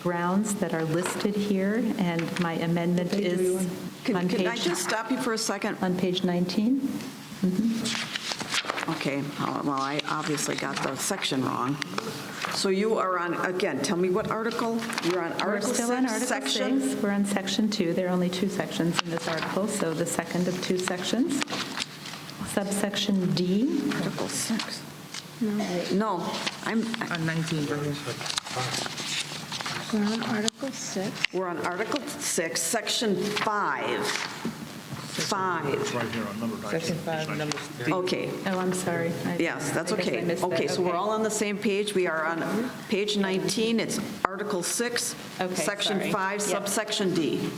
grounds that are listed here, and my amendment is on Can I page, just stop you for a second? on page 19. Okay, well, I obviously got the section wrong. So you are on, again, tell me what article? You're on We're Article 6, still on Article section? 6. We're on Section 2. There are only 2 sections in this article, so the second of 2 sections. Subsection D. Article 6. No, I'm, On 19, We're on Article 6. we're on Article 6, Section 5. 5. It's right here on number 19. Section 5, number D. Okay, Oh, I'm sorry. yes, that's I guess I okay. missed that. Okay, so we're Okay. all on the same page. We are on page 19. It's Article 6, Okay, Section sorry. 5, Yep. subsection D.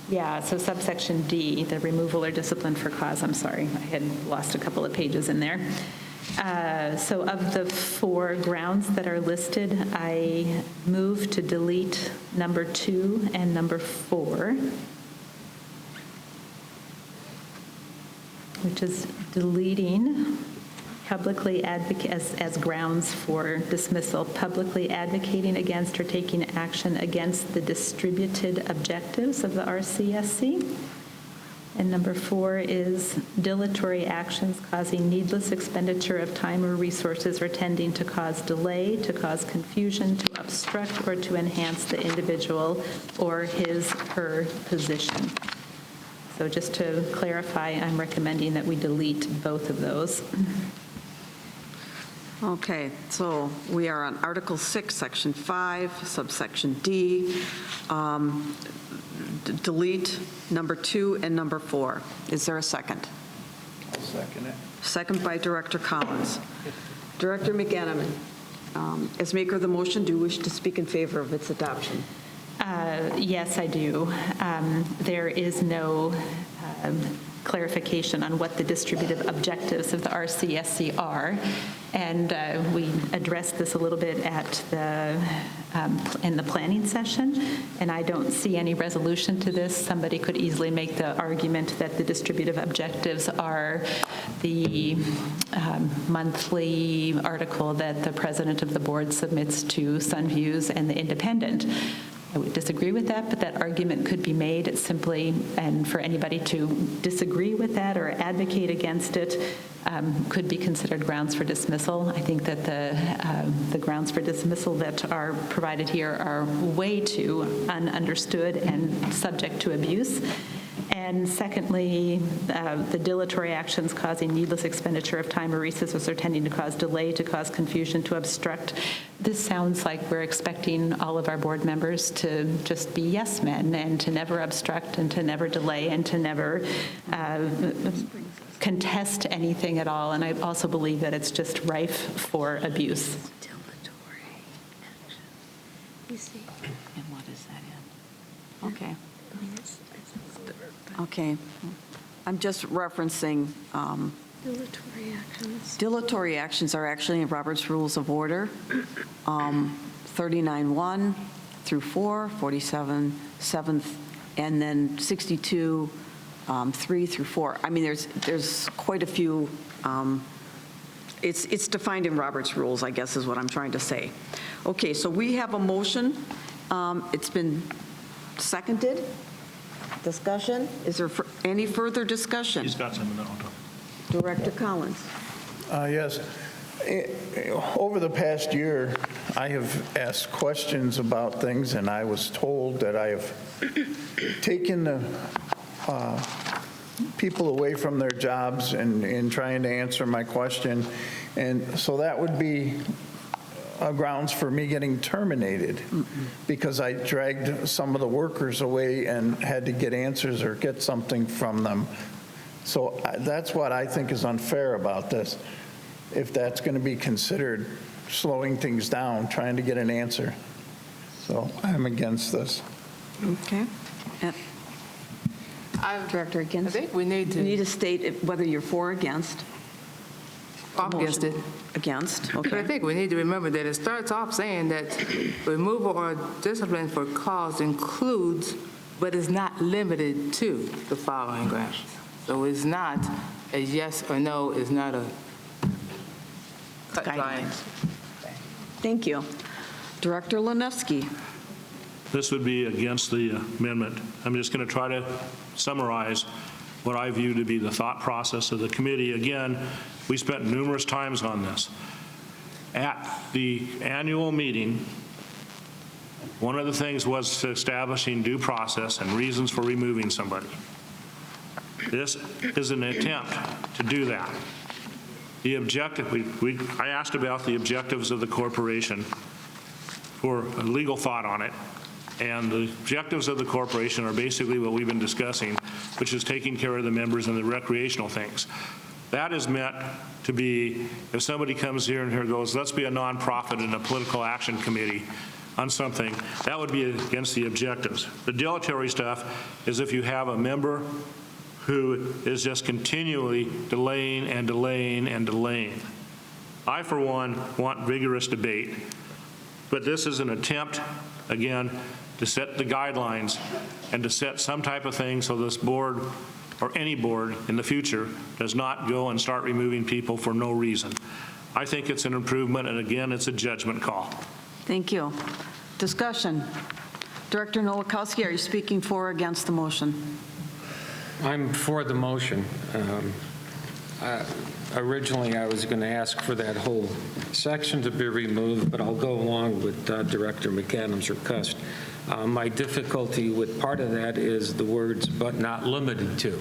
Yeah, so subsection D, the removal or discipline for cause, I'm sorry, I had lost a couple of pages in there. So of the 4 grounds that are listed, I move to delete number 2 and number 4, which is deleting publicly advocate, as grounds for dismissal, publicly advocating against or taking action against the distributed objectives of the RCSC. And number 4 is dilatory actions causing needless expenditure of time or resources or tending to cause delay, to cause confusion, to obstruct, or to enhance the individual or her position. So just to clarify, I'm recommending that we delete both of those. Okay, so we are on Article 6, Section 5, subsection D. Delete number 2 and number 4. Is there a second? I'll second it. Second by Director Collins. Director McAdam, as maker of the motion, do you wish to speak in favor of its adoption? Yes, I do. There is no clarification on what the distributive objectives of the RCSC are, and we addressed this a little bit at in the planning session, and I don't see any resolution to this. Somebody could easily make the argument that the distributive objectives are the monthly article that the president of the board submits to Sunviews and the Independent. I would disagree with that, but that argument could be made simply, and for anybody to disagree with that or advocate against it could be considered grounds for dismissal. I think that the grounds for dismissal that are provided here are way too ununderstood and subject to abuse. And secondly, the dilatory actions causing needless expenditure of time or resources or tending to cause delay, to cause confusion, to obstruct. This sounds like we're expecting all of our board members to just be yes men and to never obstruct and to never delay and to never contest anything at all. And I also believe that it's just rife for abuse. Dilatory action. You see, And what is that in? Okay. I mean, it's a verb, but Okay. I'm just referencing, dilatory actions. dilatory actions are actually in Robert's Rules of Order, 39-1 through 4, 47, 7th, and then 62, 3 through 4. I mean, there's quite a few, it's defined in Robert's Rules, I guess is what I'm trying to say. Okay, so we have a motion. It's been seconded. Discussion? Is there any further discussion? He's got something now. Director Collins. Yes. Over the past year, I have asked questions about things, and I was told that I have taken the people away from their jobs in trying to answer my question. And so that would be grounds for me getting terminated because I dragged some of the workers away and had to get answers or get something from them. So that's what I think is unfair about this. If that's going to be considered slowing things down, trying to get an answer. So I'm against this. Okay. Director, I against? think we need You need to, to state whether you're for or against. I'm against it. Against, But I okay. think we need to remember that it starts off saying that removal or discipline for cause includes, but is not limited to, the following grounds. So it's not a yes or no, it's not a cut line. Thank you. Director Lenevsky. This would be against the amendment. I'm just going to try to summarize what I view to be the thought process of the committee. Again, we spent numerous times on this. At the annual meeting, one of the things was establishing due process and reasons for removing somebody. This is an attempt to do that. The objective, I asked about the objectives of the corporation for a legal thought on it. And the objectives of the corporation are basically what we've been discussing, which is taking care of the members and the recreational things. That is meant to be, if somebody comes here and here goes, let's be a nonprofit and a political action committee on something, that would be against the objectives. The dilatory stuff is if you have a member who is just continually delaying and delaying and delaying. I, for one, want vigorous debate, but this is an attempt, again, to set the guidelines and to set some type of thing so this board or any board in the future does not go and start removing people for no reason. I think it's an improvement, and again, it's a judgment call. Thank you. Discussion. Director Nowakowski, are you speaking for or against the motion? I'm for the motion. Originally, I was going to ask for that whole section to be removed, but I'll go along with Director McAdams' request. My difficulty with part of that is the words, but not limited to.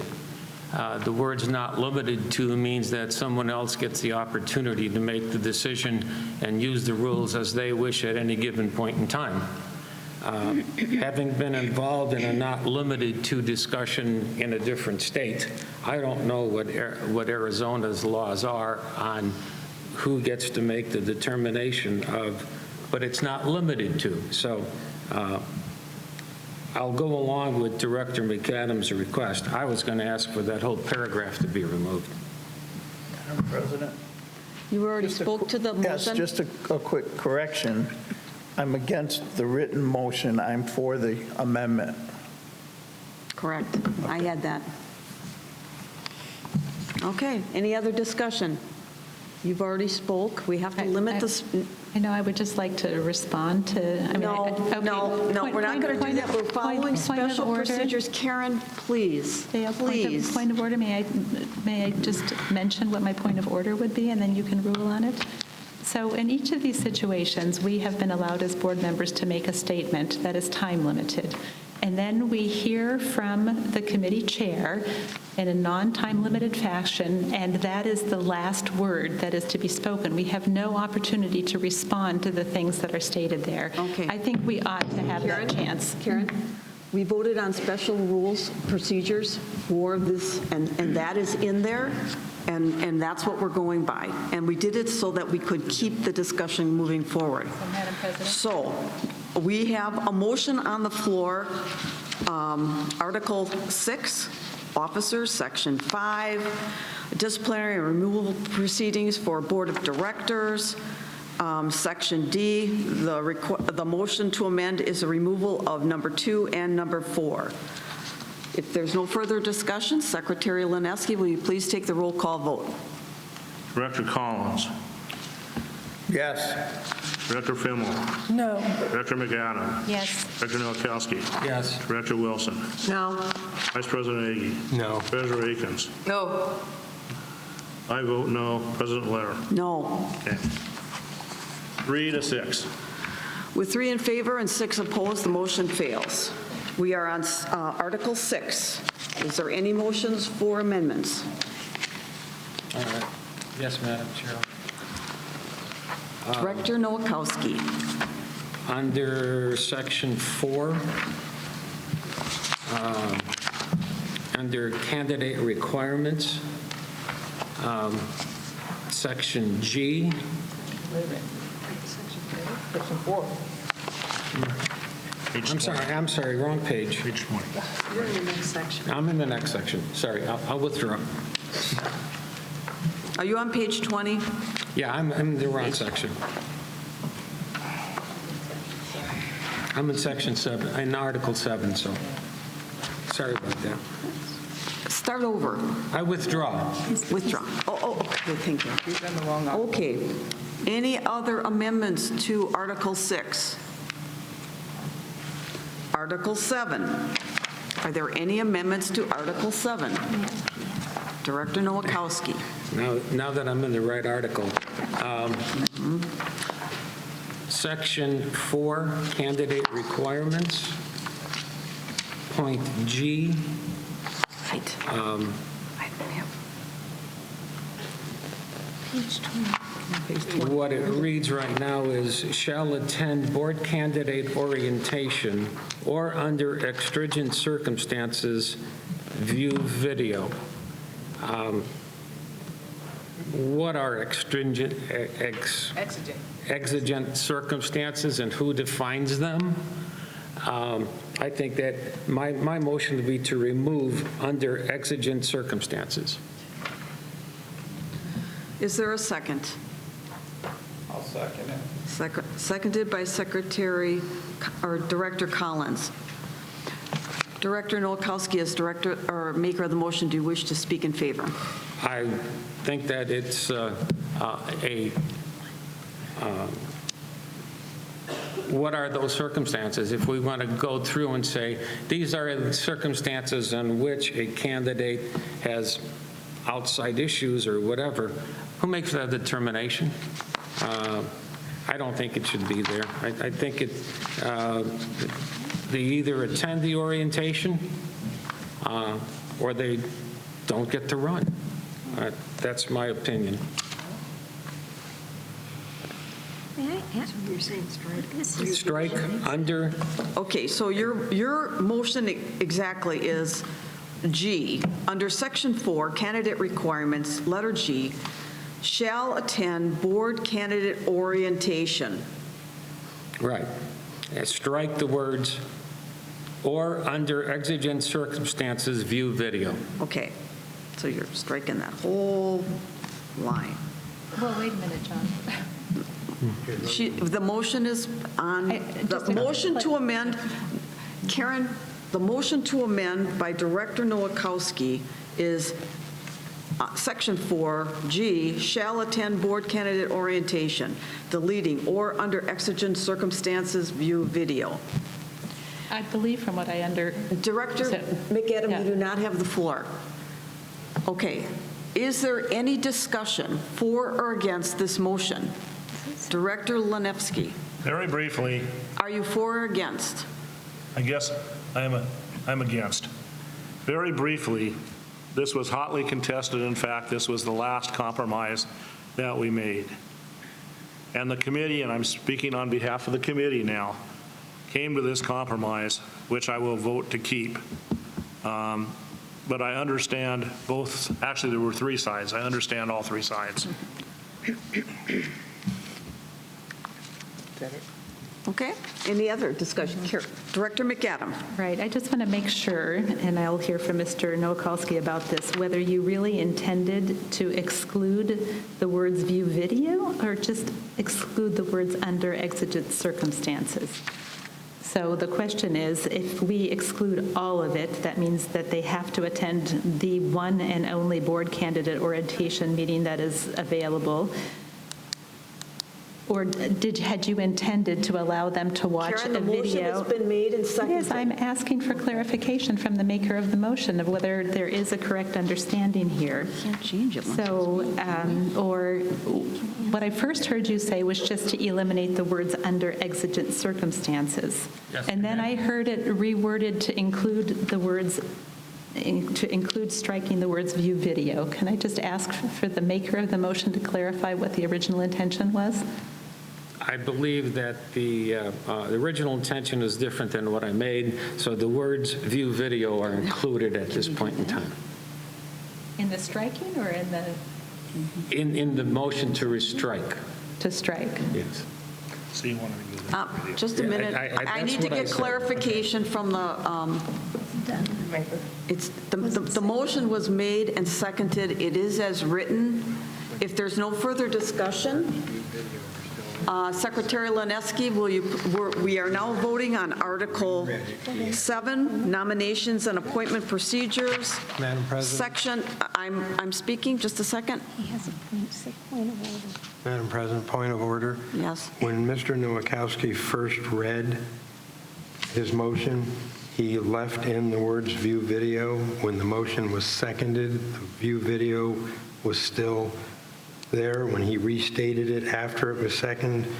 The words not limited to means that someone else gets the opportunity to make the decision and use the rules as they wish at any given point in time. Having been involved in a not limited to discussion in a different state, I don't know what Arizona's laws are on who gets to make the determination of, but it's not limited to. So I'll go along with Director McAdams' request. I was going to ask for that whole paragraph to be removed. Madam President? You already spoke to the motion? Yes, just a quick correction. I'm against the written motion. I'm for the amendment. Correct. I had that. Okay. Any other discussion? You've already spoke. We have to limit this. I know, I would just like to respond to, I mean, No, okay. no, we're not going to do that. We're following special procedures. Karen, please, please. Point of order, may I just mention what my point of order would be, and then you can rule on it? So in each of these situations, we have been allowed as board members to make a statement that is time limited. And then we hear from the committee chair in a non-time limited fashion, and that is the last word that is to be spoken. We have no opportunity to respond to the things that are stated there. Okay. I think we ought to have that chance. Karen, we voted on special rules, procedures for this, and that is in there, and that's what we're going by. And we did it so that we could keep the discussion moving forward. So, Madam President. So we have a motion on the floor, Article 6, Officers, Section 5, disciplinary and removal proceedings for Board of Directors. Section D, the motion to amend is a removal of number 2 and number 4. If there's no further discussion, Secretary Lenevsky, will you please take the roll call vote? Director Collins. Yes. Director Fimmel. No. Director McAdams. Yes. Director Nowakowski. Yes. Director Wilson. No. Vice President Agi. No. Treasurer Akins. No. I vote no. President Lair. No. Okay. 3-6. With 3 in favor and 6 opposed, the motion fails. We are on Article 6. Is there any motions for amendments? Yes, Madam Chair. Director Nowakowski. Under Section 4, under candidate requirements, Section G. Wait a minute. Section 4. I'm sorry, wrong page. Page 20. You're in the next section. I'm in the next section. Sorry, I'll withdraw. Are you on page 20? Yeah, I'm in the wrong section. I'm in Section 7, in Article 7, so sorry about that. Start over. I withdraw. Withdraw. Oh, okay, thank you. You've done the wrong article. Okay. Any other amendments to Article 6? Article 7. Are there any amendments to Article 7? Director Nowakowski. Now that I'm in the right article, Section 4, candidate requirements, point G. Right. What it reads right now is, shall attend board candidate orientation or under exigent circumstances, view video. What are exigent circumstances and who defines them? I think that my motion would be to remove under exigent circumstances. Is there a second? I'll second it. Seconded by Secretary or Director Collins. Director Nowakowski, as director or maker of the motion, do you wish to speak in favor? I think that it's what are those circumstances? If we want to go through and say, these are the circumstances in which a candidate has outside issues or whatever, who makes that determination? I don't think it should be there. I think they either attend the orientation or they don't get to run. That's my opinion. May I ask what you're saying, strike? Strike under. Okay, so your motion exactly is G. Under Section 4, candidate requirements, letter G, shall attend board candidate orientation. Right. And strike the words, or under exigent circumstances, view video. Okay, so you're striking that whole line. Well, wait a minute, John. The motion is on, the motion to amend, Karen, the motion to amend by Director Nowakowski is Section 4G, shall attend board candidate orientation, deleting, or under exigent circumstances, view video. I believe from what I Director McAdam, yeah. you do not have the floor. Okay. Is there any discussion for or against this motion? Director Lanevsky, Very briefly, are you for or against? I guess I'm against. Very briefly, this was hotly contested. In fact, this was the last compromise that we made. And the committee, and I'm speaking on behalf of the committee now, came to this compromise, which I will vote to keep. But I understand both, actually there were three sides. I understand all three sides. Okay. Any other discussion? Director McAdam. Right, I just want to make sure, and I'll hear from Mr. Nowakowski about this, whether you really intended to exclude the words view video or just exclude the words under exigent circumstances. So the question is, if we exclude all of it, that means that they have to attend the one and only board candidate orientation meeting that is available. Or had you intended to allow them to watch Karen, a the motion video? has been made and seconded. Yes, I'm asking for clarification from the maker of the motion of whether there is a correct understanding here. Can't change it. So, or what I first heard you say was just to eliminate the words under exigent circumstances. Yes, And then I heard it reworded to include the words, to include striking the words view video. Can I just ask for the maker of the motion to clarify what the original intention was? I believe that the original intention is different than what I made, so the words "view video" are included at this point in time. In the striking or in the? In the motion to restrike. To strike. Yes. So you want to remove that? Just a Yeah, minute. I that's need to what I get said. clarification from the motion was made and seconded. It is as written. If there's no further discussion, Secretary Lineski, we are now voting on Article 7, nominations and appointment procedures. Madam President. Section, I'm speaking, just a second. He has a point of order. Madam President, point of order. Yes. When Mr. Nowakowski first read his motion, he left in the words "view video." When the motion was seconded, the view video was still there. When he restated it after it was seconded,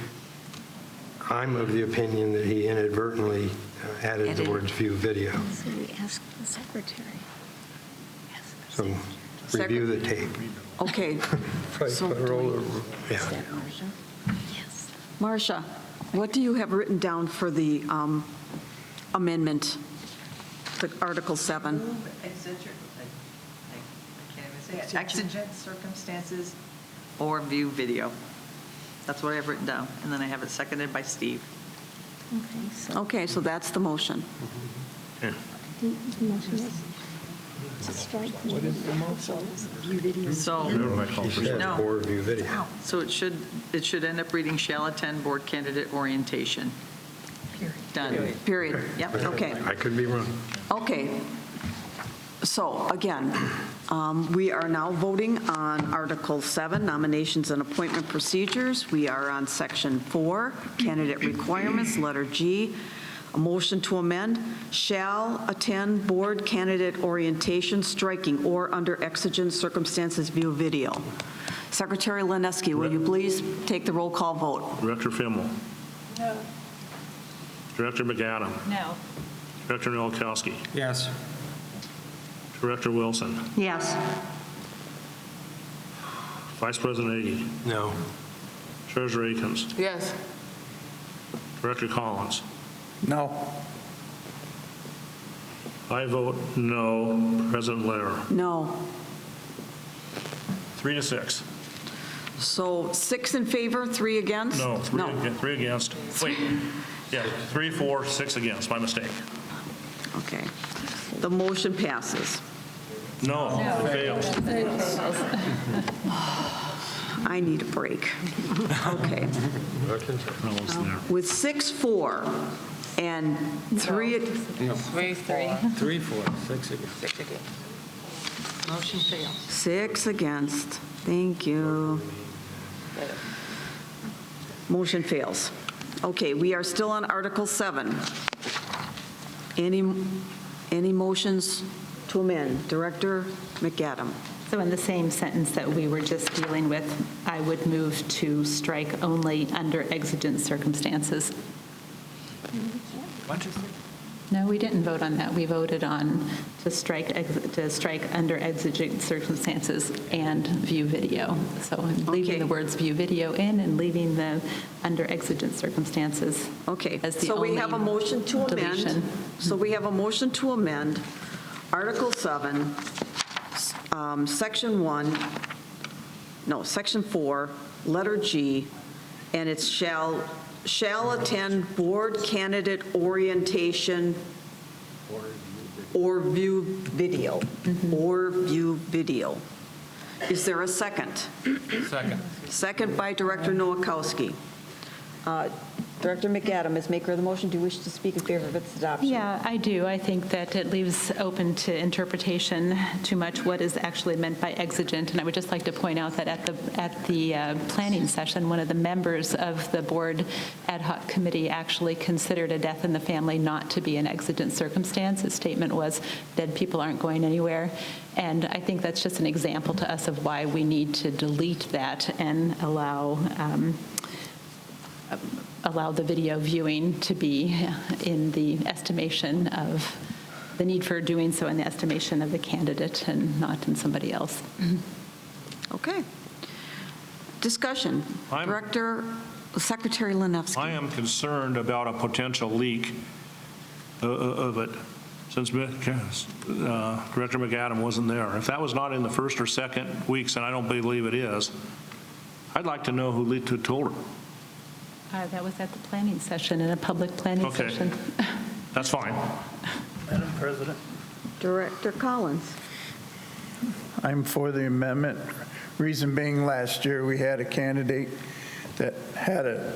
I'm of the opinion that he inadvertently added the words "view video." So we ask the secretary. So review the tape. Okay. Yeah. Yes. Marcia, what do you have written down for the amendment to Article 7? Exigent circumstances or view video. That's what I have written down, and then I have it seconded by Steve. Okay, so Okay, so that's the motion. the motion is to strike. What is the motion? So, He said No. or view video. so it should end up reading shall attend board candidate orientation. Done. Period. Yep. Okay. I could be wrong. Okay. So again, we are now voting on Article 7, nominations and appointment procedures. We are on Section 4, candidate requirements, letter G. A motion to amend, shall attend board candidate orientation, striking, or under exigent circumstances view video. Secretary Lineski, will you please take the roll call vote? Director Fimmel. No. Director McAdam. No. Director Nowakowski. Yes. Director Wilson. Yes. Vice President Ady. No. Treasurer Akins. Yes. Director Collins. No. I vote no. President Lair. No. 3-6. So 6 in favor, 3 against? No, three against. Wait, yeah, 3, 4, 6 against, my mistake. Okay. The motion passes. No, it fails. I need a break. Okay. With 6-4 and 3, 3, 4. 3, 4, 6 again. 6 again. Motion fails. 6 against. Thank you. Motion fails. Okay, we are still on Article 7. Any motions to amend? Director McAdam. So in the same sentence that we were just dealing with, I would move to strike only under exigent circumstances. No, we didn't vote on that. We voted on to strike under exigent circumstances and view video. So I'm leaving Okay. the words view video in and leaving the under exigent circumstances. Okay, As the so we only have a motion to amend. deletion. So we have a motion to amend Article 7, Section 4, letter G, and it's shall attend board candidate orientation or view video, or view video. Is there a second? Second. Second by Director Nowakowski. Director McAdam, as maker of the motion, do you wish to speak in favor of its adoption? Yeah, I do. I think that it leaves open to interpretation too much what is actually meant by exigent. And I would just like to point out that at the planning session, one of the members of the board ad hoc committee actually considered a death in the family not to be an exigent circumstance. His statement was, dead people aren't going anywhere. And I think that's just an example to us of why we need to delete that and allow the video viewing to be in the estimation of the need for doing so in the estimation of the candidate and not in somebody else. Okay. Discussion. Director Secretary Linefsky. I am concerned about a potential leak of it since Director McAdam wasn't there. If that was not in the first or second weeks, and I don't believe it is, I'd like to know who told her. That was at the planning session, in a public planning session. That's fine. Madam President. Director Collins. I'm for the amendment. Reason being, last year we had a candidate that had a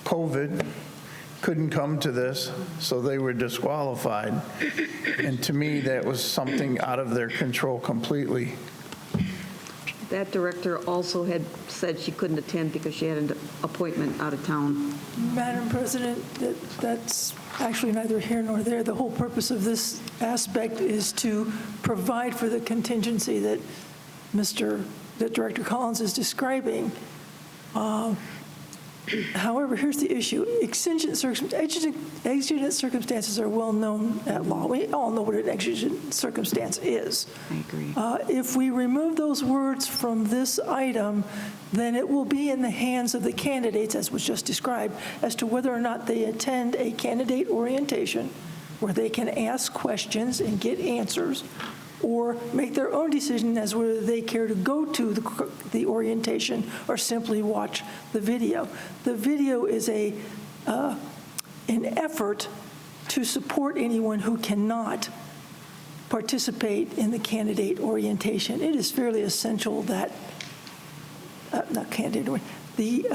COVID, couldn't come to this, so they were disqualified. And to me, that was something out of their control completely. That director also had said she couldn't attend because she had an appointment out of town. Madam President, that's actually neither here nor there. The whole purpose of this aspect is to provide for the contingency that Director Collins is describing. However, here's the issue. Exigent circumstances are well known at law. We all know what an exigent circumstance is. I agree. If we remove those words from this item, then it will be in the hands of the candidates, as was just described, as to whether or not they attend a candidate orientation where they can ask questions and get answers, or make their own decision as whether they care to go to the orientation or simply watch the video. The video is an effort to support anyone who cannot participate in the candidate orientation. It is fairly essential that, not candidate, the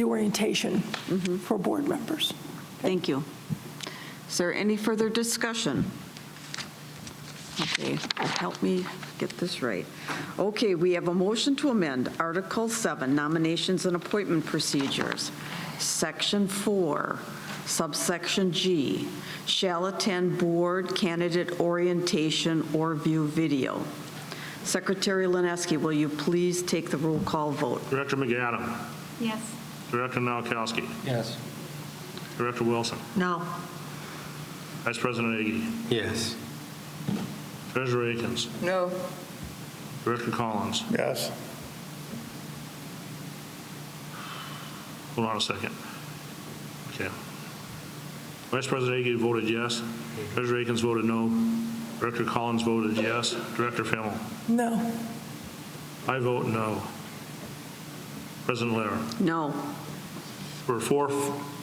orientation for board members. Thank you. Is there any further discussion? Okay, help me get this right. Okay, we have a motion to amend Article 7, Nominations and Appointment Procedures, Section 4, Subsection G, shall attend board candidate orientation or view video. Secretary Linefsky, will you please take the roll call vote? Director McAdam. Yes. Director Nowakowski. Yes. Director Wilson. No. Vice President Ege. Yes. Treasurer Akins. No. Director Collins. Yes. Hold on a second. Okay. Vice President Ege voted yes. Treasurer Akins voted no. Director Collins voted yes. Director Fimmel. No. I vote no. President Lair. No. We're 4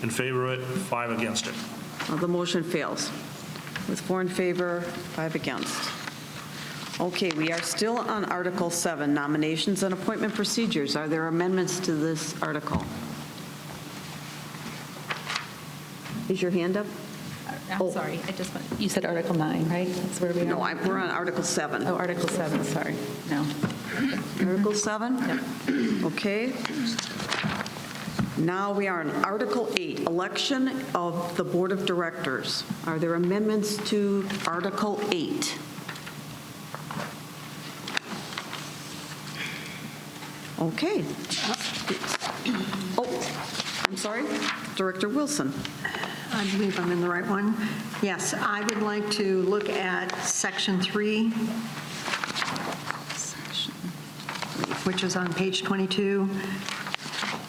in favor of it, 5 against it. The motion fails with 4 in favor, 5 against. Okay, we are still on Article 7, Nominations and Appointment Procedures. Are there amendments to this article? Is your hand up? I'm sorry, you said Article 9, right? That's where we are? No, we're on Article 7. Oh, Article 7, sorry. No. Article 7? Yep. Okay. Now we are on Article 8, Election of the Board of Directors. Are there amendments to Article 8? Okay. Oh, I'm sorry. Director Wilson. I believe I'm in the right one. Yes, I would like to look at Section 3, which is on page 22.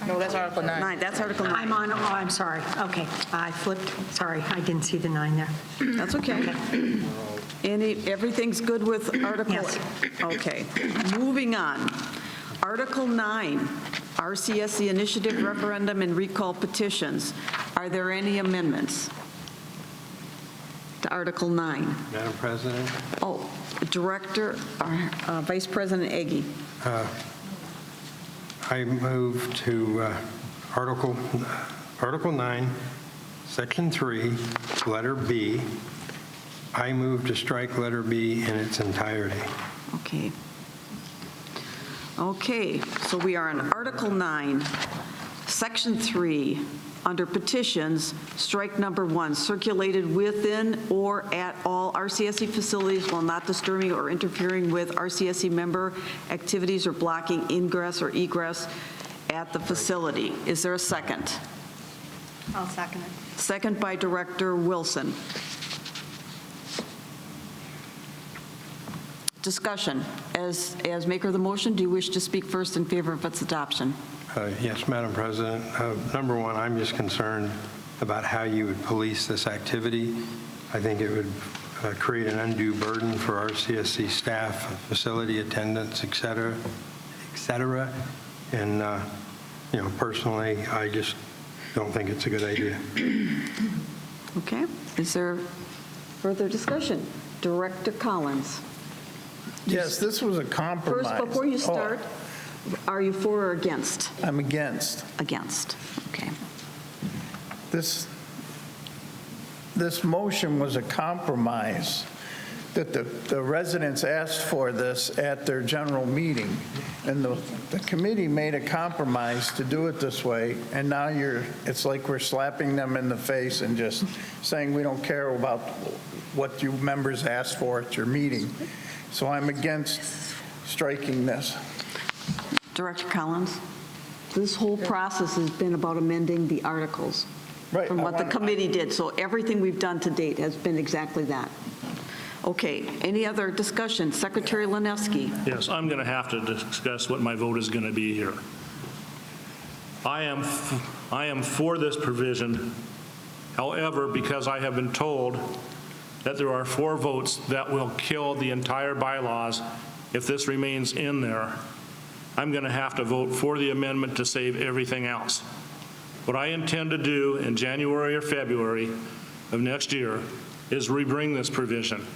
No, that's Article 9. That's Article 9. I'm on, oh, I'm sorry. Okay, I flipped. Sorry, I didn't see the 9 there. That's okay. Everything's good with Article? Yes. Okay. Moving on. Article 9, RCSC Initiative Referendum and Recall Petitions. Are there any amendments to Article 9? Madam President? Oh, Vice President Ege. I move to Article 9, Section 3, letter B. I move to strike letter B in its entirety. Okay. Okay, so we are on Article 9, Section 3, under petitions, strike number 1, circulated within or at all RCSC facilities while not disturbing or interfering with RCSC member activities or blocking ingress or egress at the facility. Is there a second? I'll second it. Second by Director Wilson. Discussion. As maker of the motion, do you wish to speak first in favor of its adoption? Yes, Madam President. Number one, I'm just concerned about how you would police this activity. I think it would create an undue burden for RCSC staff, facility attendants, et cetera, et cetera. And, personally, I just don't think it's a good idea. Okay. Is there further discussion? Director Collins. Yes, this was a compromise. First, before you start, are you for or against? I'm against. Against. Okay. This motion was a compromise that the residents asked for this at their general meeting. And the committee made a compromise to do it this way. And now it's like we're slapping them in the face and just saying we don't care about what you members asked for at your meeting. So I'm against striking this. Director Collins, this whole process has been about amending the articles from what the committee did. So everything we've done to date has been exactly that. Okay, any other discussion? Secretary Linefsky. Yes, I'm going to have to discuss what my vote is going to be here. I am for this provision. However, because I have been told that there are 4 votes that will kill the entire bylaws if this remains in there, I'm going to have to vote for the amendment to save everything else. What I intend to do in January or February of next year is rebring this provision.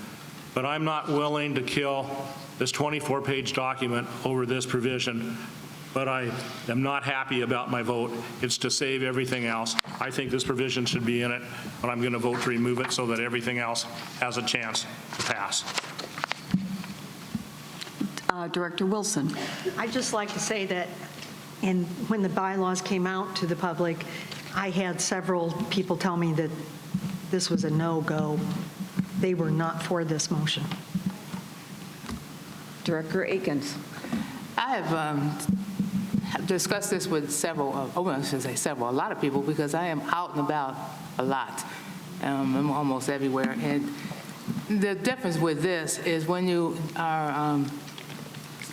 But I'm not willing to kill this 24-page document over this provision. But I am not happy about my vote. It's to save everything else. I think this provision should be in it, but I'm going to vote to remove it so that everything else has a chance to pass. Director Wilson. I'd just like to say that when the bylaws came out to the public, I had several people tell me that this was a no-go. They were not for this motion. Director Akins. I have discussed this with several, I shouldn't say several, a lot of people, because I am out and about a lot. I'm almost everywhere. And the difference with this is when you are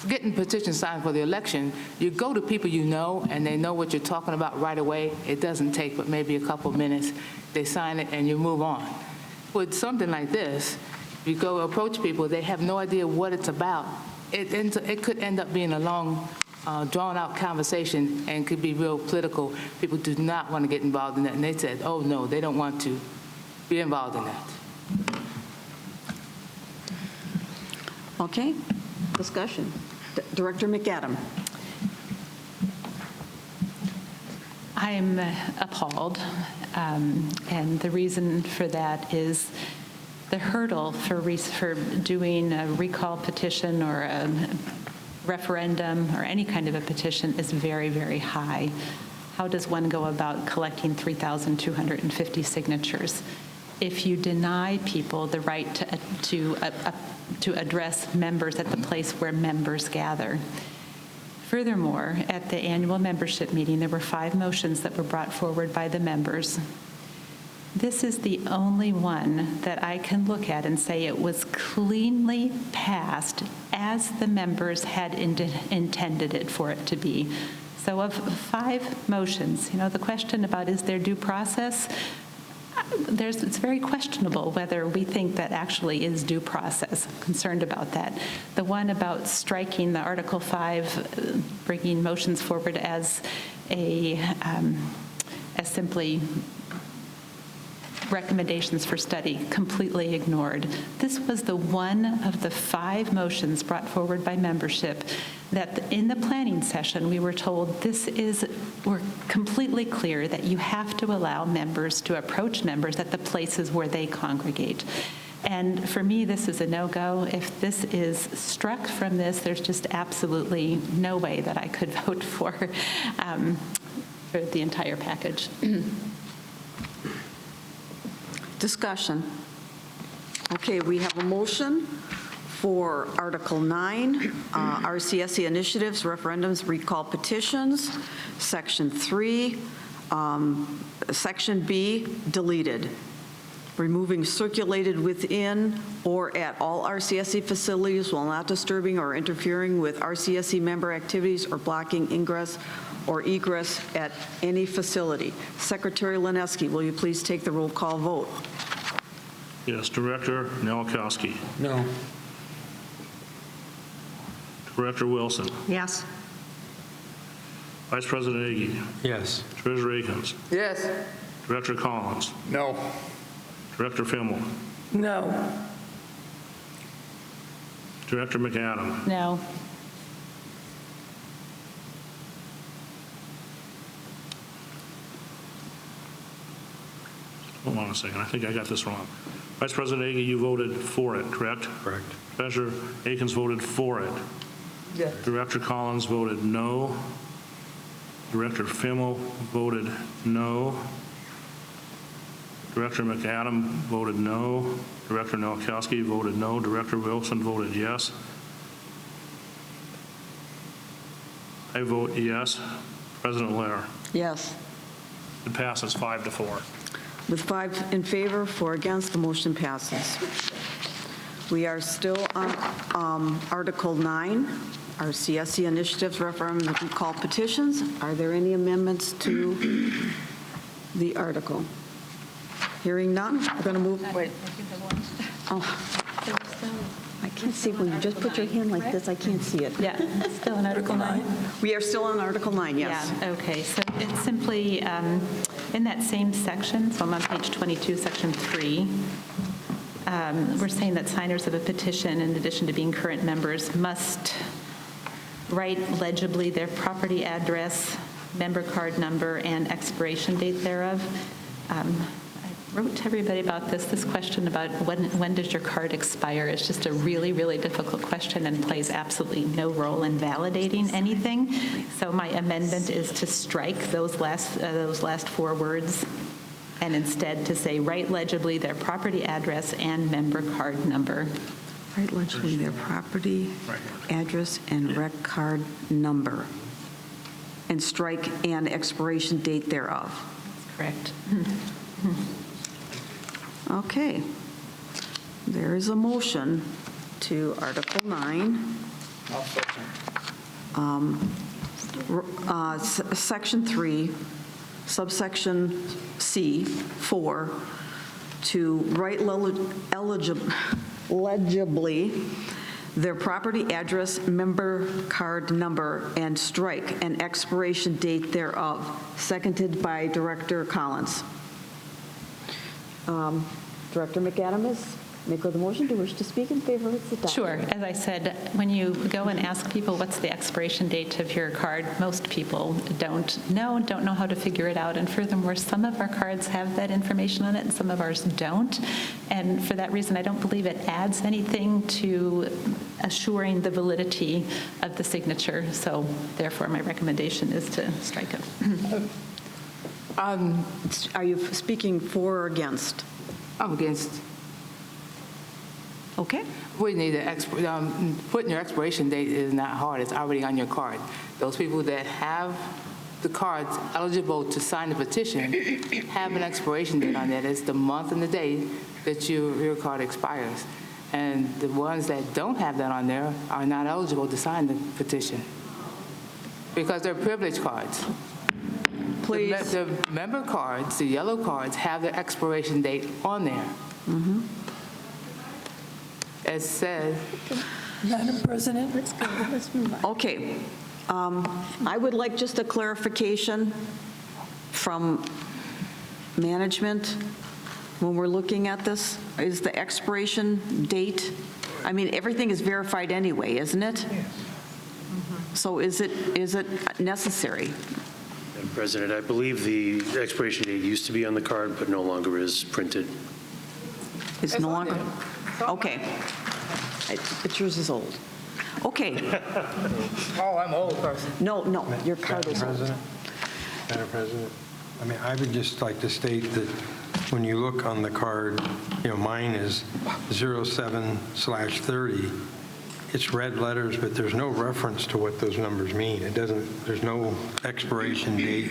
getting petitions signed for the election, you go to people you know, and they know what you're talking about right away. It doesn't take but maybe a couple of minutes. They sign it, and you move on. With something like this, you go approach people, they have no idea what it's about. It could end up being a long, drawn-out conversation and could be real political. People do not want to get involved in that, and they said, oh, no, they don't want to be involved in that. Okay, discussion. Director McAdam. I'm appalled, and the reason for that is the hurdle for doing a recall petition or a referendum or any kind of a petition is very, very high. How does one go about collecting 3,250 signatures? If you deny people the right to address members at the place where members gather. Furthermore, at the annual membership meeting, there were 5 motions that were brought forward by the members. This is the only one that I can look at and say it was cleanly passed as the members had intended it for it to be. So of 5 motions, the question about is there due process, it's very questionable whether we think that actually is due process. I'm concerned about that. The one about striking the Article 5, bringing motions forward as simply recommendations for study, completely ignored. This was the one of the 5 motions brought forward by membership that in the planning session we were told we're completely clear that you have to allow members to approach members at the places where they congregate. And for me, this is a no-go. If this is struck from this, there's just absolutely no way that I could vote for the entire package. Discussion. Okay, we have a motion for Article 9, RCSC initiatives, referendums, recall petitions, Section 3, Section B, deleted. removing circulated within or at all RCSC facilities while not disturbing or interfering with RCSC member activities or blocking ingress or egress at any facility. Secretary Lineski, will you please take the roll call vote? Yes. Director Nowakowski. No. Director Wilson. Yes. Vice President Agi. Yes. Treasurer Akins. Yes. Director Collins. No. Director Fimmel. No. Director McAdam. No. Hold on a second. I think I got this wrong. Vice President Agi, you voted for it, correct? Correct. Treasurer Akins voted for it. Yes. Director Collins voted no. Director Fimmel voted no. Director McAdam voted no. Director Nowakowski voted no. Director Wilson voted yes. I vote yes. President Lair. Yes. It passes 5-4. With 5 in favor, 4 against, the motion passes. We are still on Article 9, our CSC initiatives, referendum, and recall petitions. Are there any amendments to the article? Hearing none, we're going to move. Wait. Oh, I can't see. When you just put your hand like this, I can't see it. Yeah, still in Article 9? We are still on Article 9, yes. Yeah, okay. So it's simply in that same section, so I'm on page 22, section 3. We're saying that signers of a petition, in addition to being current members, must write legibly their property address, member card number, and expiration date thereof. I wrote to everybody about this question about when does your card expire is just a really, really difficult question and plays absolutely no role in validating anything. So my amendment is to strike those last 4 words and instead to say write legibly their property address and member card number. Write legibly their property address and rec card number, and strike and expiration date thereof. That's correct. Okay. There is a motion to Article 9. Section 3, subsection C, 4, to write legibly their property address, member card number, and strike an expiration date thereof. Seconded by Director Collins. Director McAdam is maker of the motion. Do you wish to speak in favor of its adoption? Sure. As I said, when you go and ask people what's the expiration date of your card, most people don't know how to figure it out. And furthermore, some of our cards have that information on it and some of ours don't. And for that reason, I don't believe it adds anything to assuring the validity of the signature. So therefore, my recommendation is to strike it. Are you speaking for or against? I'm against. Okay. We need putting your expiration date is not hard. It's already on your card. Those people that have the cards eligible to sign the petition have an expiration date on that. It's the month and the day that your card expires. And the ones that don't have that on there are not eligible to sign the petition because they're privilege cards. Please. The member cards, the yellow cards, have the expiration date on there. It says. Madam President? Let's go, let's move on. Okay. I would like just a clarification from management when we're looking at this. Is the expiration date, I mean, everything is verified anyway, isn't it? Yes. So is it necessary? Madam President, I believe the expiration date used to be on the card, but no longer is printed. It's no longer? Okay. But yours is old. Okay. Oh, I'm an old person. No, your card is old. Madam President, I mean, I would just like to state that when you look on the card, mine is 07/30. It's red letters, but there's no reference to what those numbers mean. There's no expiration date.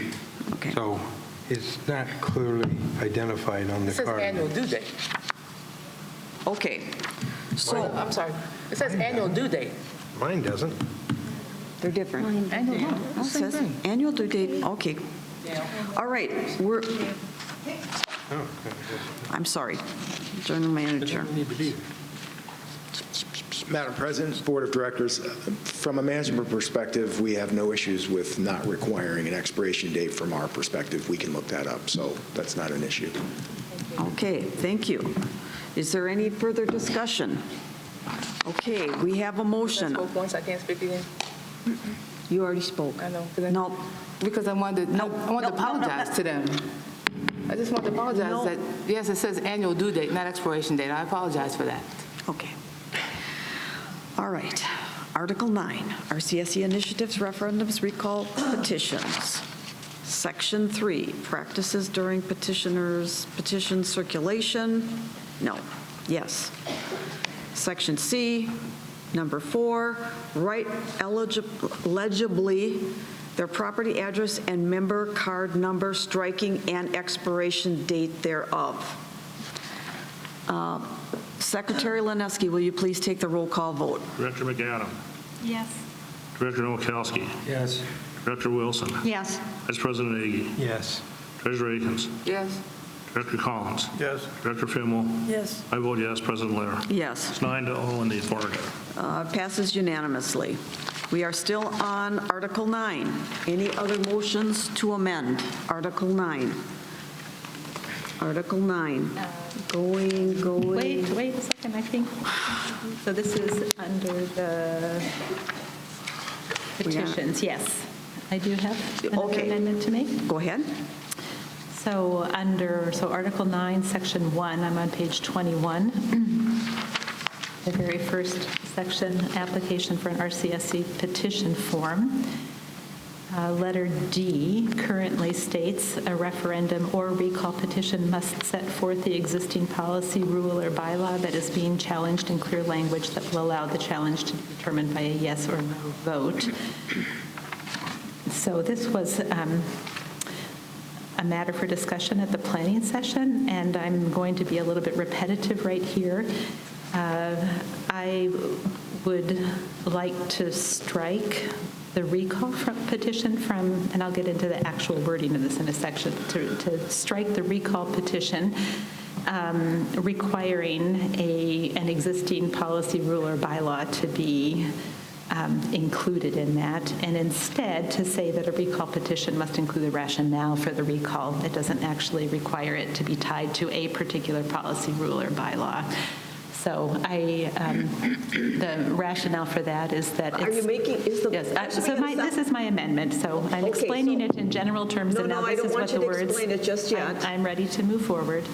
Okay. So It's not clearly identified on the It says card. annual due date. Okay, so I'm sorry. It says annual due date. Mine doesn't. they're different. Annual, It same says thing. annual due date, okay. All right, I'm sorry, General Manager. Madam President, Board of Directors, from a management perspective, we have no issues with not requiring an expiration date from our perspective. We can look that up, so that's not an issue. Okay, thank you. Is there any further discussion? Okay, we have a motion. Spoke once, I can't speak again. You already spoke. I know. No, Because I wanted to apologize to them. I just want to apologize No. that, yes, it says annual due date, not expiration date. I apologize for that. okay. All right. Article 9, RCSC initiatives, referendums, recall petitions. Section 3, practices during petition circulation. No, yes. Section C, number 4, write legibly their property address and member card number, striking and expiration date thereof. Secretary Lineski, will you please take the roll call vote? Director McAdam. Yes. Director Nowakowski. Yes. Director Wilson. Yes. Vice President Agi. Yes. Treasurer Akins. Yes. Director Collins. Yes. Director Fimmel. Yes. I vote yes. President Lair. Yes. It's 9-0 in the affirmative. Passes unanimously. We are still on Article 9. Any other motions to amend? Article 9. Article 9. Going. Wait a second, I think. So this is under the petitions, yes. I do have another Okay. amendment to make. Go ahead. So Article 9, Section 1, I'm on page 21. The very first section, application for an RCSC petition form. Letter D currently states a referendum or recall petition must set forth the existing policy, rule, or bylaw that is being challenged in clear language that will allow the challenge to be determined by a yes or no vote. So this was a matter for discussion at the planning session, and I'm going to be a little bit repetitive right here. I would like to strike the recall petition from, and I'll get into the actual wording of this in a section, to strike the recall petition requiring an existing policy, rule, or bylaw to be included in that, and instead to say that a recall petition must include the rationale for the recall. It doesn't actually require it to be tied to a particular policy, rule, or bylaw. So the rationale for that is that it's... Are you making, is the... Yes, this is my amendment, so I'm explaining it in general terms, and now this is what the words... No, I don't want you to explain it just yet. I'm ready to move forward.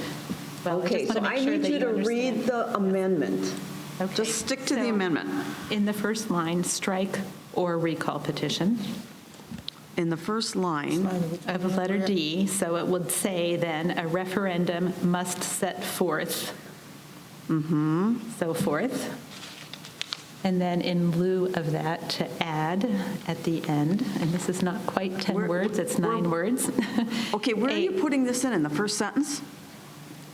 Well, Okay, so I need you to read the amendment. Okay. Just stick to the So, amendment. In the first line, strike or recall petition. In the first line, Of letter D, so it would say then, a referendum must set forth, so forth. And then in lieu of that, to add at the end, and this is not quite 10 words, it's 9 words. okay, where are you putting this in the first sentence?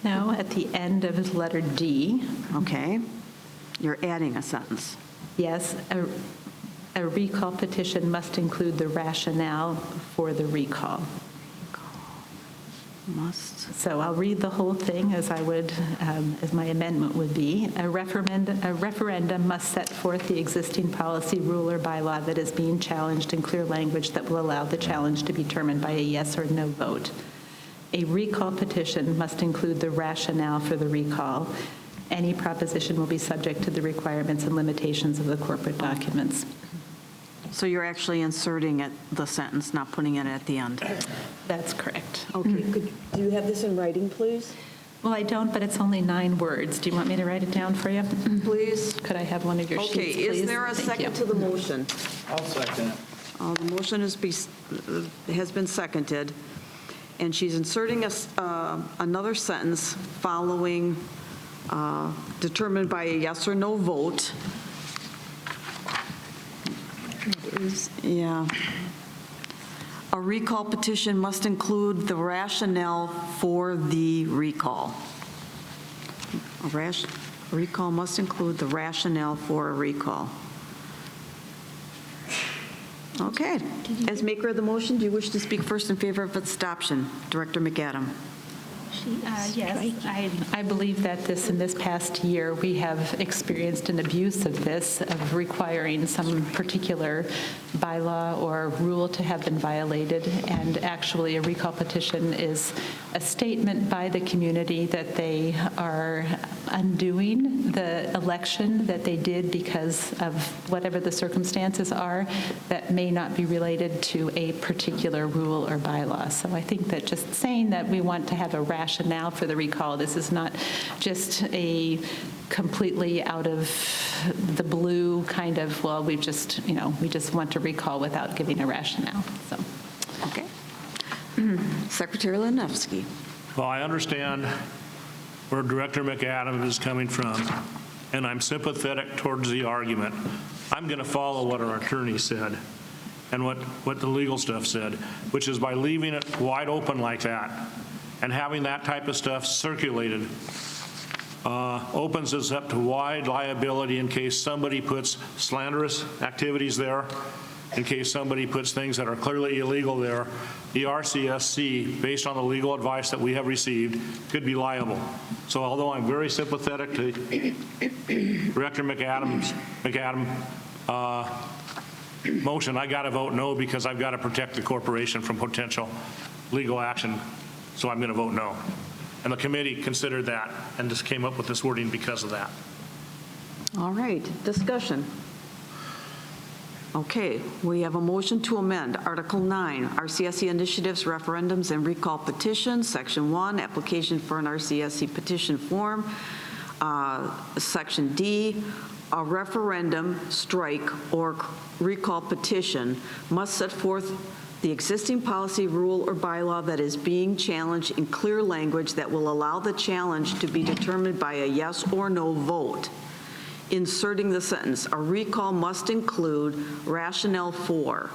No, at the end of letter D. Okay, you're adding a sentence. Yes, a recall petition must include the rationale for the recall. Must. So I'll read the whole thing as I would, as my amendment would be. A referendum must set forth the existing policy, rule, or bylaw that is being challenged in clear language that will allow the challenge to be determined by a yes or no vote. A recall petition must include the rationale for the recall. Any proposition will be subject to the requirements and limitations of the corporate documents. So you're actually inserting it, the sentence, not putting it at the end. That's correct. Okay, do you have this in writing, please? Well, I don't, but it's only 9 words. Do you want me to write it down for you? Please. Could I have one of your sheets, Okay, please? is there a Thank second you. to the motion? I'll second it. The motion has been seconded, and she's inserting another sentence following determined by a yes or no vote. Yeah. A recall petition must include the rationale for the recall. A recall must include the rationale for a recall. Okay. As maker of the motion, do you wish to speak first in favor of its adoption? Director McAdam. Yes, I believe that in this past year, we have experienced an abuse of this, of requiring some particular bylaw or rule to have been violated, and actually a recall petition is a statement by the community that they are undoing the election that they did because of whatever the circumstances are that may not be related to a particular rule or bylaw. So I think that just saying that we want to have a rationale for the recall, this is not just a completely out of the blue kind of, well, we just want to recall without giving a rationale. So, okay. Secretary Lenevsky. Well, I understand where Director McAdams is coming from, and I'm sympathetic towards the argument. I'm going to follow what our attorney said and what the legal stuff said, which is by leaving it wide open like that and having that type of stuff circulated opens us up to wide liability in case somebody puts slanderous activities there, in case somebody puts things that are clearly illegal there. The RCSC, based on the legal advice that we have received, could be liable. So although I'm very sympathetic to Director McAdam motion, I got to vote no because I've got to protect the corporation from potential legal action. So I'm going to vote no. And the committee considered that and just came up with this wording because of that. All right, discussion. Okay, we have a motion to amend Article 9, RCSC initiatives, referendums, and recall petitions, Section 1, application for an RCSC petition form, Section D, a referendum, strike, or recall petition must set forth the existing policy, rule, or bylaw that is being challenged in clear language that will allow the challenge to be determined by a yes or no vote. Inserting the sentence, a recall must include rationale for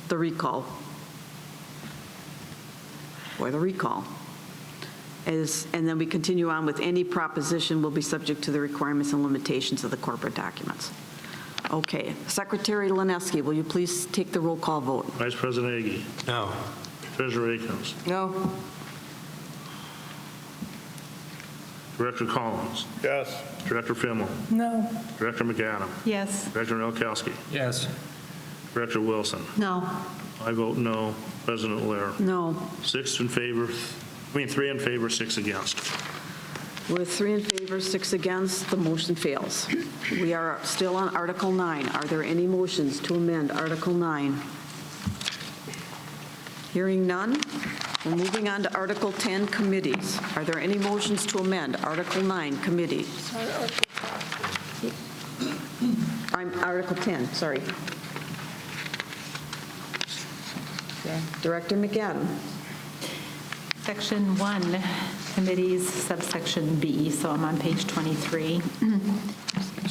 the recall, or the recall. And then we continue on with any proposition will be subject to the requirements and limitations of the corporate documents. Okay, Secretary Lenevsky, will you please take the roll call vote? Vice President Agee. No. Treasurer Akins. No. Director Collins. Yes. Director Fimmel. No. Director McAdam. yes. Director Nowakowski. Yes. Director Wilson. No. I vote no. President Lair. No. 3 in favor, 6 against. With 3 in favor, 6 against, the motion fails. We are still on Article 9. Are there any motions to amend Article 9? Hearing none, we're moving on to Article 10, committees. Are there any motions to amend Article 9, committees? Article 10, sorry. Director McAdam. Section 1, committees, subsection B, so I'm on page 23.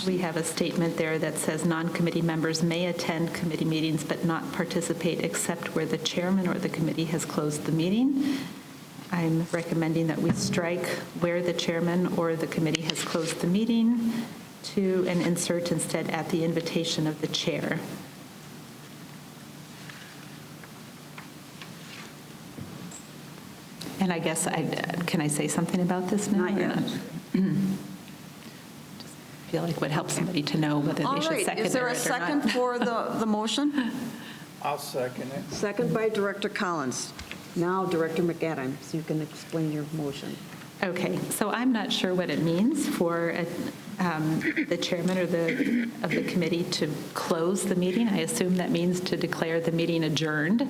We have a statement there that says non-committee members may attend committee meetings but not participate except where the chairman or the committee has closed the meeting. I'm recommending that we strike where the chairman or the committee has closed the meeting and insert instead at the invitation of the chair. And I guess, can I say something about this now? Not yet. I feel like would help somebody to know whether All they should right, second it or not. is there a second for the motion? I'll second it. Second by Director Collins. Now, Director McAdam, so you can explain your motion. Okay, so I'm not sure what it means for the chairman or of the committee to close the meeting. I assume that means to declare the meeting adjourned.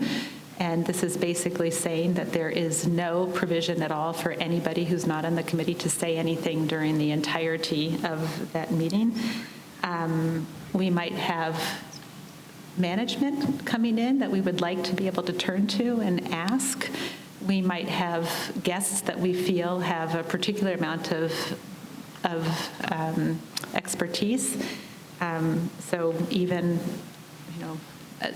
And this is basically saying that there is no provision at all for anybody who's not on the committee to say anything during the entirety of that meeting. We might have management coming in that we would like to be able to turn to and ask. We might have guests that we feel have a particular amount of expertise. So even,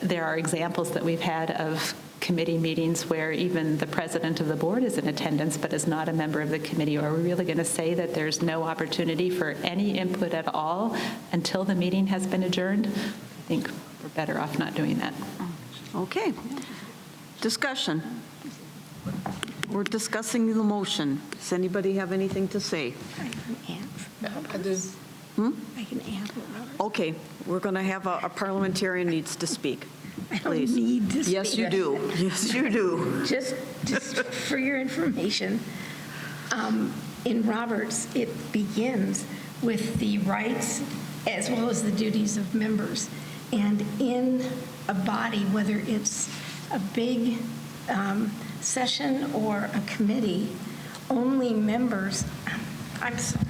there are examples that we've had of committee meetings where even the president of the board is in attendance but is not a member of the committee. Are we really going to say that there's no opportunity for any input at all until the meeting has been adjourned? I think we're better off not doing that. Okay. Discussion. We're discussing the motion. Does anybody have anything to say? I can add. Okay, we're going to have a parliamentarian needs to speak. I don't Please. need to Yes, speak. you do. Yes, you do. Just for your information, in Roberts, it begins with the rights as well as the duties of members. And in a body, whether it's a big session or a committee, only members, I'm sorry.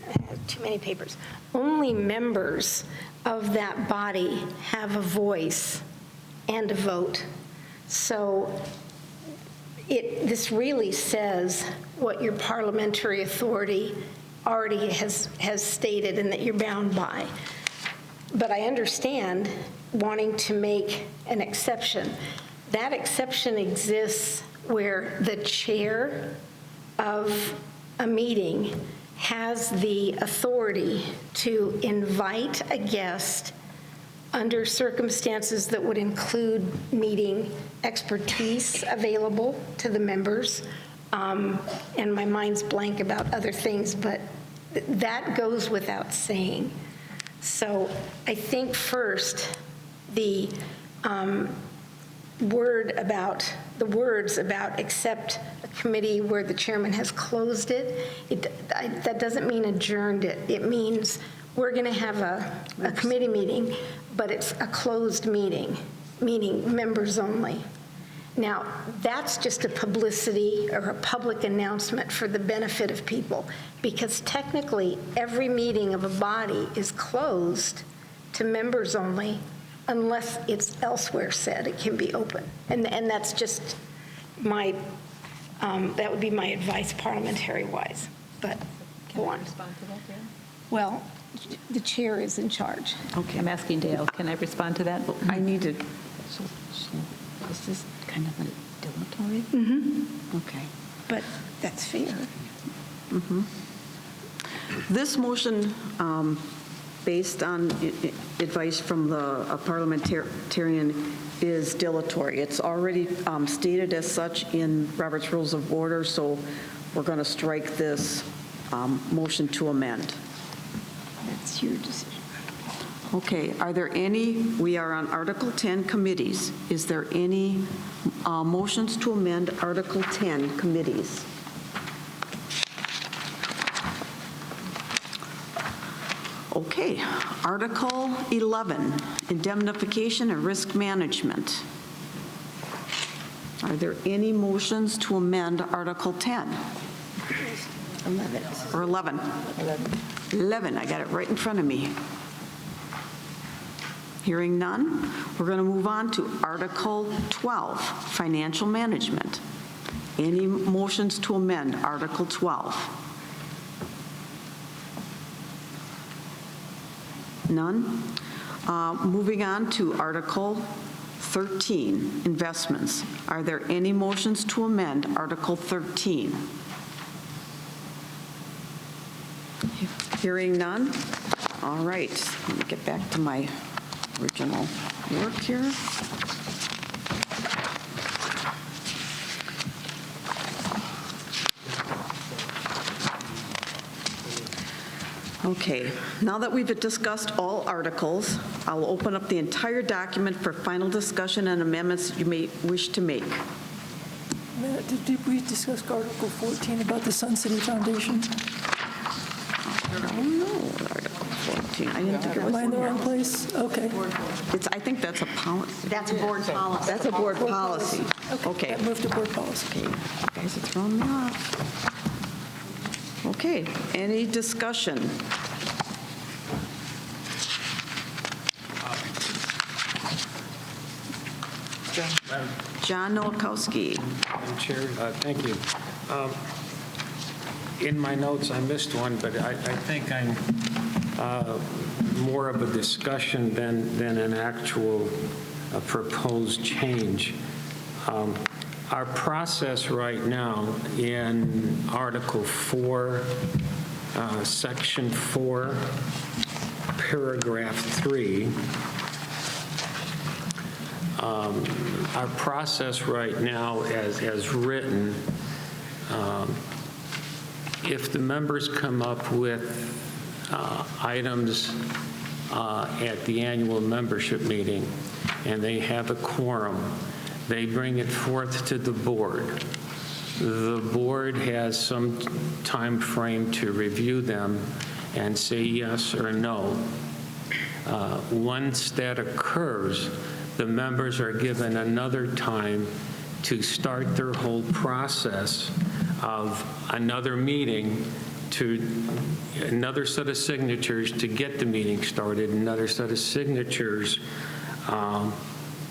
I have too many papers. Only members of that body have a voice and a vote. So this really says what your parliamentary authority already has stated and that you're bound by. But I understand wanting to make an exception. That exception exists where the chair of a meeting has the authority to invite a guest under circumstances that would include meeting expertise available to the members. And my mind's blank about other things, but that goes without saying. So I think first, the words about except a committee where the chairman has closed it, that doesn't mean adjourned it. It means we're going to have a committee meeting, but it's a closed meeting, meaning members only. Now, that's just a publicity or a public announcement for the benefit of people, because technically every meeting of a body is closed to members only unless it's elsewhere said it can be open. And that's just my, that would be my advice parliamentary-wise. But go on. Well, the chair is in charge. Okay, I'm asking Dale, can I respond to that? I need to. So this is kind of a dilatory? Mm-hmm. Okay. But that's fair. Mm-hmm. This motion, based on advice from the parliamentarian, is dilatory. It's already stated as such in Robert's Rules of Order, so we're going to strike this motion to amend. That's your decision. Okay, are there any, we are on Article 10 committees. Is there any motions to amend Article 10 committees? Okay, Article 11, indemnification and risk management. Are there any motions to amend Article 10? 11. Or 11? 11, I got it right in front of me. Hearing none, we're going to move on to Article 12, financial management. Any motions to amend Article 12? None. Moving on to Article 13, investments. Are there any motions to amend Article 13? Hearing none. All right, let me get back to my original work here. Okay, now that we've discussed all articles, I'll open up the entire document for final discussion and amendments you may wish to make. Did we discuss Article 14 about the Sun City Foundation? Oh, no, Article 14. I didn't think it was. Am I in the wrong place? Okay. I think that's a policy. That's a board policy. That's a board policy. Okay. I moved to board policy. Okay, you guys are throwing me off. Okay, any discussion? John Nowakowski. Madam Chair, thank you. In my notes, I missed one, but I think I'm more of a discussion than an actual proposed change. Our process right now in Article 4, Section 4, Paragraph 3, our process right now as written, if the members come up with items at the annual membership meeting and they have a quorum, they bring it forth to the board. The board has some time frame to review them and say yes or no. Once that occurs, the members are given another time to start their whole process of another meeting, to another set of signatures to get the meeting started, another set of signatures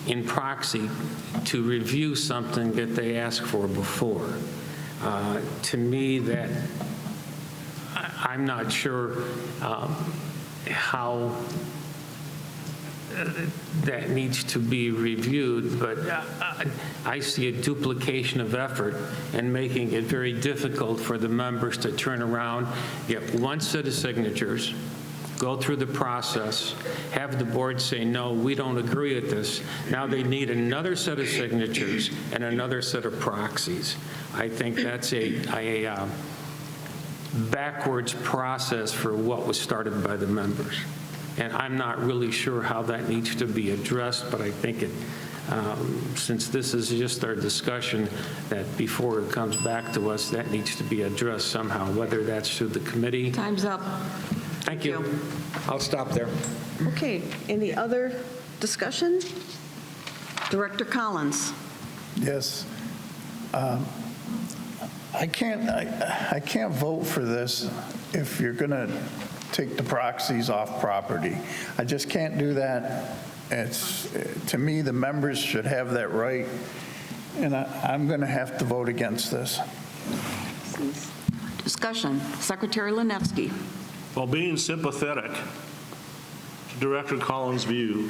in proxy to review something that they asked for before. To me, that I'm not sure how that needs to be reviewed, but I see a duplication of effort and making it very difficult for the members to turn around, get one set of signatures, go through the process, have the board say, no, we don't agree with this. Now they need another set of signatures and another set of proxies. I think that's a backwards process for what was started by the members. And I'm not really sure how that needs to be addressed, but I think it, since this is just our discussion, that before it comes back to us, that needs to be addressed somehow, whether that's through the committee. Time's up. Thank you. I'll stop there. Okay, any other discussion? Director Collins. Yes. I can't vote for this if you're going to take the proxies off property. I just can't do that. It's, to me, the members should have that right, and I'm going to have to vote against this. Discussion. Secretary Linefsky. While being sympathetic to Director Collins' view,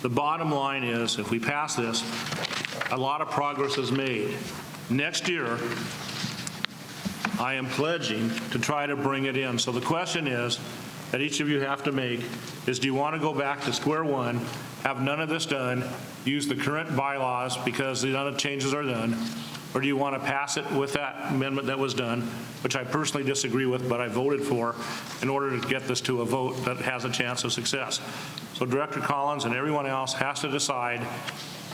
the bottom line is, if we pass this, a lot of progress is made. Next year, I am pledging to try to bring it in. So the question is, that each of you have to make, is do you want to go back to square one, have none of this done, use the current bylaws because none of the changes are done, or do you want to pass it with that amendment that was done, which I personally disagree with, but I voted for in order to get this to a vote that has a chance of success. So Director Collins and everyone else has to decide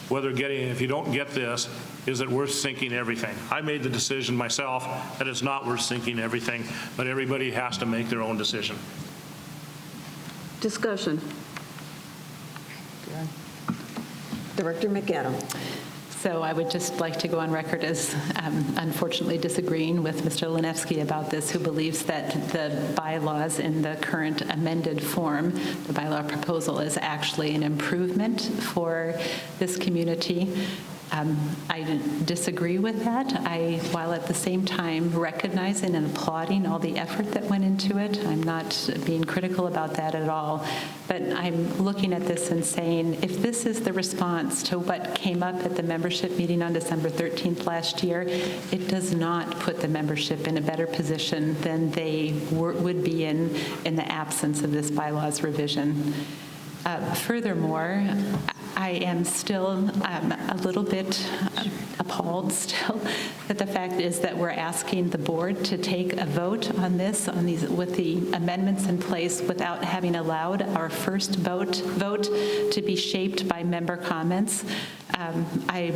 whether getting, if you don't get this, is it worth sinking everything? I made the decision myself that it's not worth sinking everything, but everybody has to make their own decision. Discussion. Director McAdam. So I would just like to go on record as unfortunately disagreeing with Mr. Linefsky about this, who believes that the bylaws in the current amended form, the bylaw proposal, is actually an improvement for this community. I disagree with that. While at the same time recognizing and applauding all the effort that went into it, I'm not being critical about that at all. But I'm looking at this and saying, if this is the response to what came up at the membership meeting on December 13th last year, it does not put the membership in a better position than they would be in the absence of this bylaws revision. Furthermore, I am still a little bit appalled still that the fact is that we're asking the board to take a vote on this, with the amendments in place without having allowed our first vote to be shaped by member comments. I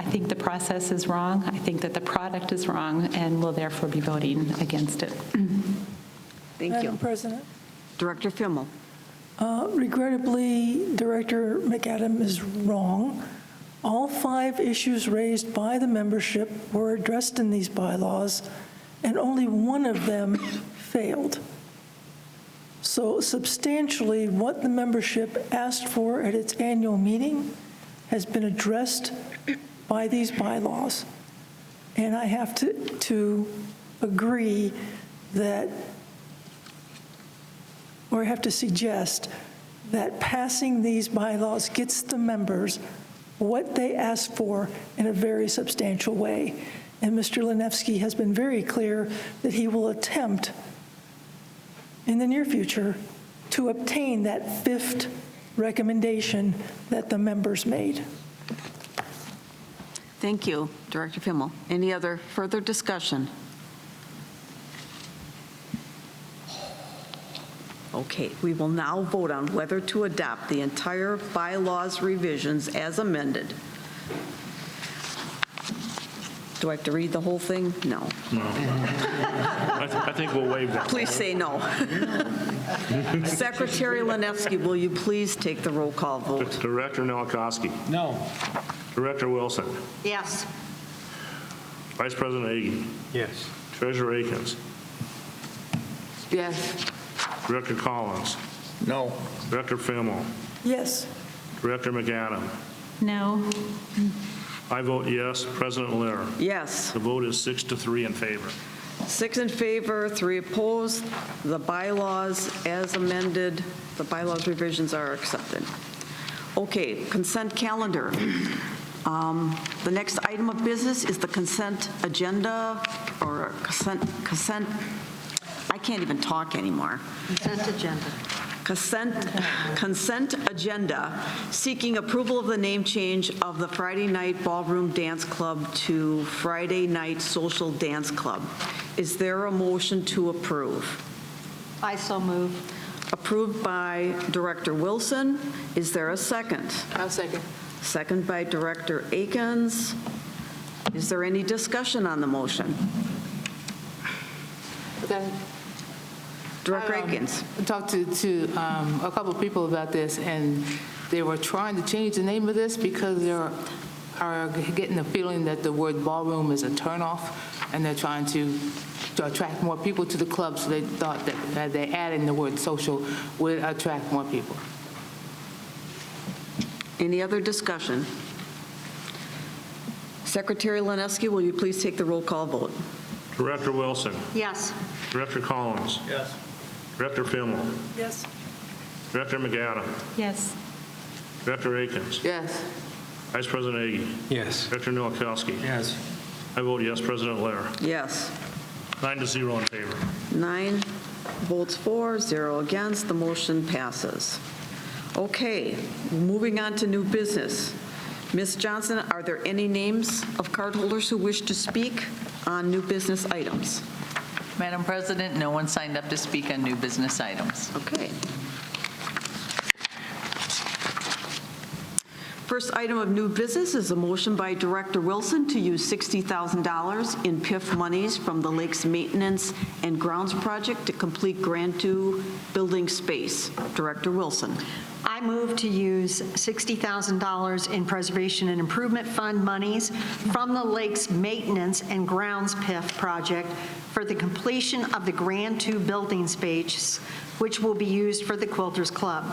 think the process is wrong. I think that the product is wrong, and will therefore be voting against it. Thank Madam you. President. Director Fimmel. Regrettably, Director McAdam is wrong. All 5 issues raised by the membership were addressed in these bylaws, and only one of them failed. So substantially, what the membership asked for at its annual meeting has been addressed by these bylaws. And I have to agree that or I have to suggest that passing these bylaws gets the members what they asked for in a very substantial way. And Mr. Linefsky has been very clear that he will attempt in the near future to obtain that fifth recommendation that the members made. Thank you, Director Fimmel. Any other further discussion? Okay, we will now vote on whether to adopt the entire bylaws revisions as amended. Do I have to read the whole thing? No. No. I think we'll waive that. Please say no. Secretary Linefsky, will you please take the roll call vote? Director Nowakowski. No. Director Wilson. Yes. Vice President Agi. Yes. Treasurer Akins. Yes. Director Collins. No. Director Fimmel. Yes. Director McAdam. No. I vote yes. President Lehr. Yes. The vote is 6-3 in favor. 6 in favor, 3 opposed. The bylaws as amended, the bylaws revisions are accepted. Okay, consent calendar. The next item of business is the consent agenda, or consent, I can't even talk anymore. Consent agenda. Consent agenda, seeking approval of the name change of the Friday Night Ballroom Dance Club to Friday Night Social Dance Club. Is there a motion to approve? I so move. Approved by Director Wilson. Is there a second? I'll second. Second by Director Akins. Is there any discussion on the motion? Okay. Director Akins. I talked to a couple of people about this, and they were trying to change the name of this because they are getting the feeling that the word ballroom is a turnoff, and they're trying to attract more people to the club, so they thought that they adding the word social would attract more people. Any other discussion? Secretary Linefsky, will you please take the roll call vote? Director Wilson. Yes. Director Collins. Yes. Director Fimmel. Yes. Director McAdam. Yes. Director Akins. Yes. Vice President Agi. Yes. Director Nowakowski. Yes. I vote yes. President Lehr. Yes. 9-0 in favor. 9 votes for, 0 against. The motion passes. Okay, moving on to new business. Ms. Johnson, are there any names of cardholders who wish to speak on new business items? Madam President, no one signed up to speak on new business items. Okay. First item of new business is a motion by Director Wilson to use $60,000 in PIF monies from the Lakes Maintenance and Grounds Project to complete Grant 2 building space. Director Wilson. I move to use $60,000 in Preservation and Improvement Fund monies from the Lakes Maintenance and Grounds PIF project for the completion of the Grand 2 building space, which will be used for the Quilters Club.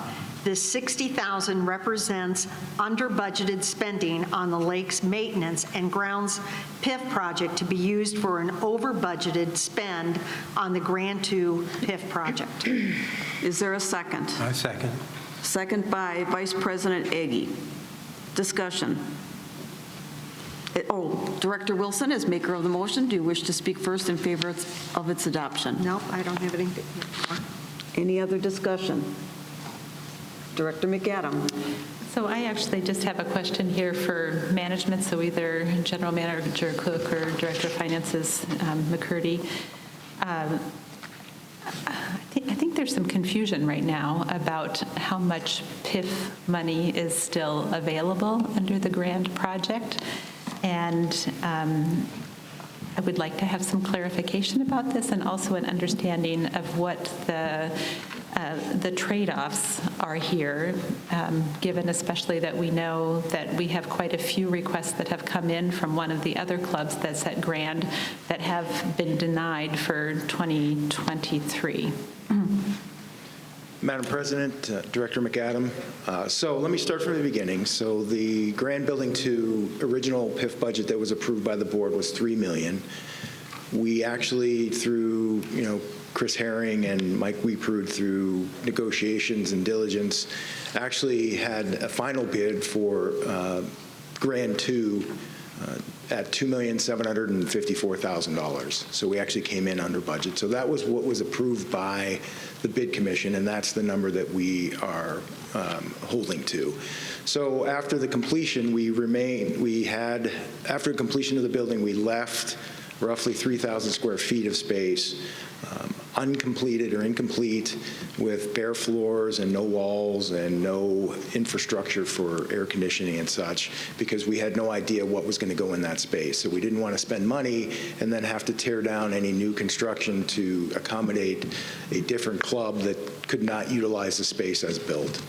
This $60,000 represents under-budgeted spending on the Lakes Maintenance and Grounds PIF project to be used for an over-budgeted spend on the Grand 2 PIF project. Is there a second? I second. Second by Vice President Agi. Discussion. Director Wilson, as maker of the motion, do you wish to speak first in favor of its adoption? Nope, I don't have anything. Any other discussion? Director McAdam. So I actually just have a question here for management, so either General Manager Cook or Director of Finances McCurdy. I think there's some confusion right now about how much PIF money is still available under the grant project, and I would like to have some clarification about this and also an understanding of what the trade-offs are here, given especially that we know that we have quite a few requests that have come in from one of the other clubs that's at Grand that have been denied for 2023. Madam President, Director McAdam, so let me start from the beginning. So the Grand Building 2 original PIF budget that was approved by the board was $3 million. We actually, through Chris Herring and Mike Weeprud, through negotiations and diligence, actually had a final bid for Grand 2 at $2,754,000. So we actually came in under budget. So that was what was approved by the bid commission, and that's the number that we are holding to. So after the completion, after completion of the building, we left roughly 3,000 square feet of space, uncompleted or incomplete, with bare floors and no walls and no infrastructure for air conditioning and such, because we had no idea what was going to go in that space. So we didn't want to spend money and then have to tear down any new construction to accommodate a different club that could not utilize the space as built.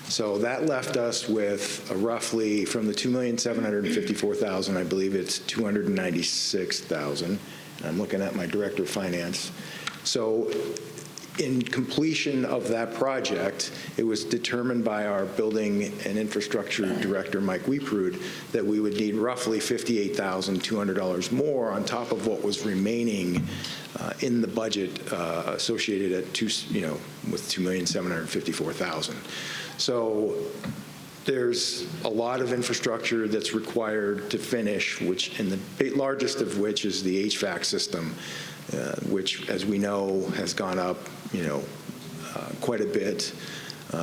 So that left us with roughly, from the $2,754,000, I believe it's $296,000. I'm looking at my director of finance. So in completion of that project, it was determined by our building and infrastructure director, Mike Weeprud, that we would need roughly $58,200 more on top of what was remaining in the budget associated with $2,754,000. So there's a lot of infrastructure that's required to finish, and the largest of which is the HVAC system, which, as we know, has gone up, quite a bit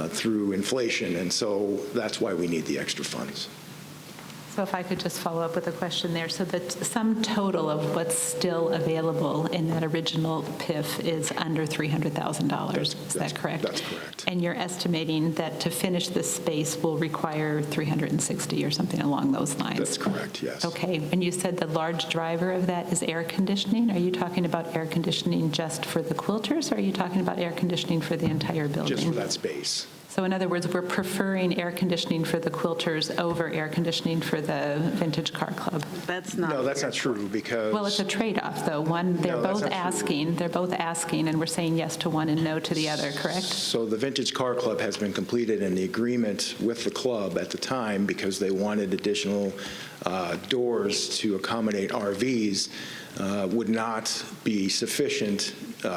through inflation, and so that's why we need the extra funds. So if I could just follow up with a question there. So the sum total of what's still available in that original PIF is under $300,000. Is that correct? That's correct. And you're estimating that to finish this space will require $360 or something along those lines? That's correct, yes. Okay. And you said the large driver of that is air conditioning. Are you talking about air conditioning just for the quilters, or are you talking about air conditioning for the entire building? Just for that space. So in other words, we're preferring air conditioning for the quilters over air conditioning for the Vintage Car Club. That's not. No, that's not true, because. Well, it's a trade-off, though. They're both asking, and we're saying yes to one and no to the other, correct? So the Vintage Car Club has been completed, and the agreement with the club at the time, because they wanted additional doors to accommodate RVs, would not be sufficient,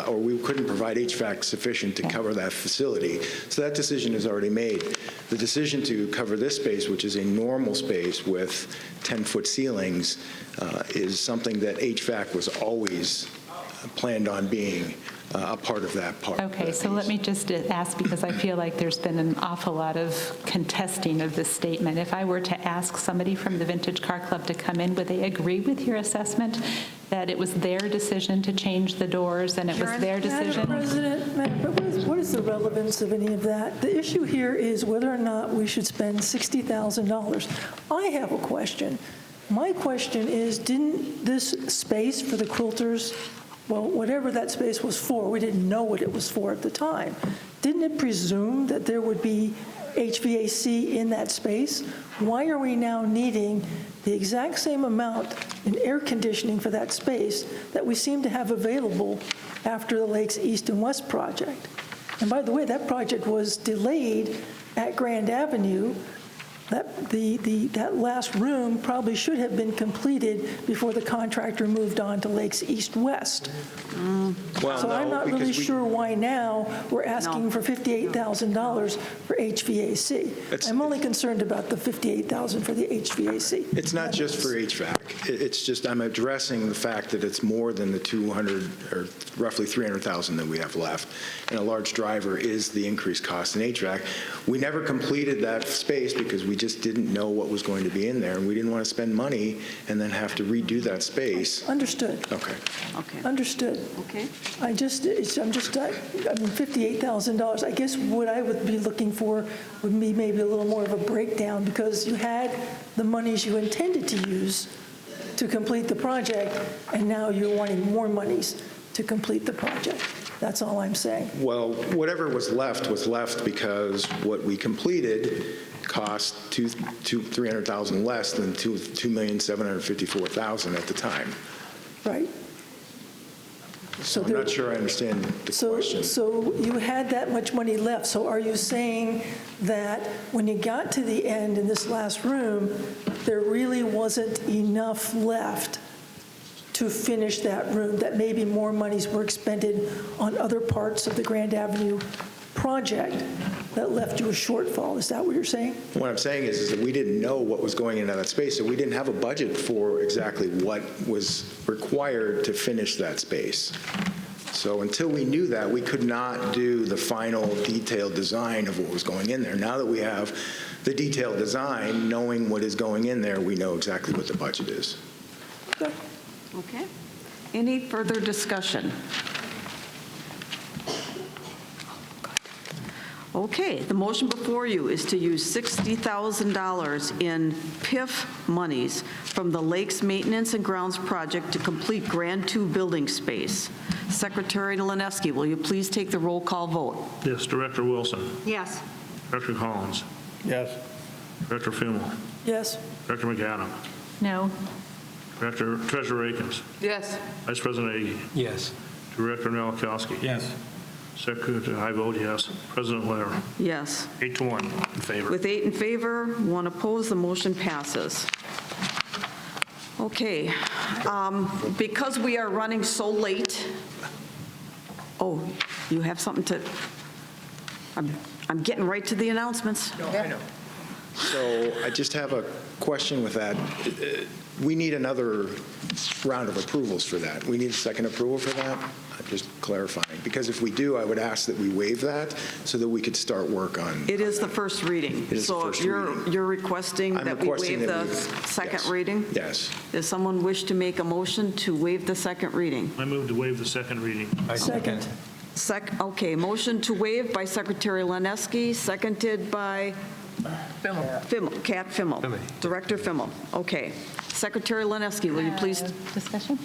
or we couldn't provide HVAC sufficient to cover that facility. So that decision is already made. The decision to cover this space, which is a normal space with 10-foot ceilings, is something that HVAC was always planned on being a part of that part. Okay, so let me just ask, because I feel like there's been an awful lot of contesting of this statement. If I were to ask somebody from the Vintage Car Club to come in, would they agree with your assessment that it was their decision to change the doors and it was their decision? Madam President, what is the relevance of any of that? The issue here is whether or not we should spend $60,000. I have a question. My question is, didn't this space for the quilters, well, whatever that space was for, we didn't know what it was for at the time. Didn't it presume that there would be HVAC in that space? Why are we now needing the exact same amount in air conditioning for that space that we seem to have available after the Lakes East and West project? And by the way, that project was delayed at Grand Avenue. That last room probably should have been completed before the contractor moved on to Lakes East-West. So I'm not really sure why now we're asking for $58,000 for HVAC. I'm only concerned about the $58,000 for the HVAC. It's not just for HVAC. It's just I'm addressing the fact that it's more than the 200 or roughly 300,000 that we have left, and a large driver is the increased cost in HVAC. We never completed that space because we just didn't know what was going to be in there, and we didn't want to spend money and then have to redo that space. Understood. Okay. Understood. Okay. I mean, $58,000, I guess what I would be looking for would be maybe a little more of a breakdown, because you had the monies you intended to use to complete the project, and now you're wanting more monies to complete the project. That's all I'm saying. Well, whatever was left because what we completed cost $300,000 less than $2,754,000 at the time. Right. So I'm not sure I understand the question. So you had that much money left. So are you saying that when you got to the end in this last room, there really wasn't enough left to finish that room, that maybe more monies were expended on other parts of the Grand Avenue project that left you a shortfall. Is that what you're saying? What I'm saying is that we didn't know what was going into that space, so we didn't have a budget for exactly what was required to finish that space. So until we knew that, we could not do the final detailed design of what was going in there. Now that we have the detailed design, knowing what is going in there, we know exactly what the budget is. Okay. Any further discussion? Okay, the motion before you is to use $60,000 in PIF monies from the Lakes Maintenance and Grounds Project to complete Grand 2 building space. Secretary Lineski, will you please take the roll call vote? Yes, Director Wilson. Yes. Director Collins. Yes. Director Fimmel. Yes. Director McAdam. No. Treasurer Akins. Yes. Vice President Agi. Yes. Director Nowakowski. Yes. Secretary, I vote yes. President Lair. Yes. 8-1 in favor. With 8 in favor, 1 opposed, the motion passes. Okay, because we are running so late, oh, you have something to, I'm getting right to the announcements. So I just have a question with that. We need another round of approvals for that. We need a second approval for that? I'm just clarifying. Because if we do, I would ask that we waive that so that we could start work on. It is the first reading. It is the first reading. So you're requesting I'm that we requesting waive that the we- second yes. reading? Yes. Does someone wish to make a motion to waive the second reading? I move to waive the second reading. Second. Okay, motion to waive by Secretary Lineski, seconded by Fimmel, Kat Fimmel. Director Fimmel. Okay. Secretary Lineski, will you please Discussion?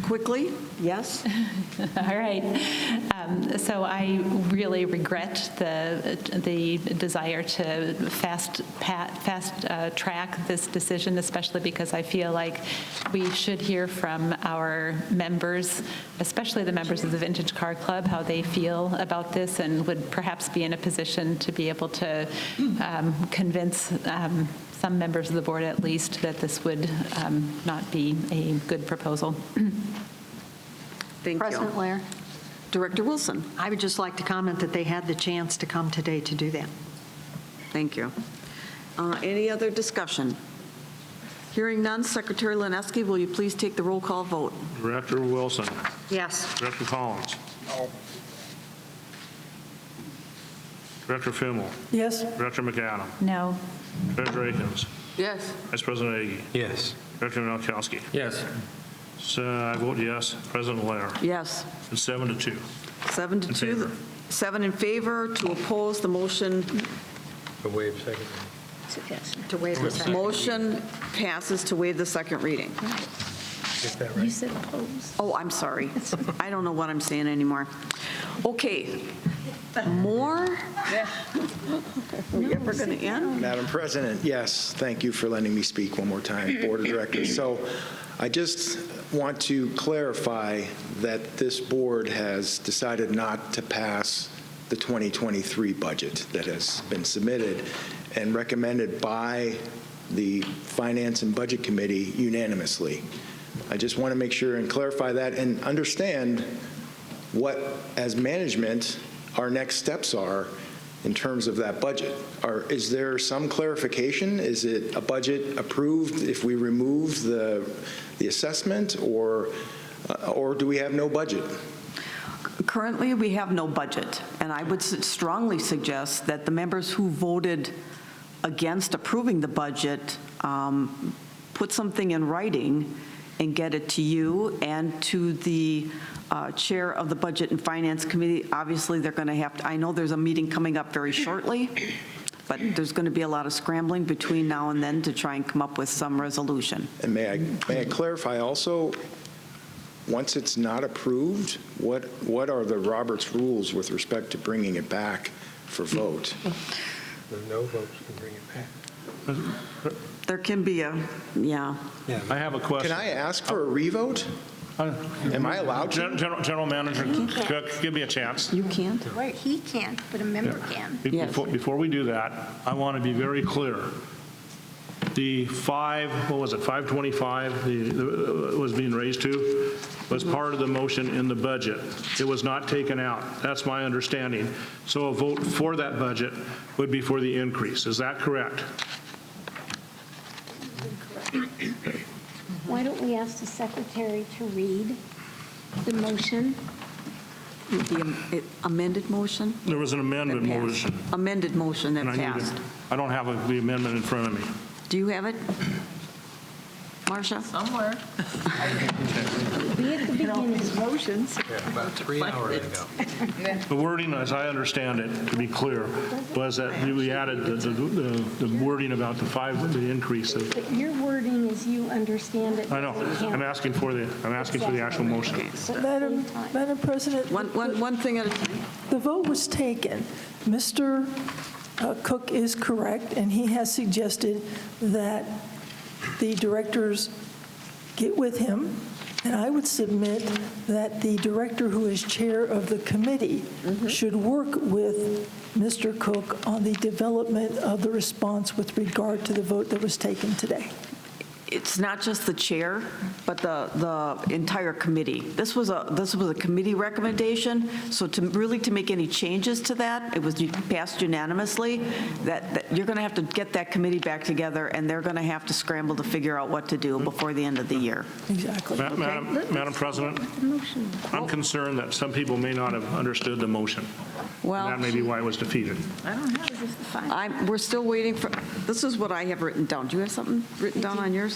quickly? Yes? All right. So I really regret the desire to fast track this decision, especially because I feel like we should hear from our members, especially the members of the Vintage Car Club, how they feel about this and would perhaps be in a position to be able to convince some members of the board at least that this would not be a good proposal. Thank you. President Lair, Director Wilson. I would just like to comment that they had the chance to come today to do that. Thank you. Any other discussion? Hearing none, Secretary Lineski, will you please take the roll call vote? Director Wilson. Yes. Director Collins. Director Fimmel. Yes. Director McAdam. No. Treasurer Akins. Yes. Vice President Agi. Yes. Director Nowakowski. Yes. So I vote yes. President Lair. Yes. It's 7-2. 7 to In 2. favor. 7 in favor, to oppose, the motion. To waive second. To waive the second. Motion passes to waive the second reading. Get that right? You said opposed. Oh, I'm sorry. I don't know what I'm saying anymore. Okay. More? Are we ever going to end? Madam President, yes, thank you for letting me speak one more time, Board of Directors. So I just want to clarify that this board has decided not to pass the 2023 budget that has been submitted and recommended by the Finance and Budget Committee unanimously. I just want to make sure and clarify that and understand what, as management, our next steps are in terms of that budget. Is there some clarification? Is it a budget approved if we remove the assessment, or do we have no budget? Currently, we have no budget, and I would strongly suggest that the members who voted against approving the budget put something in writing and get it to you and to the chair of the Budget and Finance Committee. Obviously, they're going to have to, I know there's a meeting coming up very shortly, but there's going to be a lot of scrambling between now and then to try and come up with some resolution. And may I clarify also, once it's not approved, what are the Roberts rules with respect to bringing it back for vote? The no votes can bring it back. There can be a, yeah. I have a question. Can I ask for a revote? Am I allowed to? General Manager, give me a chance. You can't? Right, he can't, but a member can. Yes. Before we do that, I want to be very clear. the 525 was being raised to, was part of the motion in the budget. It was not taken out. That's my understanding. So a vote for that budget would be for the increase. Is that correct? Why don't we ask the secretary to read the motion? The amended motion? There was an amended That passed. motion. Amended motion that And passed. I don't have the amendment in front of me. Do you have it? Marcia? Somewhere. Be at the beginning. Motions. About 3 hours ago. The wording, as I understand it, to be clear, was that we added the wording about the increase. But your wording is you understand it. I know. I'm asking for the actual motion. Madam President, One thing at a time. the vote was taken. Mr. Cook is correct, and he has suggested that the directors get with him, and I would submit that the director who is chair of the committee should work with Mr. Cook on the development of the response with regard to the vote that was taken today. It's not just the chair, but the entire committee. This was a committee recommendation, so to make any changes to that, it was passed unanimously, that you're going to have to get that committee back together, and they're going to have to scramble to figure out what to do before the end of the year. Exactly. Madam President, I'm concerned that some people may not have understood the motion. Well, That may be why it was defeated. I don't have it. we're still waiting for, this is what I have written down. Do you have something written down on yours?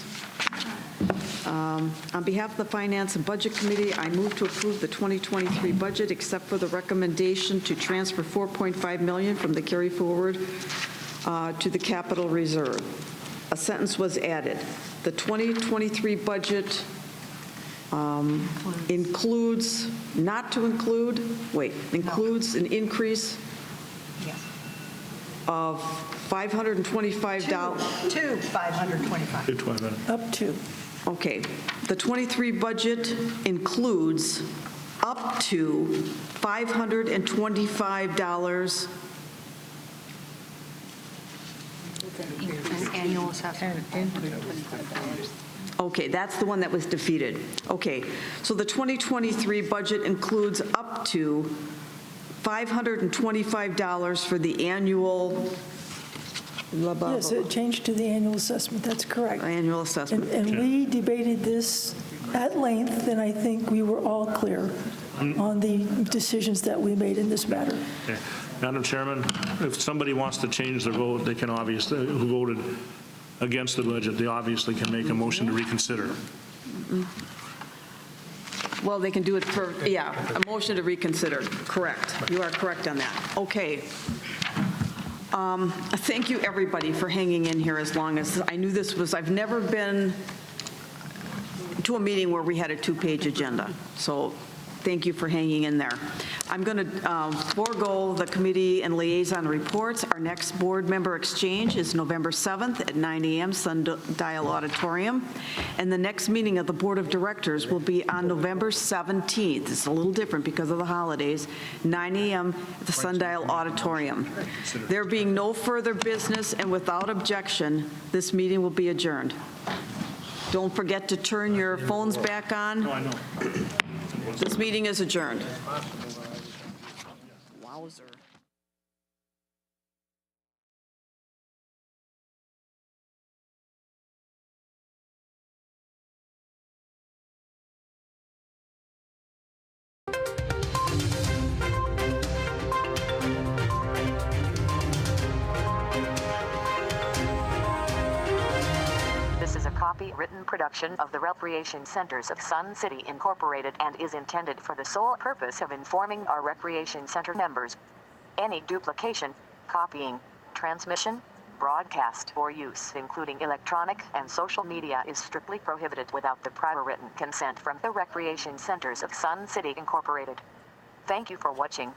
On behalf of the Finance and Budget Committee, I move to approve the 2023 budget except for the recommendation to transfer $4.5 million from the carry forward to the capital reserve. A sentence was added. The 2023 budget includes an increase of $525. To 525. Up to. Okay. The 23 budget includes up to $525. Annual assessment. Okay, that's the one that was defeated. Okay, so the 2023 budget includes up to $525 for the annual. Yes, it changed to the annual assessment, that's correct. Annual assessment. And we debated this at length, and I think we were all clear on the decisions that we made in this matter. Okay. Madam Chairman, if somebody wants to change their vote, they can obviously, who voted against the budget, they obviously can make a motion to reconsider. Well, they can do it for, a motion to reconsider. Correct. You are correct on that. Okay. Thank you, everybody, for hanging in here as long as, I knew this was, I've never been to a meeting where we had a two-page agenda. So thank you for hanging in there. I'm going to forego the committee and liaison reports. Our next board member exchange is November 7th at 9 a.m. Sundial Auditorium. And the next meeting of the Board of Directors will be on November 17th. It's a little different because of the holidays, 9 a.m. at the Sundial Auditorium. There being no further business and without objection, this meeting will be adjourned. Don't forget to turn your phones back on. No, I know. This meeting is adjourned. Wowzer. This is a copyrighted production of the Recreation Centers of Sun City Incorporated and is intended for the sole purpose of informing our Recreation Center members. Any duplication, copying, transmission, broadcast, or use, including electronic and social media, is strictly prohibited without the prior written consent from the Recreation Centers of Sun City Incorporated. Thank you for watching.